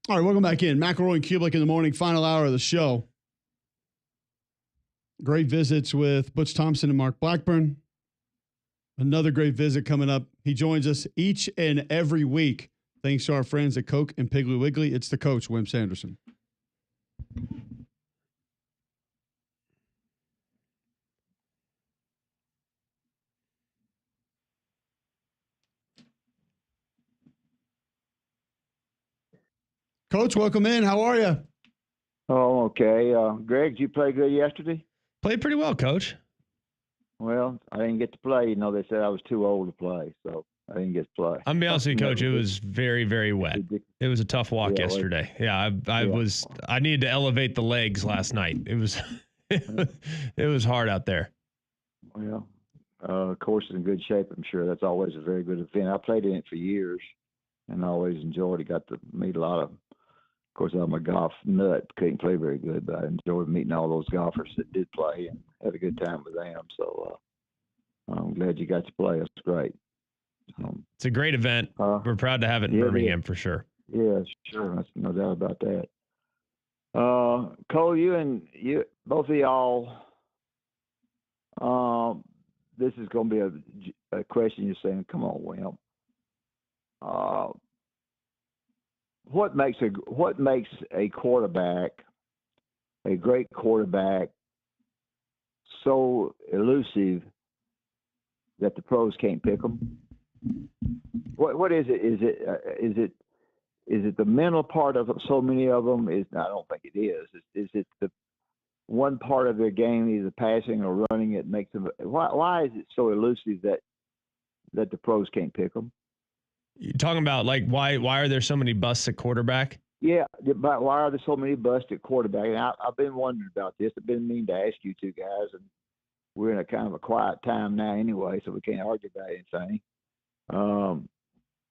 Speaker 1: All right, welcome back in. McElroy and Cubelic in the morning, final hour of the show. Great visits with Butch Thompson and Mark Blackburn. Another great visit coming up. He joins us each and every week. Thanks to our friends at Coke and Piggly Wiggly. It's the coach, Wim Sanderson. Coach, welcome in. How are you?
Speaker 6: Oh, okay. Greg, did you play good yesterday?
Speaker 2: Played pretty well, Coach.
Speaker 6: Well, I didn't get to play. They said I was too old to play, so I didn't get to play.
Speaker 2: I'm gonna be honest with you, Coach. It was very, very wet. It was a tough walk yesterday. I needed to elevate the legs last night. It was it was hard out there.
Speaker 6: Well, course is in good shape, I'm sure. That's always a very good event. I played in it for years and I always enjoyed it. Got to meet a lot of course, I'm a golf nut. Couldn't play very good, but I enjoyed meeting all those golfers that did play and had a good time with them. So I'm glad you got to play. It's great.
Speaker 2: It's a great event. We're proud to have it in Birmingham for sure.
Speaker 6: Yeah, sure. That's no doubt about that. Cole, you both of y'all, this is going to be a question you're saying, come on, William. What makes a quarterback, a great quarterback, so elusive that the pros can't pick them? What is it? Is it the mental part of so many of them? I don't think it is. Is it the one part of their game, either passing or running, it makes them? Why is it so elusive that the pros can't pick them?
Speaker 2: You're talking about like why are there so many busts at quarterback?
Speaker 6: Yeah, but why are there so many busts at quarterback? And I've been wondering about this. I've been meaning to ask you two guys, and we're in a kind of a quiet time now anyway, so we can't argue about anything.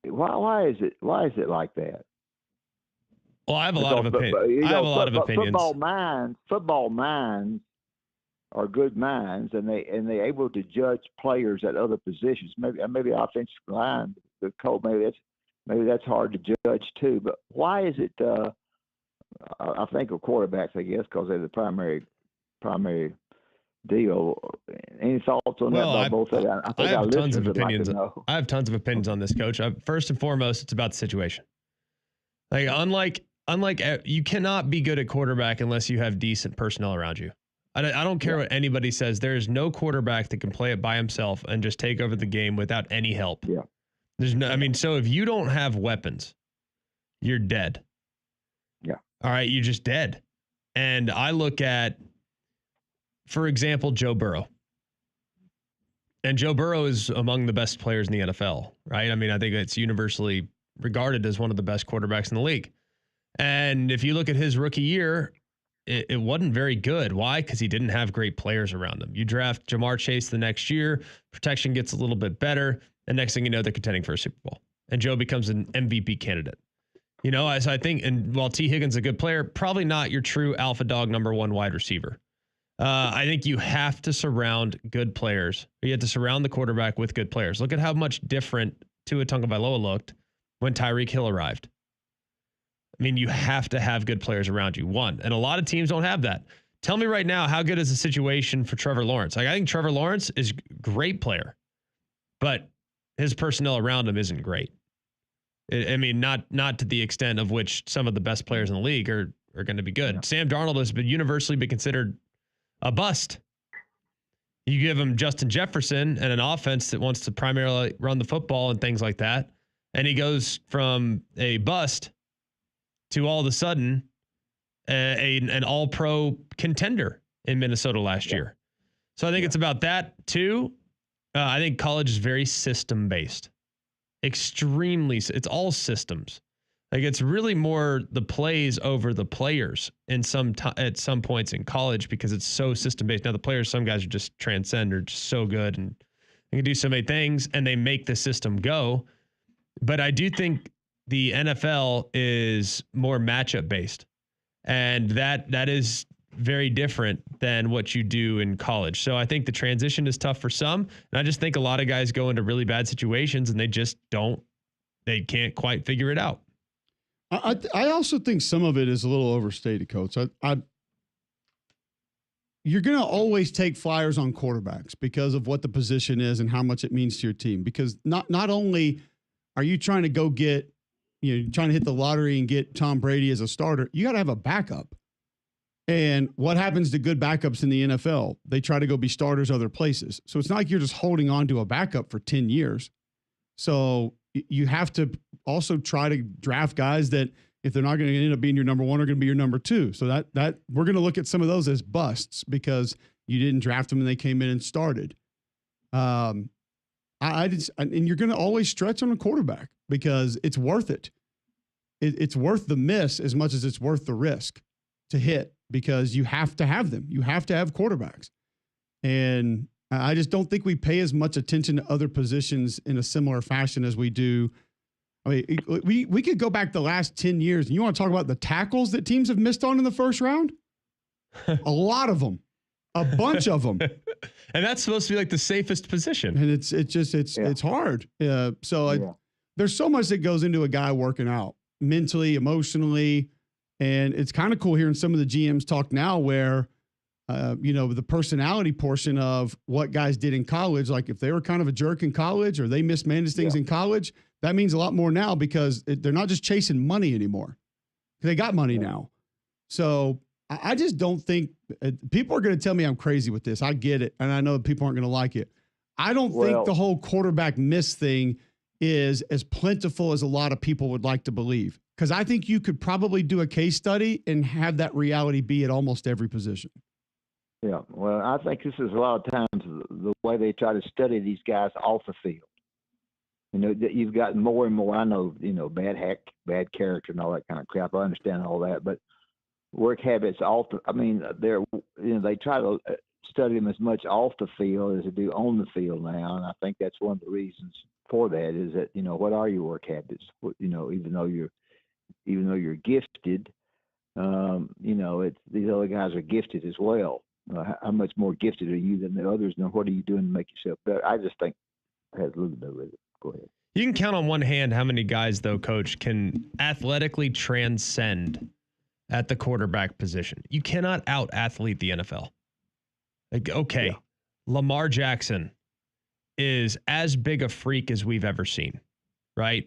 Speaker 6: Why is it like that?
Speaker 2: Well, I have a lot of opinions. I have a lot of opinions.
Speaker 6: Football minds are good minds, and they able to judge players at other positions. Maybe offensive line, the coach. Maybe that's hard to judge too. But why is it? I think of quarterbacks, I guess, because they're the primary deal. Any thoughts on that? Both of them?
Speaker 2: I have tons of opinions. I have tons of opinions on this, Coach. First and foremost, it's about the situation. Like unlike you cannot be good at quarterback unless you have decent personnel around you. I don't care what anybody says. There is no quarterback that can play it by himself and just take over the game without any help.
Speaker 6: Yeah.
Speaker 2: There's no. I mean, so if you don't have weapons, you're dead.
Speaker 6: Yeah.
Speaker 2: All right, you're just dead. And I look at, for example, Joe Burrow. And Joe Burrow is among the best players in the NFL, right? I mean, I think it's universally regarded as one of the best quarterbacks in the league. And if you look at his rookie year, it wasn't very good. Why? Because he didn't have great players around him. You draft Jamar Chase the next year, protection gets a little bit better, and next thing you know, they're contending for a Super Bowl. And Joe becomes an MVP candidate. You know, as I think, and while T. Higgins is a good player, probably not your true alpha dog number one wide receiver. I think you have to surround good players. You have to surround the quarterback with good players. Look at how much different Tua Tagovailoa looked when Tyreek Hill arrived. I mean, you have to have good players around you, one. And a lot of teams don't have that. Tell me right now, how good is the situation for Trevor Lawrence? Like, I think Trevor Lawrence is a great player, but his personnel around him isn't great. I mean, not to the extent of which some of the best players in the league are going to be good. Yeah. Sam Darnold has been universally considered a bust. You give him Justin Jefferson and an offense that wants to primarily run the football and things like that, and he goes from a bust to all of a sudden an all-pro contender in Minnesota last year. So I think it's about that too. I think college is very system-based. Extremely. It's all systems. Like, it's really more the plays over the players at some points in college because it's so system-based. Now, the players, some guys are just transcend, are just so good and they can do so many things and they make the system go. But I do think the NFL is more matchup based, and that is very different than what you do in college. So I think the transition is tough for some, and I just think a lot of guys go into really bad situations and they can't quite figure it out.
Speaker 1: I also think some of it is a little overstated, Coach. You're going to always take flyers on quarterbacks because of what the position is and how much it means to your team. Because not only are you trying to go get, trying to hit the lottery and get Tom Brady as a starter, you got to have a backup. And what happens to good backups in the NFL? They try to go be starters other places. So it's not like you're just holding on to a backup for 10 years. So you have to also try to draft guys that, if they're not going to end up being your number one, are going to be your number two. So that we're going to look at some of those as busts because you didn't draft them and they came in and started. And you're going to always stretch on a quarterback because it's worth it. It's worth the miss as much as it's worth the risk to hit, because you have to have them. You have to have quarterbacks. And I just don't think we pay as much attention to other positions in a similar fashion as we do I mean, we could go back the last 10 years, and you want to talk about the tackles that teams have missed on in the first round? A lot of them. A bunch of them.
Speaker 2: And that's supposed to be like the safest position.
Speaker 1: And it's hard. There's so much that goes into a guy working out mentally, emotionally. And it's kind of cool hearing some of the GMs talk now where, the personality portion of what guys did in college, like if they were kind of a jerk in college or they mismanaged things in college, that means a lot more now because they're not just chasing money anymore. They got money now. So I just don't think people are going to tell me I'm crazy with this. I get it. And I know people aren't going to like it. I don't think the whole quarterback miss thing is as plentiful as a lot of people would like to believe. Because I think you could probably do a case study and have that reality be at almost every position.
Speaker 6: Yeah, well, I think this is a lot of times the way they try to study these guys off the field. You've got more and more. I know, bad character and all that kind of crap. I understand all that, but work habits they try to study them as much off the field as they do on the field now, and I think that's one of the reasons for that is that what are your work habits? Even though you're gifted, these other guys are gifted as well. How much more gifted are you than the others? And what are you doing to make yourself better? I just think it has a little bit with it. Go ahead.
Speaker 2: You can count on one hand how many guys, though, Coach, can athletically transcend at the quarterback position. You cannot out-athlete the NFL. Lamar Jackson is as big a freak as we've ever seen, right?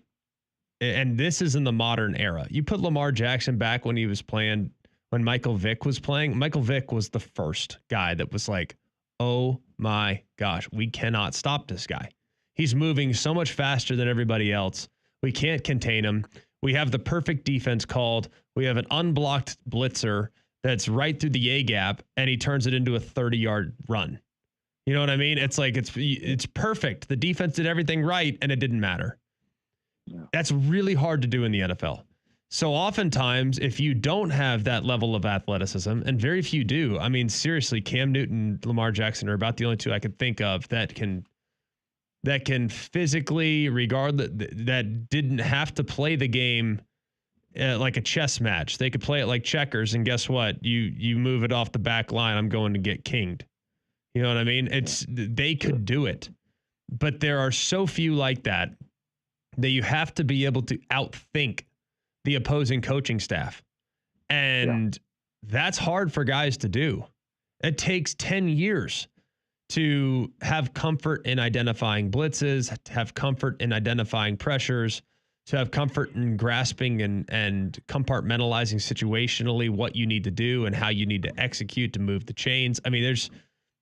Speaker 2: And this is in the modern era. You put Lamar Jackson back when he was playing, when Michael Vick was playing. Michael Vick was the first guy that was like, oh my gosh, we cannot stop this guy. He's moving so much faster than everybody else. We can't contain him. We have the perfect defense called. We have an unblocked blitzer that's right through the A gap, and he turns it into a 30-yard run. You know what I mean? It's like it's perfect. The defense did everything right, and it didn't matter. Yeah. That's really hard to do in the NFL. So oftentimes, if you don't have that level of athleticism, and very few do, I mean, seriously, Cam Newton, Lamar Jackson are about the only two I could think of that can physically that didn't have to play the game like a chess match. They could play it like checkers, and guess what? You move it off the back line, I'm going to get kinged. You know what I mean? They could do it, but there are so few like that you have to be able to outthink the opposing coaching staff. And that's hard for guys to do. It takes 10 years to have comfort in identifying blitzes, to have comfort in identifying pressures, to have comfort in grasping and compartmentalizing situationally what you need to do and how you need to execute to move the chains. I mean, there's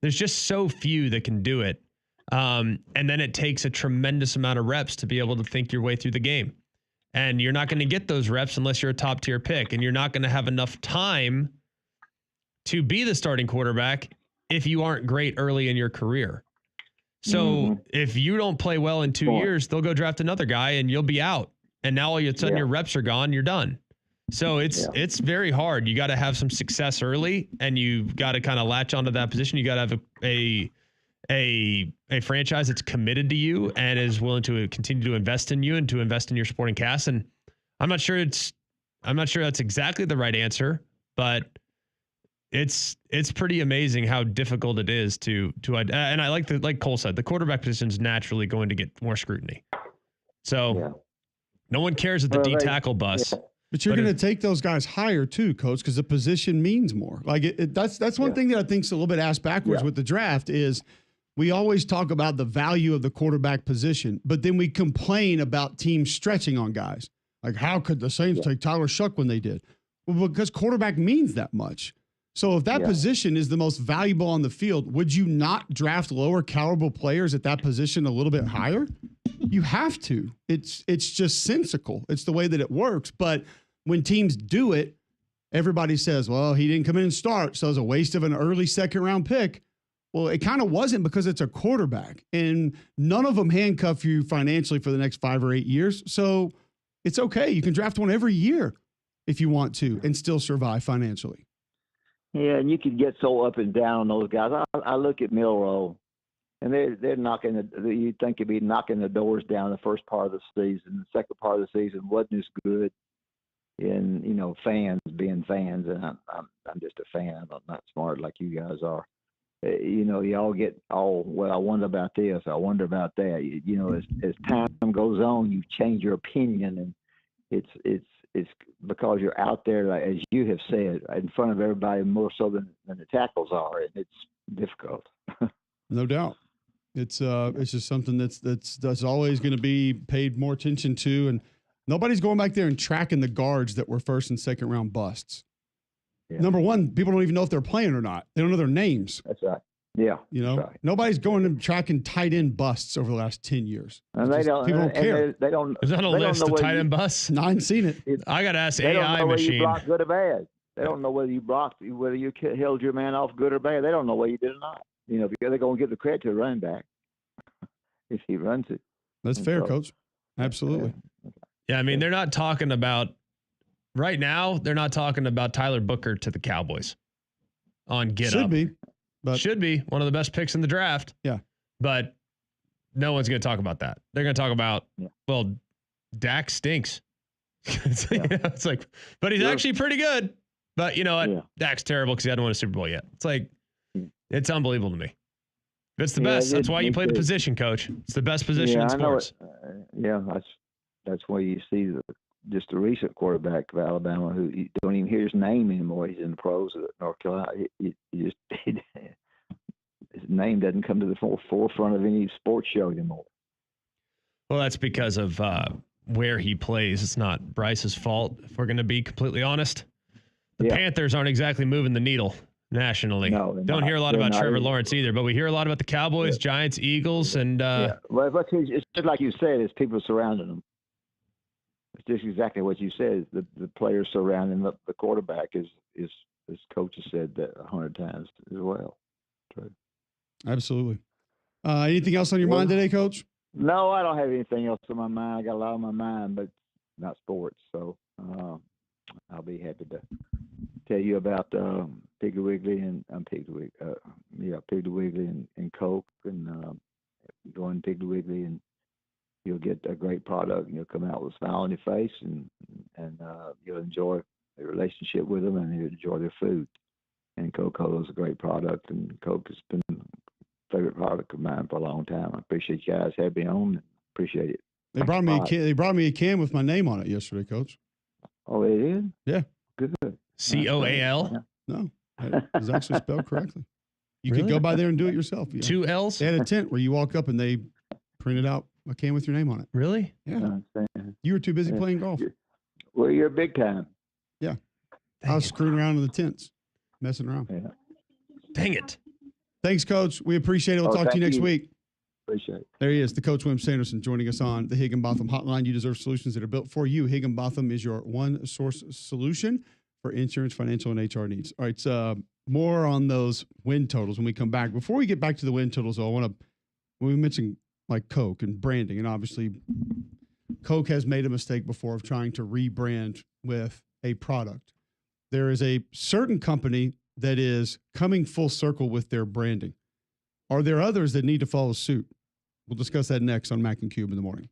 Speaker 2: just so few that can do it. And then it takes a tremendous amount of reps to be able to think your way through the game. And you're not going to get those reps unless you're a top tier pick. And you're not going to have enough time to be the starting quarterback if you aren't great early in your career. So if you don't play well in 2 years, they'll go draft another guy and you'll be out. And now all of a sudden your reps are gone, you're done. So it's very hard. You got to have some success early, and you've got to kind of latch onto that position. You got to have a franchise that's committed to you and is willing to continue to invest in you and to invest in your supporting cast. And I'm not sure that's exactly the right answer, but it's pretty amazing how difficult it is to and I like Cole said, the quarterback position is naturally going to get more scrutiny. So no one cares at the D tackle bus.
Speaker 1: But you're going to take those guys higher too, Coach, because the position means more. Like that's one thing that I think is a little bit asked backwards with the draft is we always talk about the value of the quarterback position, but then we complain about teams stretching on guys. Like, how could the Saints take Tyler Shuck when they did? Well, because quarterback means that much. So if that position is the most valuable on the field, would you not draft lower caliber players at that position a little bit higher? You have to. It's just sensical. It's the way that it works. But when teams do it, everybody says, well, he didn't come in and start, so it's a waste of an early second-round pick. Well, it kind of wasn't, because it's a quarterback, and none of them handcuff you financially for the next 5 or 8 years. So it's okay. You can draft one every year if you want to and still survive financially.
Speaker 6: Yeah, and you can get so up and down on those guys. I look at Milroe, And they're knocking you'd think you'd be knocking the doors down the first part of the season. The second part of the season wasn't as good. And fans being fans, and I'm just a fan. I'm not smart like you guys are. Y'all get well. I wonder about this. I wonder about that. As time goes on, you change your opinion, and it's because you're out there, like, as you have said, in front of everybody more so than the tackles are, and it's difficult.
Speaker 1: No doubt. It's just something that's always going to be paid more attention to, and nobody's going back there and tracking the guards that were first and second round busts. Yeah. Number one, people don't even know if they're playing or not. They don't know their names.
Speaker 6: That's right. Yeah.
Speaker 1: Right. Nobody's going and tracking tight end busts over the last 10 years.
Speaker 6: And people don't care. They don't.
Speaker 2: Is that a list of tight end busts?
Speaker 1: No, I haven't seen it.
Speaker 2: I got to ask
Speaker 6: they
Speaker 2: AI
Speaker 6: don't know
Speaker 2: machine.
Speaker 6: Whether you blocked good or bad. They don't know whether you held your man off good or bad. They don't know whether you did or not. Because they're going to give the credit to the running back if he runs it.
Speaker 1: That's fair, Coach. Absolutely.
Speaker 2: Yeah, I mean, they're not talking about right now. They're not talking about Tyler Booker to the Cowboys on Get
Speaker 1: Should
Speaker 2: Up.
Speaker 1: be. But
Speaker 2: Should be one of the best picks in the draft.
Speaker 1: Yeah.
Speaker 2: But no one's going to talk about that. They're going to talk about, well, Dak stinks. It's like, but he's actually pretty good. But you know what? Yeah. Dak's terrible because he hadn't won a Super Bowl yet. It's like, it's unbelievable to me. It's the best. That's why you play the position, Coach. It's the best position in sports.
Speaker 6: That's why you see just a recent quarterback of Alabama who you don't even hear his name anymore. He's in the pros at North Carolina. His name doesn't come to the forefront of any sports show anymore.
Speaker 2: Well, that's because of where he plays. It's not Bryce's fault, if we're going to be completely honest. The Panthers aren't exactly moving the needle nationally.
Speaker 6: No,
Speaker 2: don't hear a lot about Trevor Lawrence either, but we hear a lot about the Cowboys, Giants, Eagles, and
Speaker 6: well, it's just like you said, it's people surrounding them. It's just exactly what you said. The players surrounding the quarterback is Coach has said that 100 times as well. True.
Speaker 1: Absolutely. Anything else on your mind today, Coach?
Speaker 6: No, I don't have anything else on my mind. I got a lot on my mind, but not sports. So I'll be happy to tell you about Piggly Wiggly and Piggly Wiggly and Coke, and go on Piggly Wiggly and you'll get a great product, and you'll come out with a smile on your face, and you'll enjoy a relationship with them, and you'll enjoy their food. And Coca-Cola is a great product, and Coke has been a favorite product of mine for a long time. I appreciate you guys having me on. Appreciate it.
Speaker 1: They brought me a can with my name on it yesterday, Coach.
Speaker 6: Oh, it is?
Speaker 1: Yeah.
Speaker 6: Good.
Speaker 2: COAL?
Speaker 1: No, it was actually spelled correctly. You could go by there and do it yourself. Yeah.
Speaker 2: 2 L's?
Speaker 1: They had a tent where you walk up and they printed out a can with your name on it.
Speaker 2: Really?
Speaker 1: Yeah. You were too busy playing golf.
Speaker 6: Well, you're big time.
Speaker 1: Yeah. I was screwing around in the tents, messing around.
Speaker 6: Yeah.
Speaker 2: Dang it.
Speaker 1: Thanks, Coach. We appreciate it. We'll talk to you next week.
Speaker 6: Appreciate it.
Speaker 1: There he is, the Coach William Sanderson, joining us on the Higginbotham Hotline. You deserve solutions that are built for you. Higginbotham is your one source solution for insurance, financial, and HR needs. All right, more on those win totals when we come back. Before we get back to the win totals, though, when we mentioned like Coke and branding, and obviously Coke has made a mistake before of trying to rebrand with a product. There is a certain company that is coming full circle with their branding. Are there others that need to follow suit? We'll discuss that next on Mac and Cube in the morning.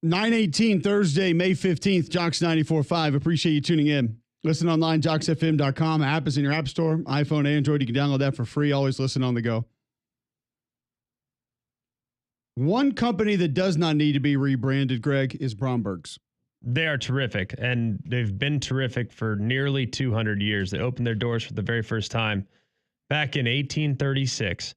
Speaker 1: 9:18 Thursday, May 15th, Jocks 94.5. Appreciate you tuning in. Listen online, jocksfm.com. App is in your app store. iPhone, Android. You can download that for free. Always listen on the go. One company that does not need to be rebranded, Greg, is Bromberg's.
Speaker 2: They are terrific, and they've been terrific for nearly 200 years. They opened their doors for the very first time back in 1836.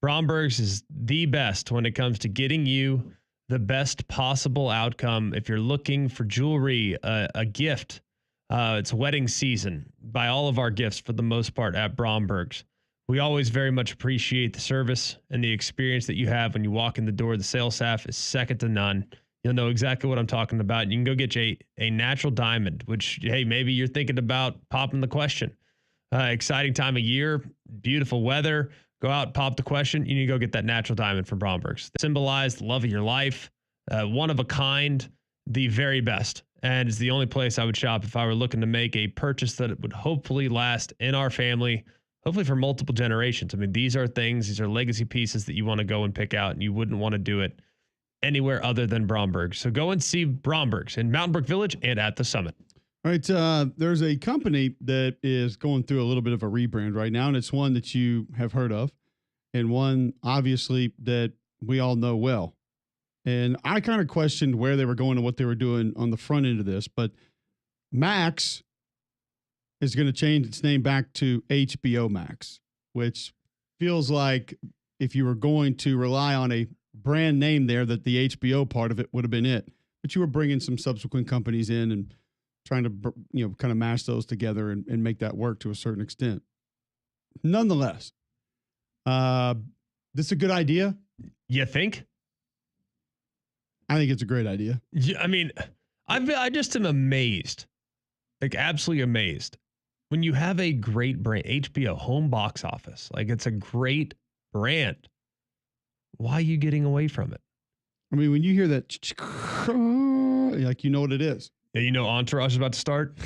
Speaker 2: Bromberg's is the best when it comes to getting you the best possible outcome. If you're looking for jewelry, a gift, it's wedding season. Buy all of our gifts for the most part at Bromberg's. We always very much appreciate the service and the experience that you have when you walk in the door. The sales staff is second to none. You'll know exactly what I'm talking about. You can go get you a natural diamond, which, hey, maybe you're thinking about popping the question. Exciting time of year, beautiful weather. Go out, pop the question. You need to go get that natural diamond from Bromberg's. Symbolize the love of your life, one of a kind, the very best. And it's the only place I would shop if I were looking to make a purchase that would hopefully last in our family, hopefully for multiple generations. I mean, these are legacy pieces that you want to go and pick out, and you wouldn't want to do it anywhere other than Bromberg's. So go and see Bromberg's in Mountain Brook Village and at the Summit.
Speaker 1: All right. There's a company that is going through a little bit of a rebrand right now, and it's one that you have heard of and one, obviously, that we all know well. And I kind of questioned where they were going and what they were doing on the front end of this, but Max is going to change its name back to HBO Max, which feels like if you were going to rely on a brand name there, that the HBO part of it would have been it. But you were bringing some subsequent companies in and trying to, kind of mash those together and make that work to a certain extent. Nonetheless, this is a good idea.
Speaker 2: You think?
Speaker 1: I think it's a great idea.
Speaker 2: Yeah, I mean, I just am amazed, like absolutely amazed. When you have a great brand, HBO, home box office, like it's a great brand. Why are you getting away from it?
Speaker 1: I mean, when you hear that, like, you know what it is.
Speaker 2: Yeah, Entourage is about to start.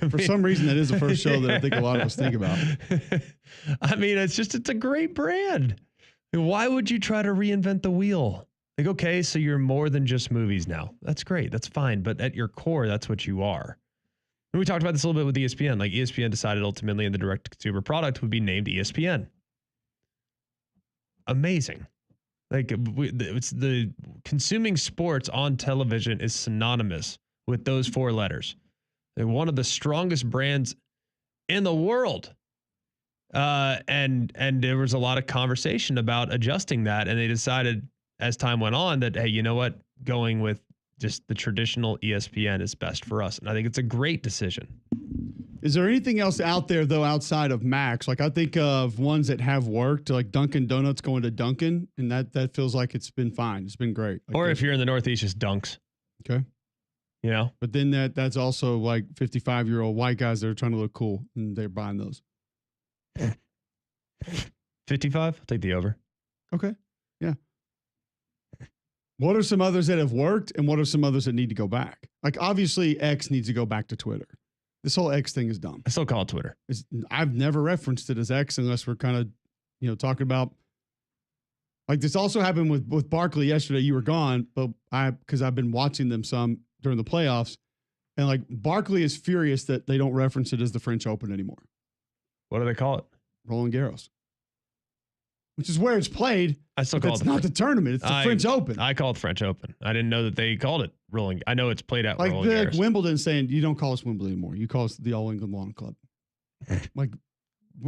Speaker 1: For some reason, that is the first show that I think a lot of us think about.
Speaker 2: I mean, it's a great brand. Why would you try to reinvent the wheel? Like, okay, so you're more than just movies now. That's great. That's fine. But at your core, that's what you are. And we talked about this a little bit with ESPN. Like, ESPN decided ultimately in the direct-to-consumer product would be named ESPN. Amazing. Like, it's the consuming sports on television is synonymous with those four letters. They're one of the strongest brands in the world. And there was a lot of conversation about adjusting that. And they decided as time went on that, hey, you know what? Going with just the traditional ESPN is best for us. And I think it's a great decision.
Speaker 1: Is there anything else out there, though, outside of Max? Like, I think of ones that have worked, like Dunkin' Donuts going to Dunkin', and that feels like it's been fine. It's been great. Like,
Speaker 2: or if you're in the Northeast, just Dunks.
Speaker 1: Okay. But then that's also like 55-year-old white guys that are trying to look cool, and they're buying those.
Speaker 2: 55? I'll take the over.
Speaker 1: Okay. Yeah. What are some others that have worked, and what are some others that need to go back? Like, obviously, X needs to go back to Twitter. This whole X thing is dumb.
Speaker 2: I still call it Twitter.
Speaker 1: I've never referenced it as X unless we're kind of, talking about. Like, this also happened with Barkley yesterday. You were gone, but because I've been watching them some during the playoffs, and like Barkley is furious that they don't reference it as the French Open anymore.
Speaker 2: What do they call it?
Speaker 1: Roland Garros, which is where it's played.
Speaker 2: I still call it.
Speaker 1: It's not the tournament. It's the French Open.
Speaker 2: I call it French Open. I didn't know that they called it Roland. I know it's played at
Speaker 1: like
Speaker 2: Roland Garros.
Speaker 1: Wimbledon saying you don't call us Wimbledon anymore. You call us the All England Lawn Club. Like,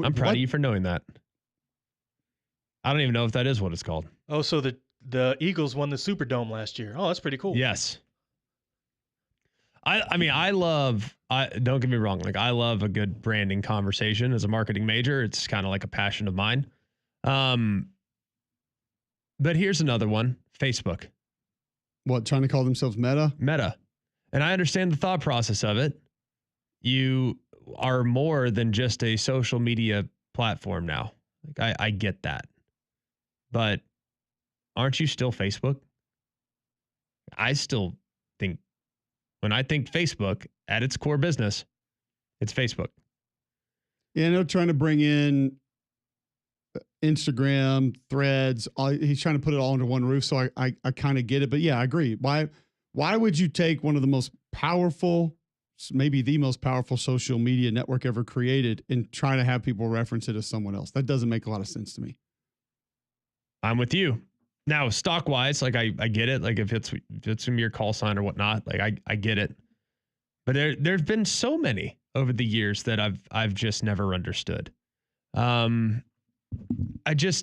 Speaker 2: I'm proud of you for knowing that. I don't even know if that is what it's called.
Speaker 3: Oh, so the Eagles won the Superdome last year. Oh, that's pretty cool.
Speaker 2: Yes. I mean, don't get me wrong. Like, I love a good branding conversation as a marketing major. It's kind of like a passion of mine. But here's another one. Facebook.
Speaker 1: What, trying to call themselves Meta?
Speaker 2: Meta. And I understand the thought process of it. You are more than just a social media platform now. Like, I get that. But aren't you still Facebook? I still think, when I think Facebook at its core business, it's Facebook.
Speaker 1: Yeah, they're trying to bring in Instagram, Threads. He's trying to put it all under one roof. So I kind of get it. But yeah, I agree. Why would you take one of the most powerful, maybe the most powerful social media network ever created and try to have people reference it as someone else? That doesn't make a lot of sense to me.
Speaker 2: I'm with you. Now, stock wise, like I get it. Like if it's from your call sign or whatnot, like I get it. But there've been so many over the years that I've just never understood. A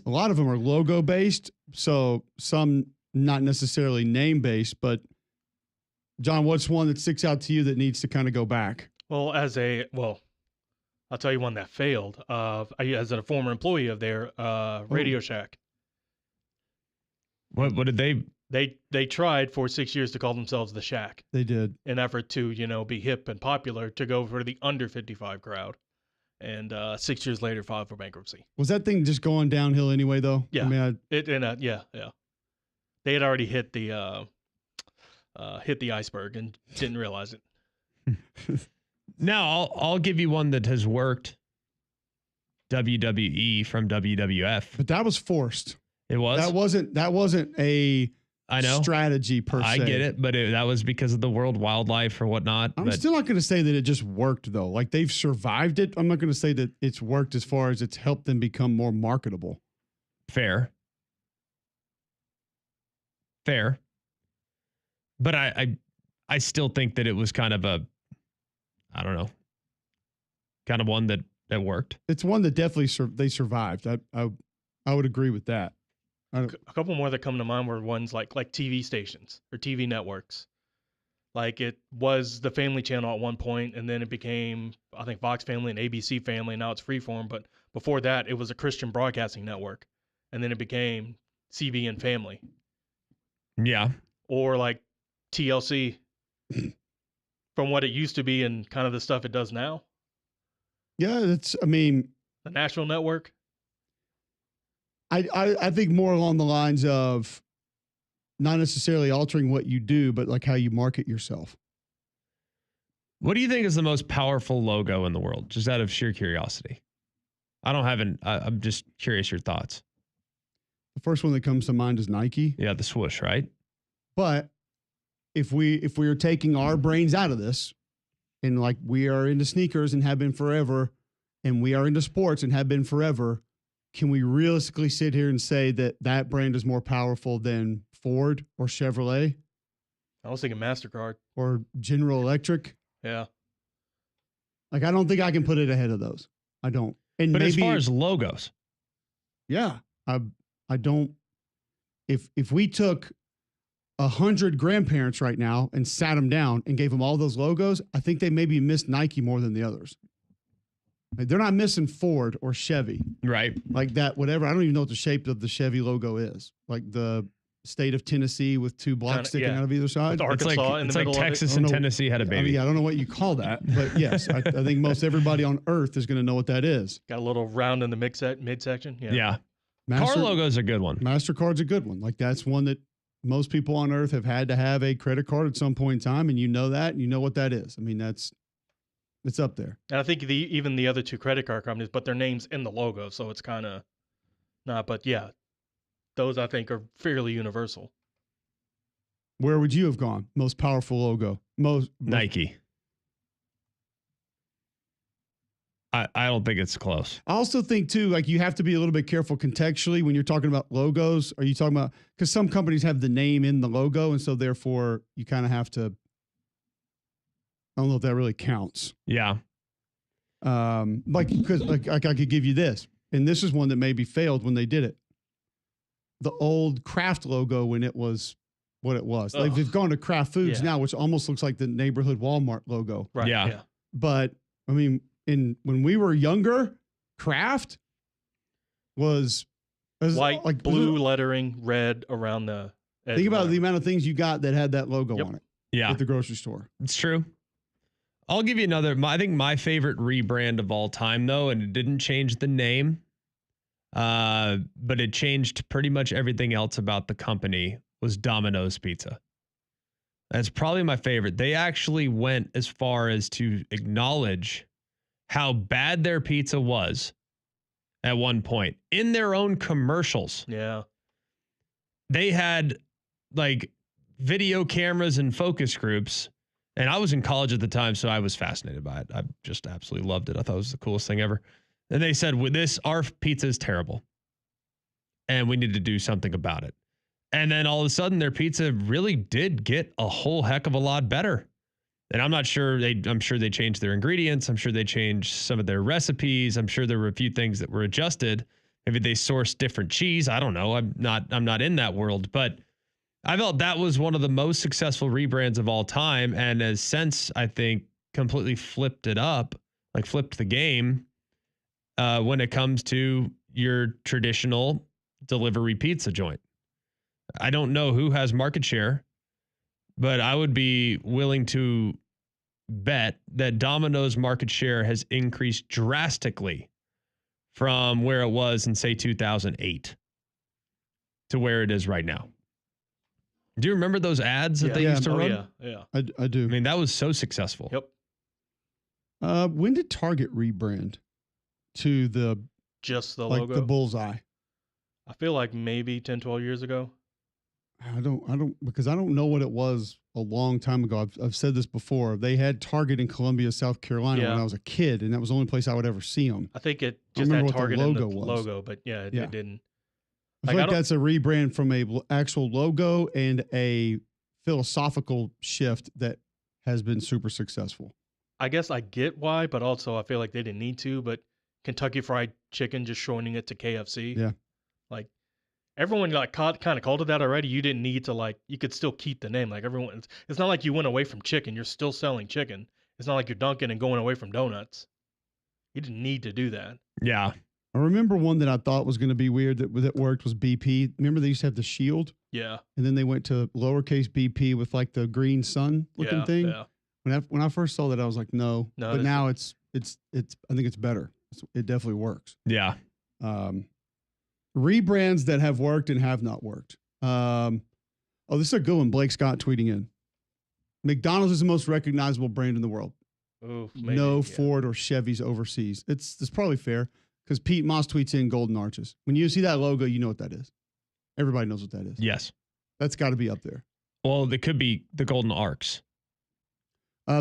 Speaker 1: lot of them are logo based, so some not necessarily name based. But John, what's one that sticks out to you that needs to kind of go back?
Speaker 3: Well, I'll tell you one that failed. As a former employee of their Radio Shack.
Speaker 2: What did they?
Speaker 3: They tried for 6 years to call themselves the Shack.
Speaker 1: They did.
Speaker 3: In effort to, be hip and popular, to go for the under 55 crowd. And 6 years later, filed for bankruptcy.
Speaker 1: Was that thing just going downhill anyway, though?
Speaker 3: Yeah.
Speaker 1: I mean,
Speaker 3: yeah. They had already hit the iceberg and didn't realize it.
Speaker 2: Now I'll give you one that has worked. WWE from WWF.
Speaker 1: But that was forced.
Speaker 2: It was.
Speaker 1: That wasn't a strategy per se.
Speaker 2: I get it, but that was because of the world wildlife or whatnot.
Speaker 1: I'm still not going to say that it just worked though. Like they've survived it. I'm not going to say that it's worked as far as it's helped them become more marketable.
Speaker 2: Fair. But I still think that it was kind of a, I don't know, kind of one that worked.
Speaker 1: It's one that definitely they survived. I would agree with that.
Speaker 3: A couple more that come to mind were ones like TV stations or TV networks. Like it was the Family Channel at one point, and then it became, I think, Fox Family and ABC Family. Now it's Freeform, but before that, it was a Christian Broadcasting Network, and then it became CBN Family.
Speaker 2: Yeah.
Speaker 3: Or like TLC, from what it used to be and kind of the stuff it does now.
Speaker 1: Yeah, the
Speaker 3: National Network.
Speaker 1: I think more along the lines of not necessarily altering what you do, but like how you market yourself.
Speaker 2: What do you think is the most powerful logo in the world? Just out of sheer curiosity. I'm just curious your thoughts.
Speaker 1: The first one that comes to mind is Nike.
Speaker 2: Yeah, the swoosh, right?
Speaker 1: But if we are taking our brains out of this, and like we are into sneakers and have been forever, and we are into sports and have been forever, can we realistically sit here and say that brand is more powerful than Ford or Chevrolet?
Speaker 3: I was thinking MasterCard.
Speaker 1: Or General Electric?
Speaker 3: Yeah.
Speaker 1: Like, I don't think I can put it ahead of those. I don't. And
Speaker 2: but
Speaker 1: maybe,
Speaker 2: as far as logos.
Speaker 1: Yeah. I don't. If we took 100 grandparents right now and sat them down and gave them all those logos, I think they maybe missed Nike more than the others. Like, they're not missing Ford or Chevy.
Speaker 2: Right.
Speaker 1: Like that, whatever. I don't even know what the shape of the Chevy logo is. Like the state of Tennessee with two blocks sticking out of either side.
Speaker 3: With Arkansas
Speaker 2: it's like Texas and Tennessee had a baby.
Speaker 1: I don't know what you call that, but yes, I think most everybody on earth is going to know what that is.
Speaker 3: Got a little round in the midsection.
Speaker 2: Yeah. Car logo is a good one.
Speaker 1: MasterCard's a good one. Like that's one that most people on earth have had to have a credit card at some point in time, and you know that, and you know what that is. I mean, it's up there.
Speaker 3: And I think even the other two credit card companies, but their name's in the logo, so it's kind of not. But yeah, those I think are fairly universal.
Speaker 1: Where would you have gone? Most powerful logo? Most
Speaker 2: Nike. I don't think it's close.
Speaker 1: I also think too, like you have to be a little bit careful contextually when you're talking about logos. Are you talking about, because some companies have the name in the logo, and so therefore you kind of have to. I don't know if that really counts.
Speaker 2: Yeah.
Speaker 1: Because I could give you this, and this is one that maybe failed when they did it. The old Kraft logo when it was what it was. Like they've gone to Kraft Foods now, which almost looks like the neighborhood Walmart logo.
Speaker 3: Right. Yeah.
Speaker 1: But I mean, when we were younger, Kraft was
Speaker 3: white, like blue lettering, red around the edge.
Speaker 1: Think about the amount of things you got that had that logo on it.
Speaker 2: Yeah.
Speaker 1: At the grocery store.
Speaker 2: It's true. I'll give you another. I think my favorite rebrand of all time, though, and it didn't change the name, but it changed pretty much everything else about the company, was Domino's Pizza. That's probably my favorite. They actually went as far as to acknowledge how bad their pizza was at one point in their own commercials.
Speaker 3: Yeah.
Speaker 2: They had like video cameras and focus groups. And I was in college at the time, so I was fascinated by it. I just absolutely loved it. I thought it was the coolest thing ever. And they said, with this, our pizza is terrible. And we need to do something about it. And then all of a sudden, their pizza really did get a whole heck of a lot better. And I'm sure they changed their ingredients. I'm sure they changed some of their recipes. I'm sure there were a few things that were adjusted. Maybe they sourced different cheese. I don't know. I'm not in that world, but I felt that was one of the most successful rebrands of all time, and has since, I think, completely flipped the game when it comes to your traditional delivery pizza joint. I don't know who has market share, but I would be willing to bet that Domino's market share has increased drastically from where it was in, say, 2008 to where it is right now. Do you remember those ads that they used to run?
Speaker 3: Yeah.
Speaker 1: I do.
Speaker 2: I mean, that was so successful.
Speaker 3: Yep.
Speaker 1: When did Target rebrand to
Speaker 3: Just the
Speaker 1: like
Speaker 3: logo.
Speaker 1: the bullseye?
Speaker 3: I feel like maybe 10, 12 years ago.
Speaker 1: I don't because I don't know what it was a long time ago. I've said this before. They had Target in Columbia, South Carolina when I was a kid, and that was the only place I would ever see them.
Speaker 3: I think it
Speaker 1: I
Speaker 3: just
Speaker 1: remember
Speaker 3: had
Speaker 1: what the
Speaker 3: Target in the
Speaker 1: logo was.
Speaker 3: logo, but it didn't.
Speaker 1: I feel like that's a rebrand from a actual logo and a philosophical shift that has been super successful.
Speaker 3: I guess I get why, but also I feel like they didn't need to. But Kentucky Fried Chicken just shortening it to KFC.
Speaker 1: Yeah.
Speaker 3: Like everyone kind of called it that already. You didn't need to you could still keep the name. Like everyone, it's not like you went away from chicken. You're still selling chicken. It's not like you're Dunkin' and going away from donuts. You didn't need to do that.
Speaker 2: Yeah.
Speaker 1: I remember one that I thought was going to be weird that worked was BP. Remember they used to have the shield?
Speaker 3: Yeah.
Speaker 1: And then they went to lowercase BP with like the green sun looking thing.
Speaker 3: Yeah.
Speaker 1: When I first saw that, I was like, no. But now it's I think it's better. It definitely works.
Speaker 2: Yeah.
Speaker 1: Rebrands that have worked and have not worked. This is a good one. Blake Scott tweeting in. McDonald's is the most recognizable brand in the world.
Speaker 3: Oof,
Speaker 1: No Ford or Chevys overseas. It's probably fair because Pete Moss tweets in Golden Arches. When you see that logo, you know what that is. Everybody knows what that is.
Speaker 2: Yes.
Speaker 1: That's got to be up there.
Speaker 2: Well, it could be the Golden Arcs.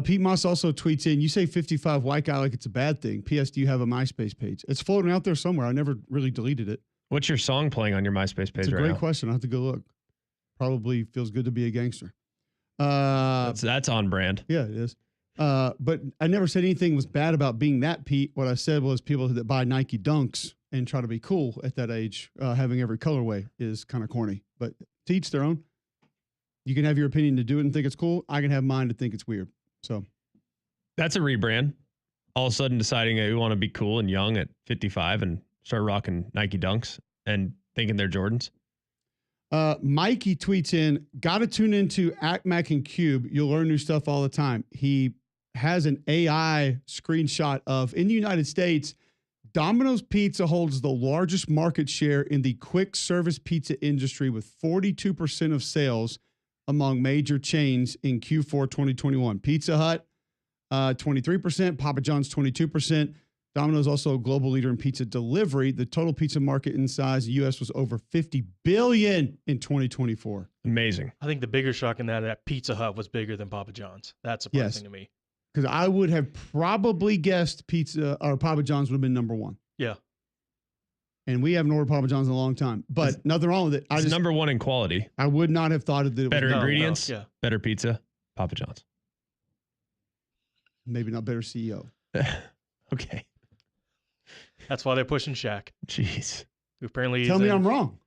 Speaker 1: Pete Moss also tweets in, you say 55 white guy like it's a bad thing. P.S. Do you have a MySpace page? It's floating out there somewhere. I never really deleted it.
Speaker 2: What's your song playing on your MySpace page
Speaker 1: right now? It's a
Speaker 2: great
Speaker 1: question. I'll have to go look. Probably feels good to be a gangster.
Speaker 2: That's on brand.
Speaker 1: Yeah, it is. But I never said anything was bad about being that, Pete. What I said was people that buy Nike Dunks and try to be cool at that age, having every colorway is kind of corny. But to each their own. You can have your opinion to do it and think it's cool. I can have mine to think it's weird. So
Speaker 2: that's a rebrand. All of a sudden deciding that we want to be cool and young at 55 and start rocking Nike Dunks and thinking they're Jordans.
Speaker 1: Mikey tweets in, got to tune into Mac and Cube. You'll learn new stuff all the time. He has an AI screenshot of, in the United States, Domino's Pizza holds the largest market share in the quick service pizza industry with 42% of sales among major chains in Q4 2021. Pizza Hut, 23%, Papa John's, 22%. Domino's also a global leader in pizza delivery. The total pizza market in size, the U.S. was over $50 billion in 2024.
Speaker 2: Amazing.
Speaker 3: I think the bigger shock in that Pizza Hut was bigger than Papa John's. That's surprising to me.
Speaker 1: Because I would have probably guessed pizza or Papa John's would have been number one.
Speaker 3: Yeah.
Speaker 1: And we haven't ordered Papa John's in a long time. But nothing wrong with it.
Speaker 2: It's number one in quality.
Speaker 1: I would not have thought that it
Speaker 2: better
Speaker 1: was
Speaker 2: ingredients, better pizza, Papa John's.
Speaker 1: Maybe not better CEO.
Speaker 2: Okay.
Speaker 3: That's why they're pushing Shaq.
Speaker 2: Jeez.
Speaker 3: Apparently,
Speaker 1: tell me I'm wrong.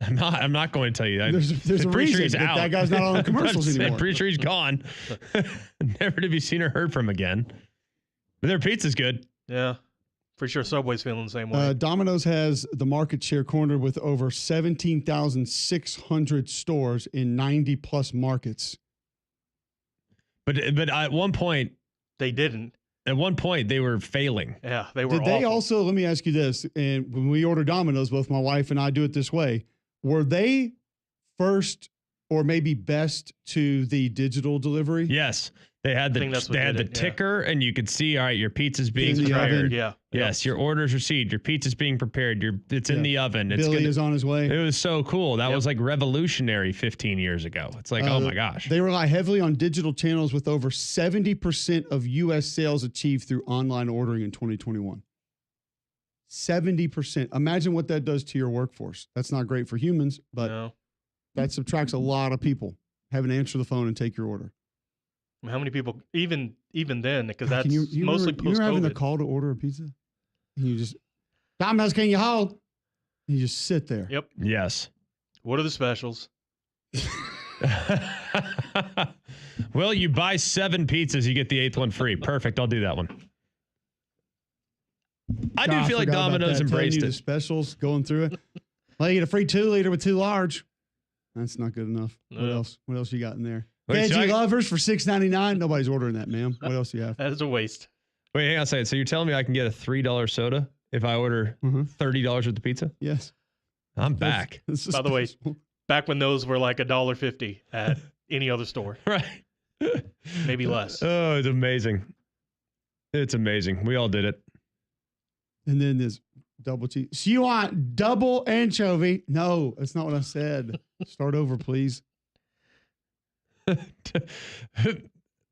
Speaker 2: I'm not going to tell you.
Speaker 1: There's a reason that guy's not on the commercials anymore.
Speaker 2: I'm pretty sure he's gone. Never to be seen or heard from again. But their pizza's good.
Speaker 3: Yeah. Pretty sure Subway's feeling the same way.
Speaker 1: Domino's has the market share cornered with over 17,600 stores in 90 plus markets.
Speaker 2: But at one point
Speaker 3: they didn't.
Speaker 2: At one point they were failing.
Speaker 3: Yeah, they were.
Speaker 1: Did they also? Let me ask you this: and when we order Domino's, both my wife and I do it this way. Were they first or maybe best to the digital delivery?
Speaker 2: Yes. They had
Speaker 3: I think that's what
Speaker 2: the
Speaker 3: did it, yeah.
Speaker 2: ticker, and you could see, all right, your pizza's being
Speaker 1: In the
Speaker 2: prepared.
Speaker 1: oven.
Speaker 3: Yeah.
Speaker 2: Yes, your order's received. Your pizza's being prepared. It's in the oven. It's
Speaker 1: Billy is on his way.
Speaker 2: It was so cool. That was like revolutionary 15 years ago. It's like, oh my gosh.
Speaker 1: They rely heavily on digital channels with over 70% of U.S. sales achieved through online ordering in 2021. 70%. Imagine what that does to your workforce. That's not great for humans, but that subtracts a lot of people having to answer the phone and take your order.
Speaker 3: How many people, even then, because that's
Speaker 1: you
Speaker 3: mostly
Speaker 1: remember, you were having the
Speaker 3: post-COVID.
Speaker 1: call to order a pizza? And you just, Domino's, can you hold? And you just sit there.
Speaker 3: Yep.
Speaker 2: Yes.
Speaker 3: What are the specials?
Speaker 2: Well, you buy 7 pizzas, you get the 8th one free. Perfect. I'll do that one. I do feel like Domino's embraced
Speaker 1: The
Speaker 2: it.
Speaker 1: specials, going through it. Well, you get a free 2-liter with 2 large. That's not good enough. What
Speaker 3: No.
Speaker 1: else? What else you got in there?
Speaker 2: Wait,
Speaker 1: Veggie lovers for $6.99. Nobody's ordering that, ma'am. What else do you have?
Speaker 3: That is a waste.
Speaker 2: Wait, hang on a second. So you're telling me I can get a $3 soda if I order $30 worth of pizza?
Speaker 1: Yes.
Speaker 2: I'm back.
Speaker 1: This is
Speaker 3: By the way,
Speaker 1: special.
Speaker 3: Back when those were like $1.50 at any other store,
Speaker 2: Right.
Speaker 3: maybe less.
Speaker 2: Oh, it's amazing. It's amazing. We all did it.
Speaker 1: And then this double cheese. So you want double anchovy? No, that's not what I said. Start over, please.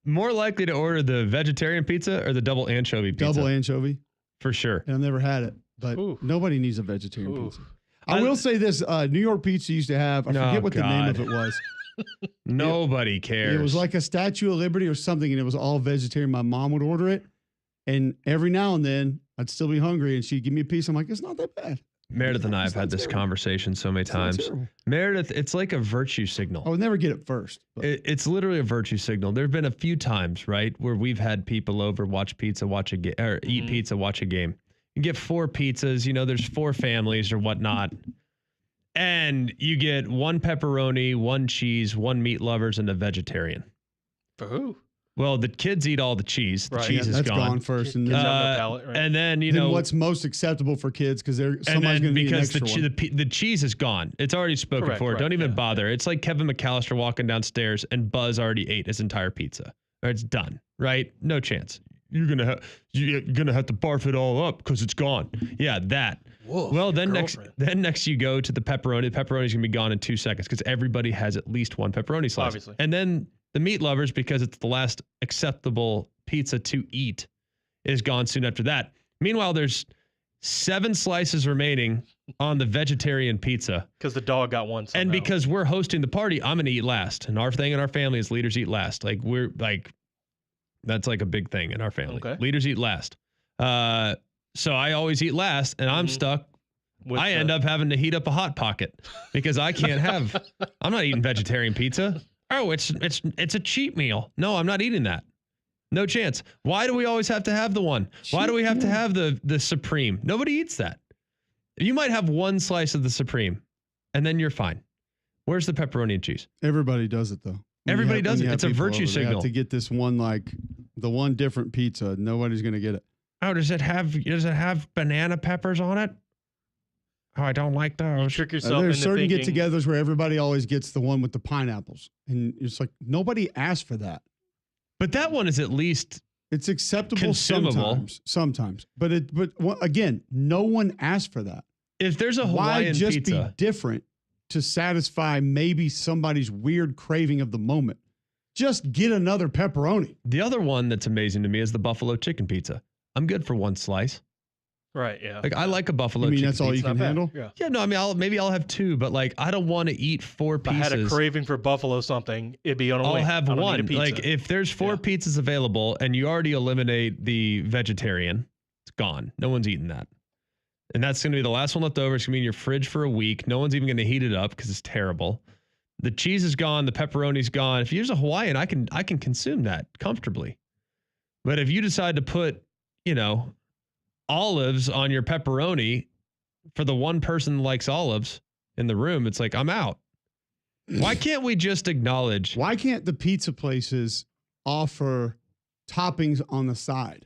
Speaker 2: More likely to order the vegetarian pizza or the double anchovy pizza?
Speaker 1: Double anchovy.
Speaker 2: For sure.
Speaker 1: And I've never had it, but
Speaker 3: Ooh.
Speaker 1: nobody needs a vegetarian
Speaker 3: Ooh.
Speaker 1: pizza. I will say this: New York Pizza used to have. I forget what the name of it was.
Speaker 2: Nobody cares.
Speaker 1: It was like a Statue of Liberty or something, and it was all vegetarian. My mom would order it, and every now and then I'd still be hungry, and she'd give me a piece. I'm like, it's not that bad.
Speaker 2: Meredith and I have
Speaker 1: It's not
Speaker 2: had this
Speaker 1: terrible.
Speaker 2: conversation so many
Speaker 1: It's not
Speaker 2: times.
Speaker 1: terrible.
Speaker 2: Meredith, it's like a virtue signal.
Speaker 1: I would never get it first. But
Speaker 2: It's literally a virtue signal. There have been a few times, right, where we've had people over, watch pizza, watch a game, or eat pizza, watch a game. You get 4 pizzas, you know, there's 4 families or whatnot. And you get 1 pepperoni, 1 cheese, 1 meat lovers, and a vegetarian.
Speaker 3: For who?
Speaker 2: Well, the kids eat all the cheese. The
Speaker 3: Right.
Speaker 2: cheese is
Speaker 1: that's
Speaker 2: gone.
Speaker 1: gone first, and
Speaker 3: Kids
Speaker 1: then,
Speaker 3: have no palate, right?
Speaker 2: And then, you
Speaker 1: then
Speaker 2: know,
Speaker 1: what's most acceptable for kids because they're
Speaker 2: and
Speaker 1: somebody's
Speaker 2: then
Speaker 1: going to need an
Speaker 2: because
Speaker 1: extra one.
Speaker 2: the cheese is gone. It's already spoken
Speaker 3: Correct,
Speaker 2: for.
Speaker 3: right,
Speaker 2: Don't even
Speaker 3: yeah,
Speaker 2: bother. It's like Kevin McAllister walking downstairs and Buzz already ate his entire pizza. Or it's done, right? No chance. You're gonna have to barf it all up because it's gone. Yeah, that.
Speaker 3: Whoa,
Speaker 2: Well,
Speaker 3: your
Speaker 2: then next
Speaker 3: girlfriend.
Speaker 2: you go to the pepperoni. The pepperoni's gonna be gone in 2 seconds because everybody has at least 1 pepperoni slice.
Speaker 3: Obviously.
Speaker 2: And then the meat lovers, because it's the last acceptable pizza to eat, is gone soon after that. Meanwhile, there's 7 slices remaining on the vegetarian pizza.
Speaker 3: Because the dog got one somehow.
Speaker 2: And because we're hosting the party, I'm going to eat last. And our thing in our family is leaders eat last. Like that's like a big thing in our family.
Speaker 3: Okay.
Speaker 2: Leaders eat last. So I always eat last and I'm stuck.
Speaker 3: With
Speaker 2: I
Speaker 3: the-
Speaker 2: end up having to heat up a Hot Pocket because I can't have, I'm not eating vegetarian pizza. Oh, it's a cheat meal. No, I'm not eating that. No chance. Why do we always have to have the one? Why do we have to have the Supreme? Nobody eats that. You might have 1 slice of the Supreme and then you're fine. Where's the pepperoni and cheese?
Speaker 1: Everybody does it though. When
Speaker 2: Everybody
Speaker 1: when
Speaker 2: does it.
Speaker 1: have
Speaker 2: It's a
Speaker 1: people
Speaker 2: virtue
Speaker 1: over, they have
Speaker 2: signal.
Speaker 1: to get this one, like the one different pizza. Nobody's going to get it.
Speaker 2: Oh, does it have banana peppers on it? Oh, I don't like
Speaker 3: You
Speaker 2: those.
Speaker 3: trick yourself
Speaker 1: There's
Speaker 3: into
Speaker 1: certain
Speaker 3: thinking,
Speaker 1: get-togethers where everybody always gets the one with the pineapples, and it's like nobody asked for that.
Speaker 2: But that one is at least
Speaker 1: It's acceptable
Speaker 2: Consumable.
Speaker 1: sometimes, but again, no one asked for that.
Speaker 2: if there's a
Speaker 1: Why
Speaker 2: Hawaiian
Speaker 1: just
Speaker 2: pizza.
Speaker 1: be different to satisfy maybe somebody's weird craving of the moment? Just get another pepperoni.
Speaker 2: The other one that's amazing to me is the buffalo chicken pizza. I'm good for 1 slice.
Speaker 3: Right, yeah.
Speaker 2: Like I like a buffalo
Speaker 1: You mean
Speaker 2: chicken
Speaker 1: that's all
Speaker 2: pizza.
Speaker 1: you can
Speaker 3: Not bad,
Speaker 1: handle?
Speaker 3: Yeah.
Speaker 2: Yeah, no, I mean maybe I'll have 2, but like I don't want to eat 4
Speaker 3: If I
Speaker 2: pieces.
Speaker 3: had a craving for buffalo something, it'd be on a
Speaker 2: I'll
Speaker 3: way.
Speaker 2: have
Speaker 3: I don't need a
Speaker 2: one.
Speaker 3: pizza.
Speaker 2: Like if there's 4
Speaker 3: Yeah.
Speaker 2: pizzas available and you already eliminate the vegetarian, it's gone. No one's eating that. And that's going to be the last one left over. It's going to be in your fridge for a week. No one's even going to heat it up because it's terrible. The cheese is gone. The pepperoni's gone. If you use a Hawaiian, I can consume that comfortably. But if you decide to put, olives on your pepperoni for the one person that likes olives in the room, it's like, I'm out. Why can't we just acknowledge?
Speaker 1: Why can't the pizza places offer toppings on the side?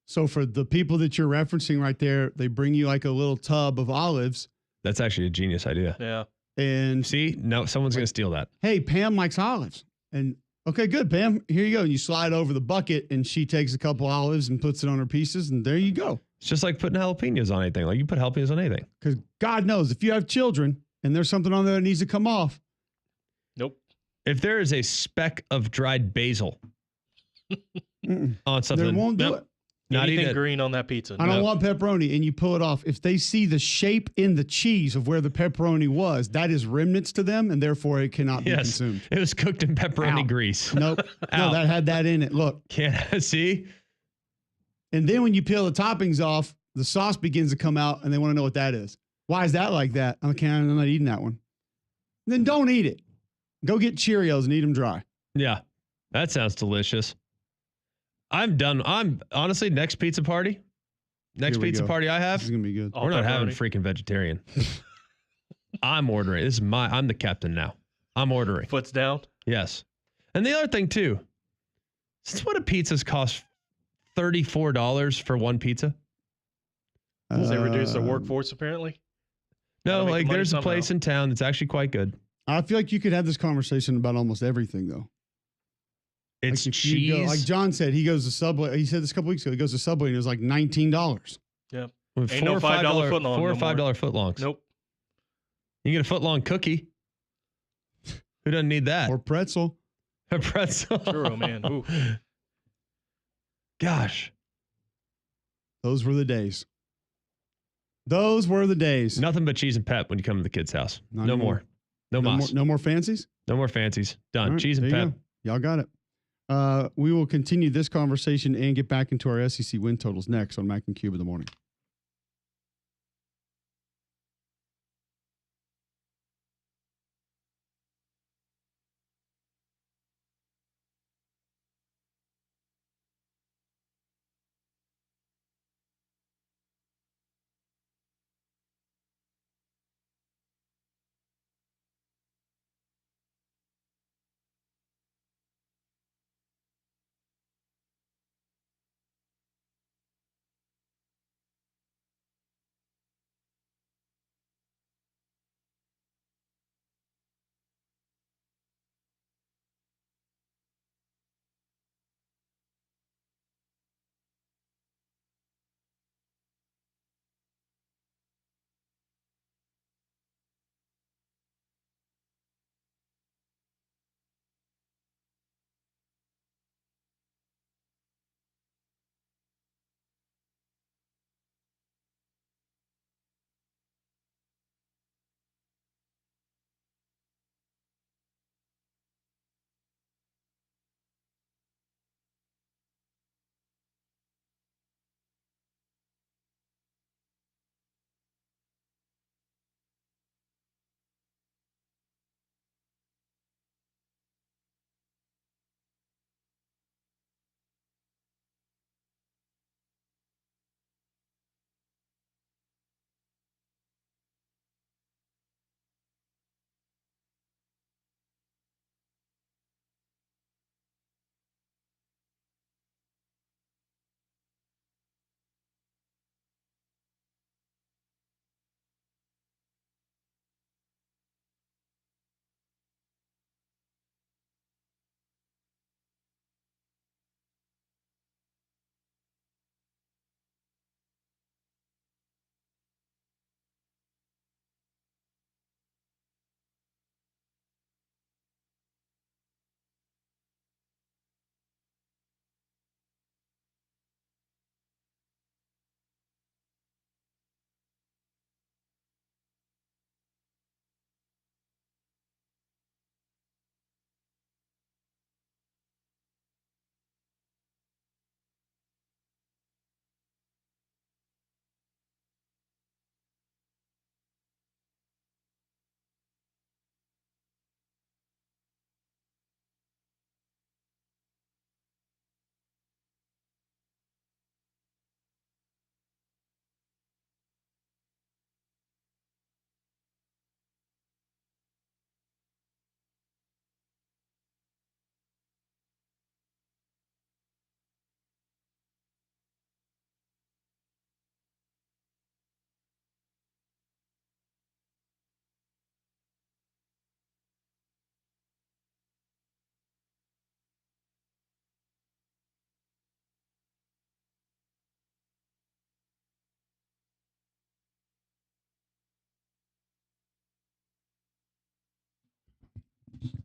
Speaker 1: So for the people that you're referencing right there, they bring you like a little tub of olives
Speaker 2: That's actually a genius idea.
Speaker 3: Yeah.
Speaker 1: and
Speaker 2: See, no, someone's going to steal that.
Speaker 1: hey, Pam likes olives. And Okay, good, Pam. Here you go. And you slide over the bucket, and she takes a couple olives and puts it on her pieces, and there you go.
Speaker 2: It's just like putting jalapenos on anything. Like you put jalapenos on anything.
Speaker 1: Because God knows, if you have children and there's something on there that needs to come off,
Speaker 3: Nope.
Speaker 2: If there is a speck of dried basil on something,
Speaker 1: they won't do
Speaker 2: nope,
Speaker 1: it.
Speaker 2: not
Speaker 3: Anything
Speaker 2: even.
Speaker 3: green on that pizza.
Speaker 1: I don't
Speaker 3: No.
Speaker 1: want pepperoni, and you pull it off. If they see the shape in the cheese of where the pepperoni was, that is remnants to them, and therefore it cannot be
Speaker 2: Yes,
Speaker 1: consumed.
Speaker 2: it was cooked in pepperoni
Speaker 1: Out.
Speaker 2: grease.
Speaker 1: Nope. No,
Speaker 2: Out.
Speaker 1: that had that in it. Look.
Speaker 2: Can't see.
Speaker 1: And then when you peel the toppings off, the sauce begins to come out, and they want to know what that is. Why is that like that? I'm not eating that one. Then don't eat it. Go get Cheerios and eat them dry.
Speaker 2: Yeah, that sounds delicious. I'm done. I'm honestly next pizza party I
Speaker 1: This
Speaker 2: have.
Speaker 1: is gonna be good.
Speaker 3: All
Speaker 2: We're not having
Speaker 3: pepperoni.
Speaker 2: freaking vegetarian. I'm ordering. I'm the captain now. I'm ordering.
Speaker 3: Foot's down.
Speaker 2: Yes. And the other thing too, since what do pizzas cost $34 for one pizza?
Speaker 3: They reduced their
Speaker 1: Um,
Speaker 3: workforce apparently.
Speaker 2: No,
Speaker 3: Gotta make
Speaker 2: like
Speaker 3: the money
Speaker 2: there's a place
Speaker 3: somehow.
Speaker 2: in town that's actually quite good.
Speaker 1: I feel like you could have this conversation about almost everything, though.
Speaker 2: It's
Speaker 1: Like if you
Speaker 2: cheese.
Speaker 1: go- like John said, he goes to Subway. He said this a couple weeks ago. He goes to Subway and it was like $19.
Speaker 3: Yeah.
Speaker 2: with
Speaker 3: Ain't no $5 footlong
Speaker 2: $4 or
Speaker 3: no more.
Speaker 2: $5 footlongs.
Speaker 3: Nope.
Speaker 2: You get a footlong cookie. Who doesn't need that?
Speaker 1: Or pretzel.
Speaker 2: A pretzel.
Speaker 3: Churro, man. Ooh.
Speaker 2: Gosh,
Speaker 1: Those were the days. Those were the days.
Speaker 2: nothing but cheese and pep when you come to the kid's house.
Speaker 1: Not
Speaker 2: No
Speaker 1: anymore.
Speaker 2: more. No more.
Speaker 1: No more fancies?
Speaker 2: No more fancies. Done.
Speaker 1: All right,
Speaker 2: Cheese and
Speaker 1: there you
Speaker 2: pep.
Speaker 1: go. Y'all got it. We will continue this conversation and get back into our SEC win totals next on Mac and Cube in the morning.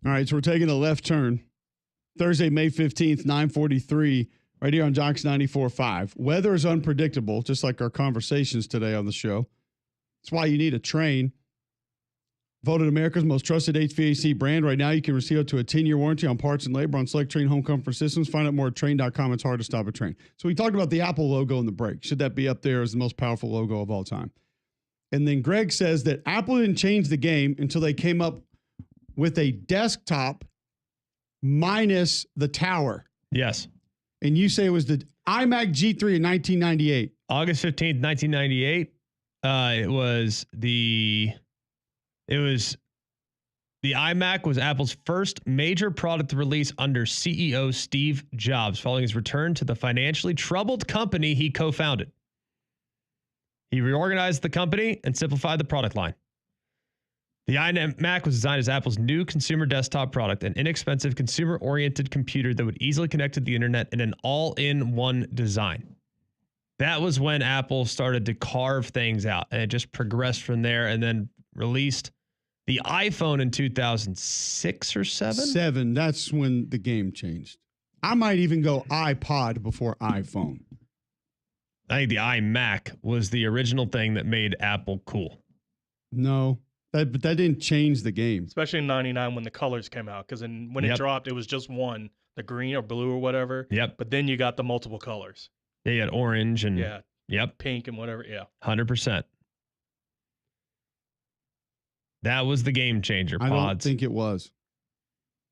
Speaker 1: All right, so we're taking a left turn. Thursday, May 15th, 9:43, right here on Jocks 94.5. Weather is unpredictable, just like our conversations today on the show. That's why you need a Train. Voted America's most trusted HVAC brand. Right now, you can receive up to a 10-year warranty on parts and labor on select Train home comfort systems. Find out more at Train.com. It's hard to stop a Train. So we talked about the Apple logo in the break. Should that be up there as the most powerful logo of all time? And then Greg says that Apple didn't change the game until they came up with a desktop minus the tower.
Speaker 2: Yes.
Speaker 1: And you say it was the iMac G3 in 1998.
Speaker 2: August 15th, 1998. The iMac was Apple's first major product release under CEO Steve Jobs, following his return to the financially troubled company he co-founded. He reorganized the company and simplified the product line. The iMac was designed as Apple's new consumer desktop product, an inexpensive consumer-oriented computer that would easily connect to the internet in an all-in-one design. That was when Apple started to carve things out, and it just progressed from there and then released the iPhone in 2006 or 7?
Speaker 1: 7. That's when the game changed. I might even go iPod before iPhone.
Speaker 2: I think the iMac was the original thing that made Apple cool.
Speaker 1: No, but that didn't change the game.
Speaker 3: Especially in 99 when the colors came out. Because when it dropped, it was just one, the green or blue or whatever.
Speaker 2: Yep.
Speaker 3: But then you got the multiple colors.
Speaker 2: Yeah, you had orange and
Speaker 3: pink and whatever. Yeah.
Speaker 2: 100%. That was the game changer, Pods.
Speaker 1: I don't think it was.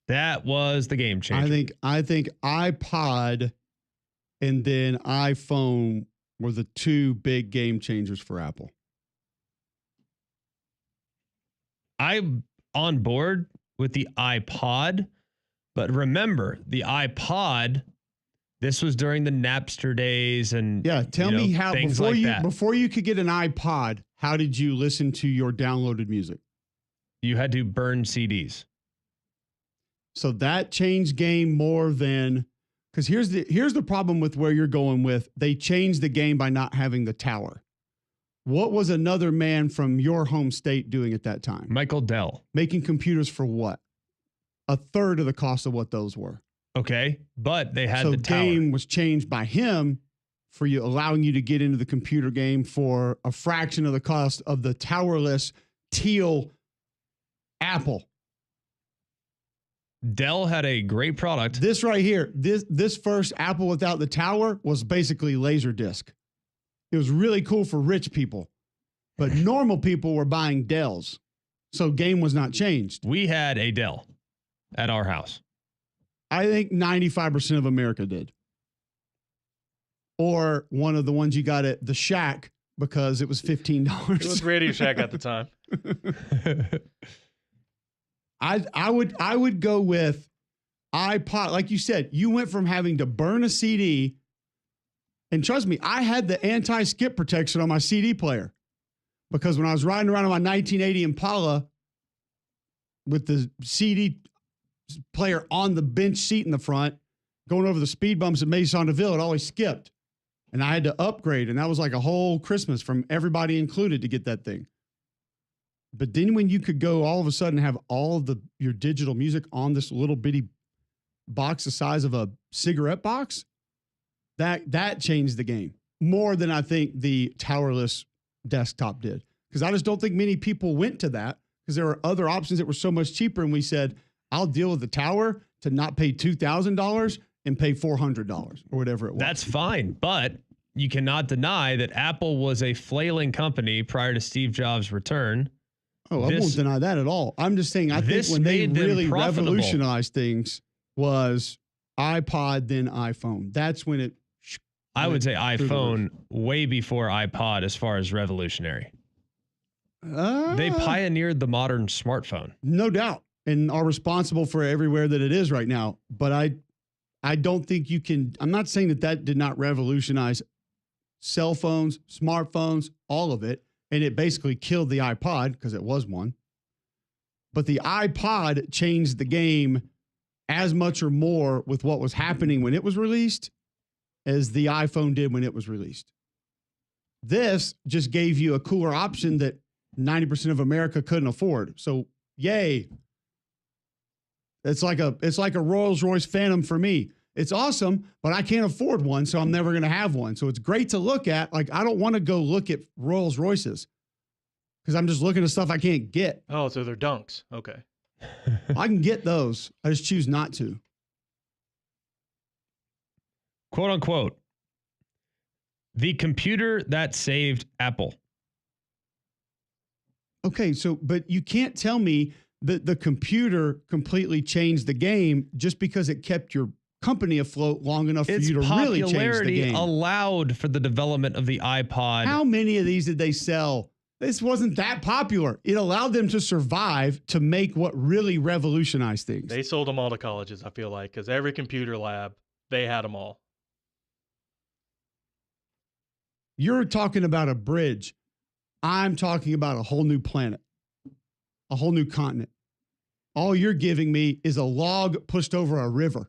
Speaker 2: That was the game changer.
Speaker 1: I think iPod and then iPhone were the two big game changers for Apple.
Speaker 2: I'm on board with the iPod, but remember, the iPod, this was during the Napster days and
Speaker 1: tell me how
Speaker 2: that.
Speaker 1: Before you could get an iPod, how did you listen to your downloaded music?
Speaker 2: You had to burn CDs.
Speaker 1: So that changed game more than, because here's the problem with where you're going with, they changed the game by not having the tower. What was another man from your home state doing at that time?
Speaker 2: Michael Dell.
Speaker 1: Making computers for what? A third of the cost of what those were.
Speaker 2: Okay, but they had the tower.
Speaker 1: So game was changed by him for you, allowing you to get into the computer game for a fraction of the cost of the towerless teal Apple.
Speaker 2: Dell had a great product.
Speaker 1: This right here, this first Apple without the tower was basically Laserdisc. It was really cool for rich people, but normal people were buying Dells. So game was not changed.
Speaker 2: We had a Dell at our house.
Speaker 1: I think 95% of America did. Or one of the ones you got at the Shack because it was $15.
Speaker 3: It was Radio Shack at the time.
Speaker 1: I would go with iPod. Like you said, you went from having to burn a CD, and trust me, I had the anti-skip protection on my CD player because when I was riding around on my 1980 Impala with the CD player on the bench seat in the front, going over the speed bumps at Maison DeVille, it always skipped. And I had to upgrade, and that was like a whole Christmas from everybody included to get that thing. But then when you could go all of a sudden have all of your digital music on this little bitty box the size of a cigarette box, that changed the game more than I think the towerless desktop did. Because I just don't think many people went to that because there were other options that were so much cheaper. And we said, I'll deal with the tower to not pay $2,000 and pay $400 or whatever it was.
Speaker 2: That's fine. But you cannot deny that Apple was a flailing company prior to Steve Jobs' return.
Speaker 1: Oh, I won't deny that at all. I'm just saying, I think when they really revolutionized things was iPod, then iPhone. That's when it.
Speaker 2: I would say iPhone way before iPod as far as revolutionary. They pioneered the modern smartphone.
Speaker 1: No doubt. And are responsible for everywhere that it is right now. But I don't think you can. I'm not saying that did not revolutionize cell phones, smartphones, all of it. And it basically killed the iPod because it was one. But the iPod changed the game as much or more with what was happening when it was released as the iPhone did when it was released. This just gave you a cooler option that 90% of America couldn't afford. So, yay. It's like a Rolls Royce Phantom for me. It's awesome, but I can't afford one, so I'm never going to have one. So it's great to look at. Like, I don't want to go look at Rolls Royces because I'm just looking at stuff I can't get.
Speaker 3: Oh, so they're dunks. Okay.
Speaker 1: I can get those. I just choose not to.
Speaker 2: Quote unquote, the computer that saved Apple.
Speaker 1: Okay, so, but you can't tell me that the computer completely changed the game just because it kept your company afloat long enough for
Speaker 2: Its
Speaker 1: you to really change the
Speaker 2: popularity
Speaker 1: game.
Speaker 2: allowed for the development of the iPod.
Speaker 1: How many of these did they sell? This wasn't that popular. It allowed them to survive to make what really revolutionized things.
Speaker 3: They sold them all to colleges, I feel like, because every computer lab, they had them all.
Speaker 1: You're talking about a bridge. I'm talking about a whole new planet, a whole new continent. All you're giving me is a log pushed over a river.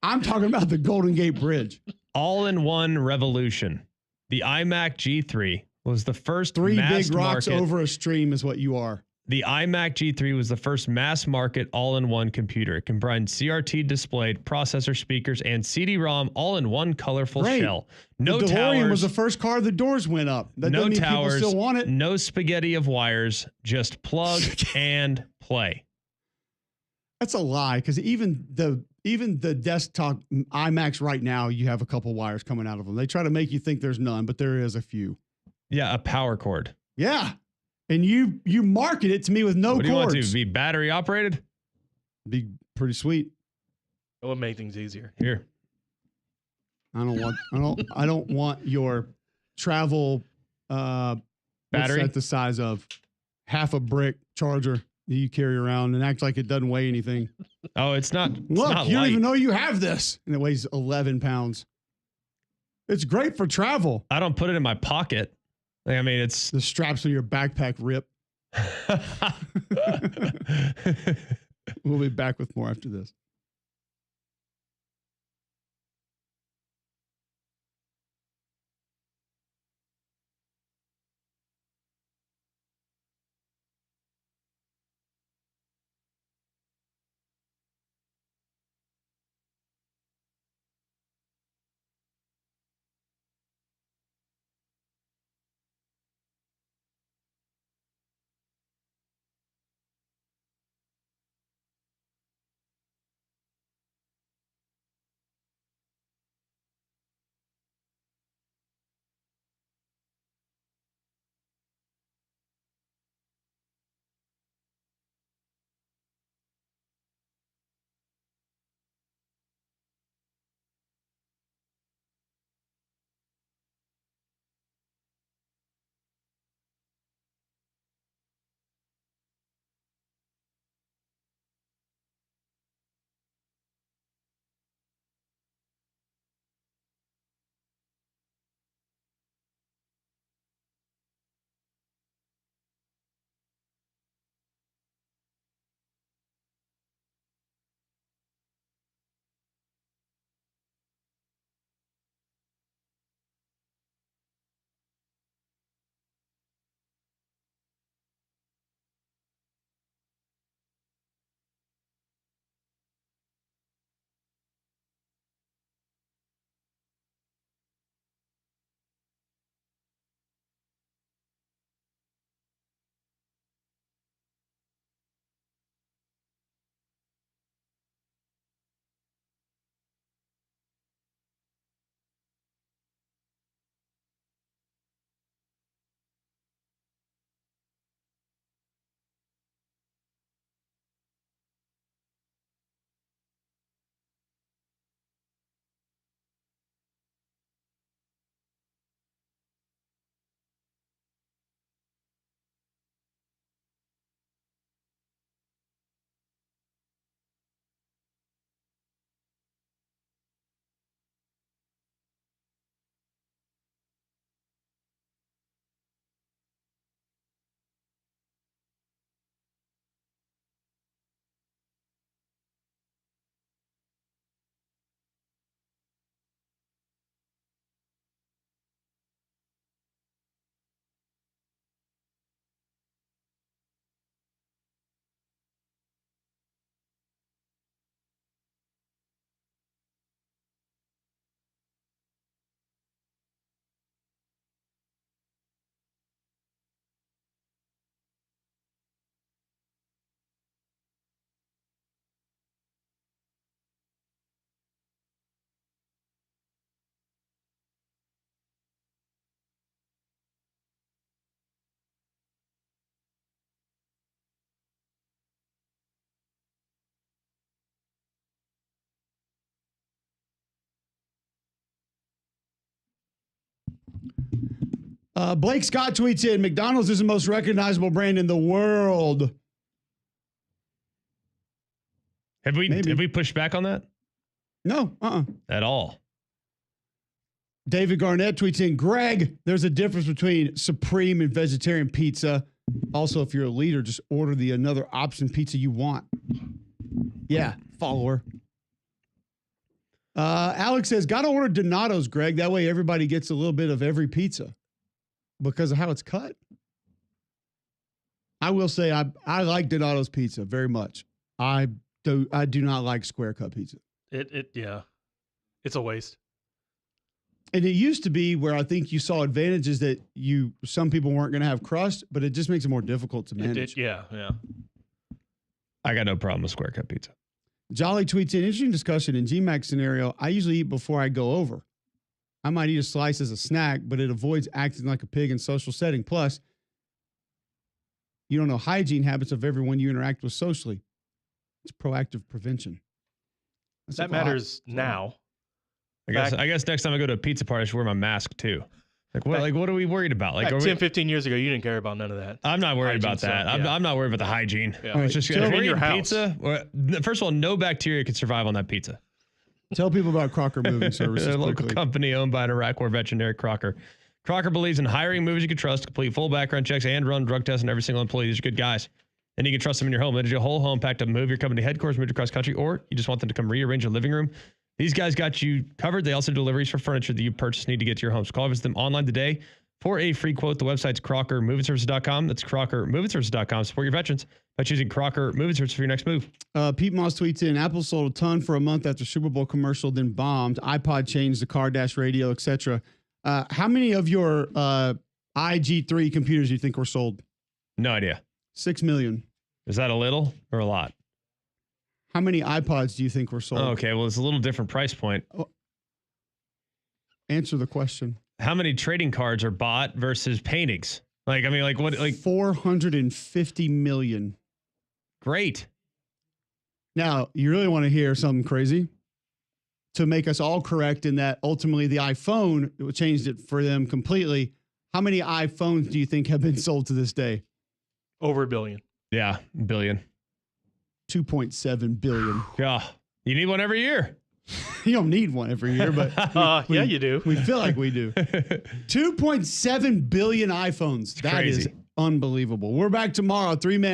Speaker 1: I'm talking about the Golden Gate Bridge.
Speaker 2: All-in-one revolution. The iMac G3 was the first
Speaker 1: Three
Speaker 2: mass
Speaker 1: big rocks
Speaker 2: market.
Speaker 1: over a stream is what you are.
Speaker 2: The iMac G3 was the first mass market all-in-one computer. It combined CRT display, processor, speakers, and CD-ROM all in one colorful
Speaker 1: Great.
Speaker 2: shell. No
Speaker 1: the DeLorean
Speaker 2: towers.
Speaker 1: was the first car the doors went up. That
Speaker 2: No
Speaker 1: doesn't mean
Speaker 2: towers.
Speaker 1: people still want it.
Speaker 2: No spaghetti of wires. Just plug and play.
Speaker 1: That's a lie, because even the desktop iMacs right now, you have a couple wires coming out of them. They try to make you think there's none, but there is a few.
Speaker 2: Yeah, a power cord.
Speaker 1: Yeah. And you market it to me with no
Speaker 2: What do you
Speaker 1: cords.
Speaker 2: want to be battery operated?
Speaker 1: Be pretty sweet.
Speaker 3: It would make things easier.
Speaker 2: Here.
Speaker 1: I don't want your travel
Speaker 2: Battery?
Speaker 1: what's that the size of half a brick charger that you carry around and act like it doesn't weigh anything.
Speaker 2: Oh, it's not.
Speaker 1: Look,
Speaker 2: it's not
Speaker 1: you don't
Speaker 2: light.
Speaker 1: even know you have this, and it weighs 11 pounds. It's great for travel.
Speaker 2: I don't put it in my pocket. Like, I mean, it's.
Speaker 1: The straps on your backpack rip. We'll be back with more after this. Blake Scott tweets in, McDonald's is the most recognizable brand in the world.
Speaker 2: Have we pushed back on that?
Speaker 1: No,
Speaker 2: At all.
Speaker 1: David Garnett tweets in, Greg, there's a difference between supreme and vegetarian pizza. Also, if you're a leader, just order the another option pizza you want. Yeah, follower. Alex says, gotta order Donato's, Greg. That way everybody gets a little bit of every pizza because of how it's cut. I will say I like Donato's pizza very much. I do not like square cut pizza.
Speaker 3: It's a waste.
Speaker 1: And it used to be where I think you saw advantages that some people weren't going to have crust, but it just makes it more difficult to manage.
Speaker 3: Yeah.
Speaker 2: I got no problem with square cut pizza.
Speaker 1: Jolly tweets in, interesting discussion. In GMAC scenario, I usually eat before I go over. I might eat a slice as a snack, but it avoids acting like a pig in social setting. Plus, you don't know hygiene habits of everyone you interact with socially. It's proactive prevention.
Speaker 3: That matters now.
Speaker 2: I guess next time I go to a pizza party, I should wear my mask too. What are we worried about?
Speaker 3: Like 10, 15 years ago, you didn't care about none of that.
Speaker 2: I'm not worried about that. I'm not worried about the hygiene.
Speaker 3: Yeah.
Speaker 2: It's just
Speaker 1: So
Speaker 2: if
Speaker 1: in
Speaker 2: you're
Speaker 3: your
Speaker 2: eating
Speaker 3: house.
Speaker 2: pizza, first of all, no bacteria can survive on that pizza.
Speaker 1: Tell people about Crocker Moving Services.
Speaker 2: A local
Speaker 1: quickly.
Speaker 2: company owned by an Iraq War veteran, Eric Crocker. Crocker believes in hiring movers you can trust, complete full background checks, and run drug tests on every single employee. These are good guys. And you can trust them in your home. They do a whole home packed up, move your company headquarters, move across country, or you just want them to come rearrange your living room. These guys got you covered. They also do deliveries for furniture that you purchase need to get to your home. So call visit them online today for a free quote. The website's crockermovingservices.com. That's crockermovingservices.com. Support your veterans by choosing Crocker Moving Services for your next move.
Speaker 1: Pete Moss tweets in, Apple sold a ton for a month after Super Bowl commercial, then bombed. iPod changed the car dash radio, etc. How many of your IG3 computers do you think were sold?
Speaker 2: No idea.
Speaker 1: 6 million.
Speaker 2: Is that a little or a lot?
Speaker 1: How many iPods do you think were sold?
Speaker 2: Oh, okay, well, it's a little different price point.
Speaker 1: Answer the question.
Speaker 2: How many trading cards are bought versus paintings? What?
Speaker 1: 450 million.
Speaker 2: Great.
Speaker 1: Now, you really want to hear something crazy? To make us all correct in that ultimately the iPhone changed it for them completely. How many iPhones do you think have been sold to this day?
Speaker 3: Over 1 billion.
Speaker 2: Yeah, billion.
Speaker 1: 2.7 billion.
Speaker 2: Yeah, you need one every year.
Speaker 1: You don't need one every year, but
Speaker 3: yeah, you do.
Speaker 1: We feel like we do. 2.7 billion iPhones. That
Speaker 2: crazy.
Speaker 1: is unbelievable. We're back tomorrow, 3 man.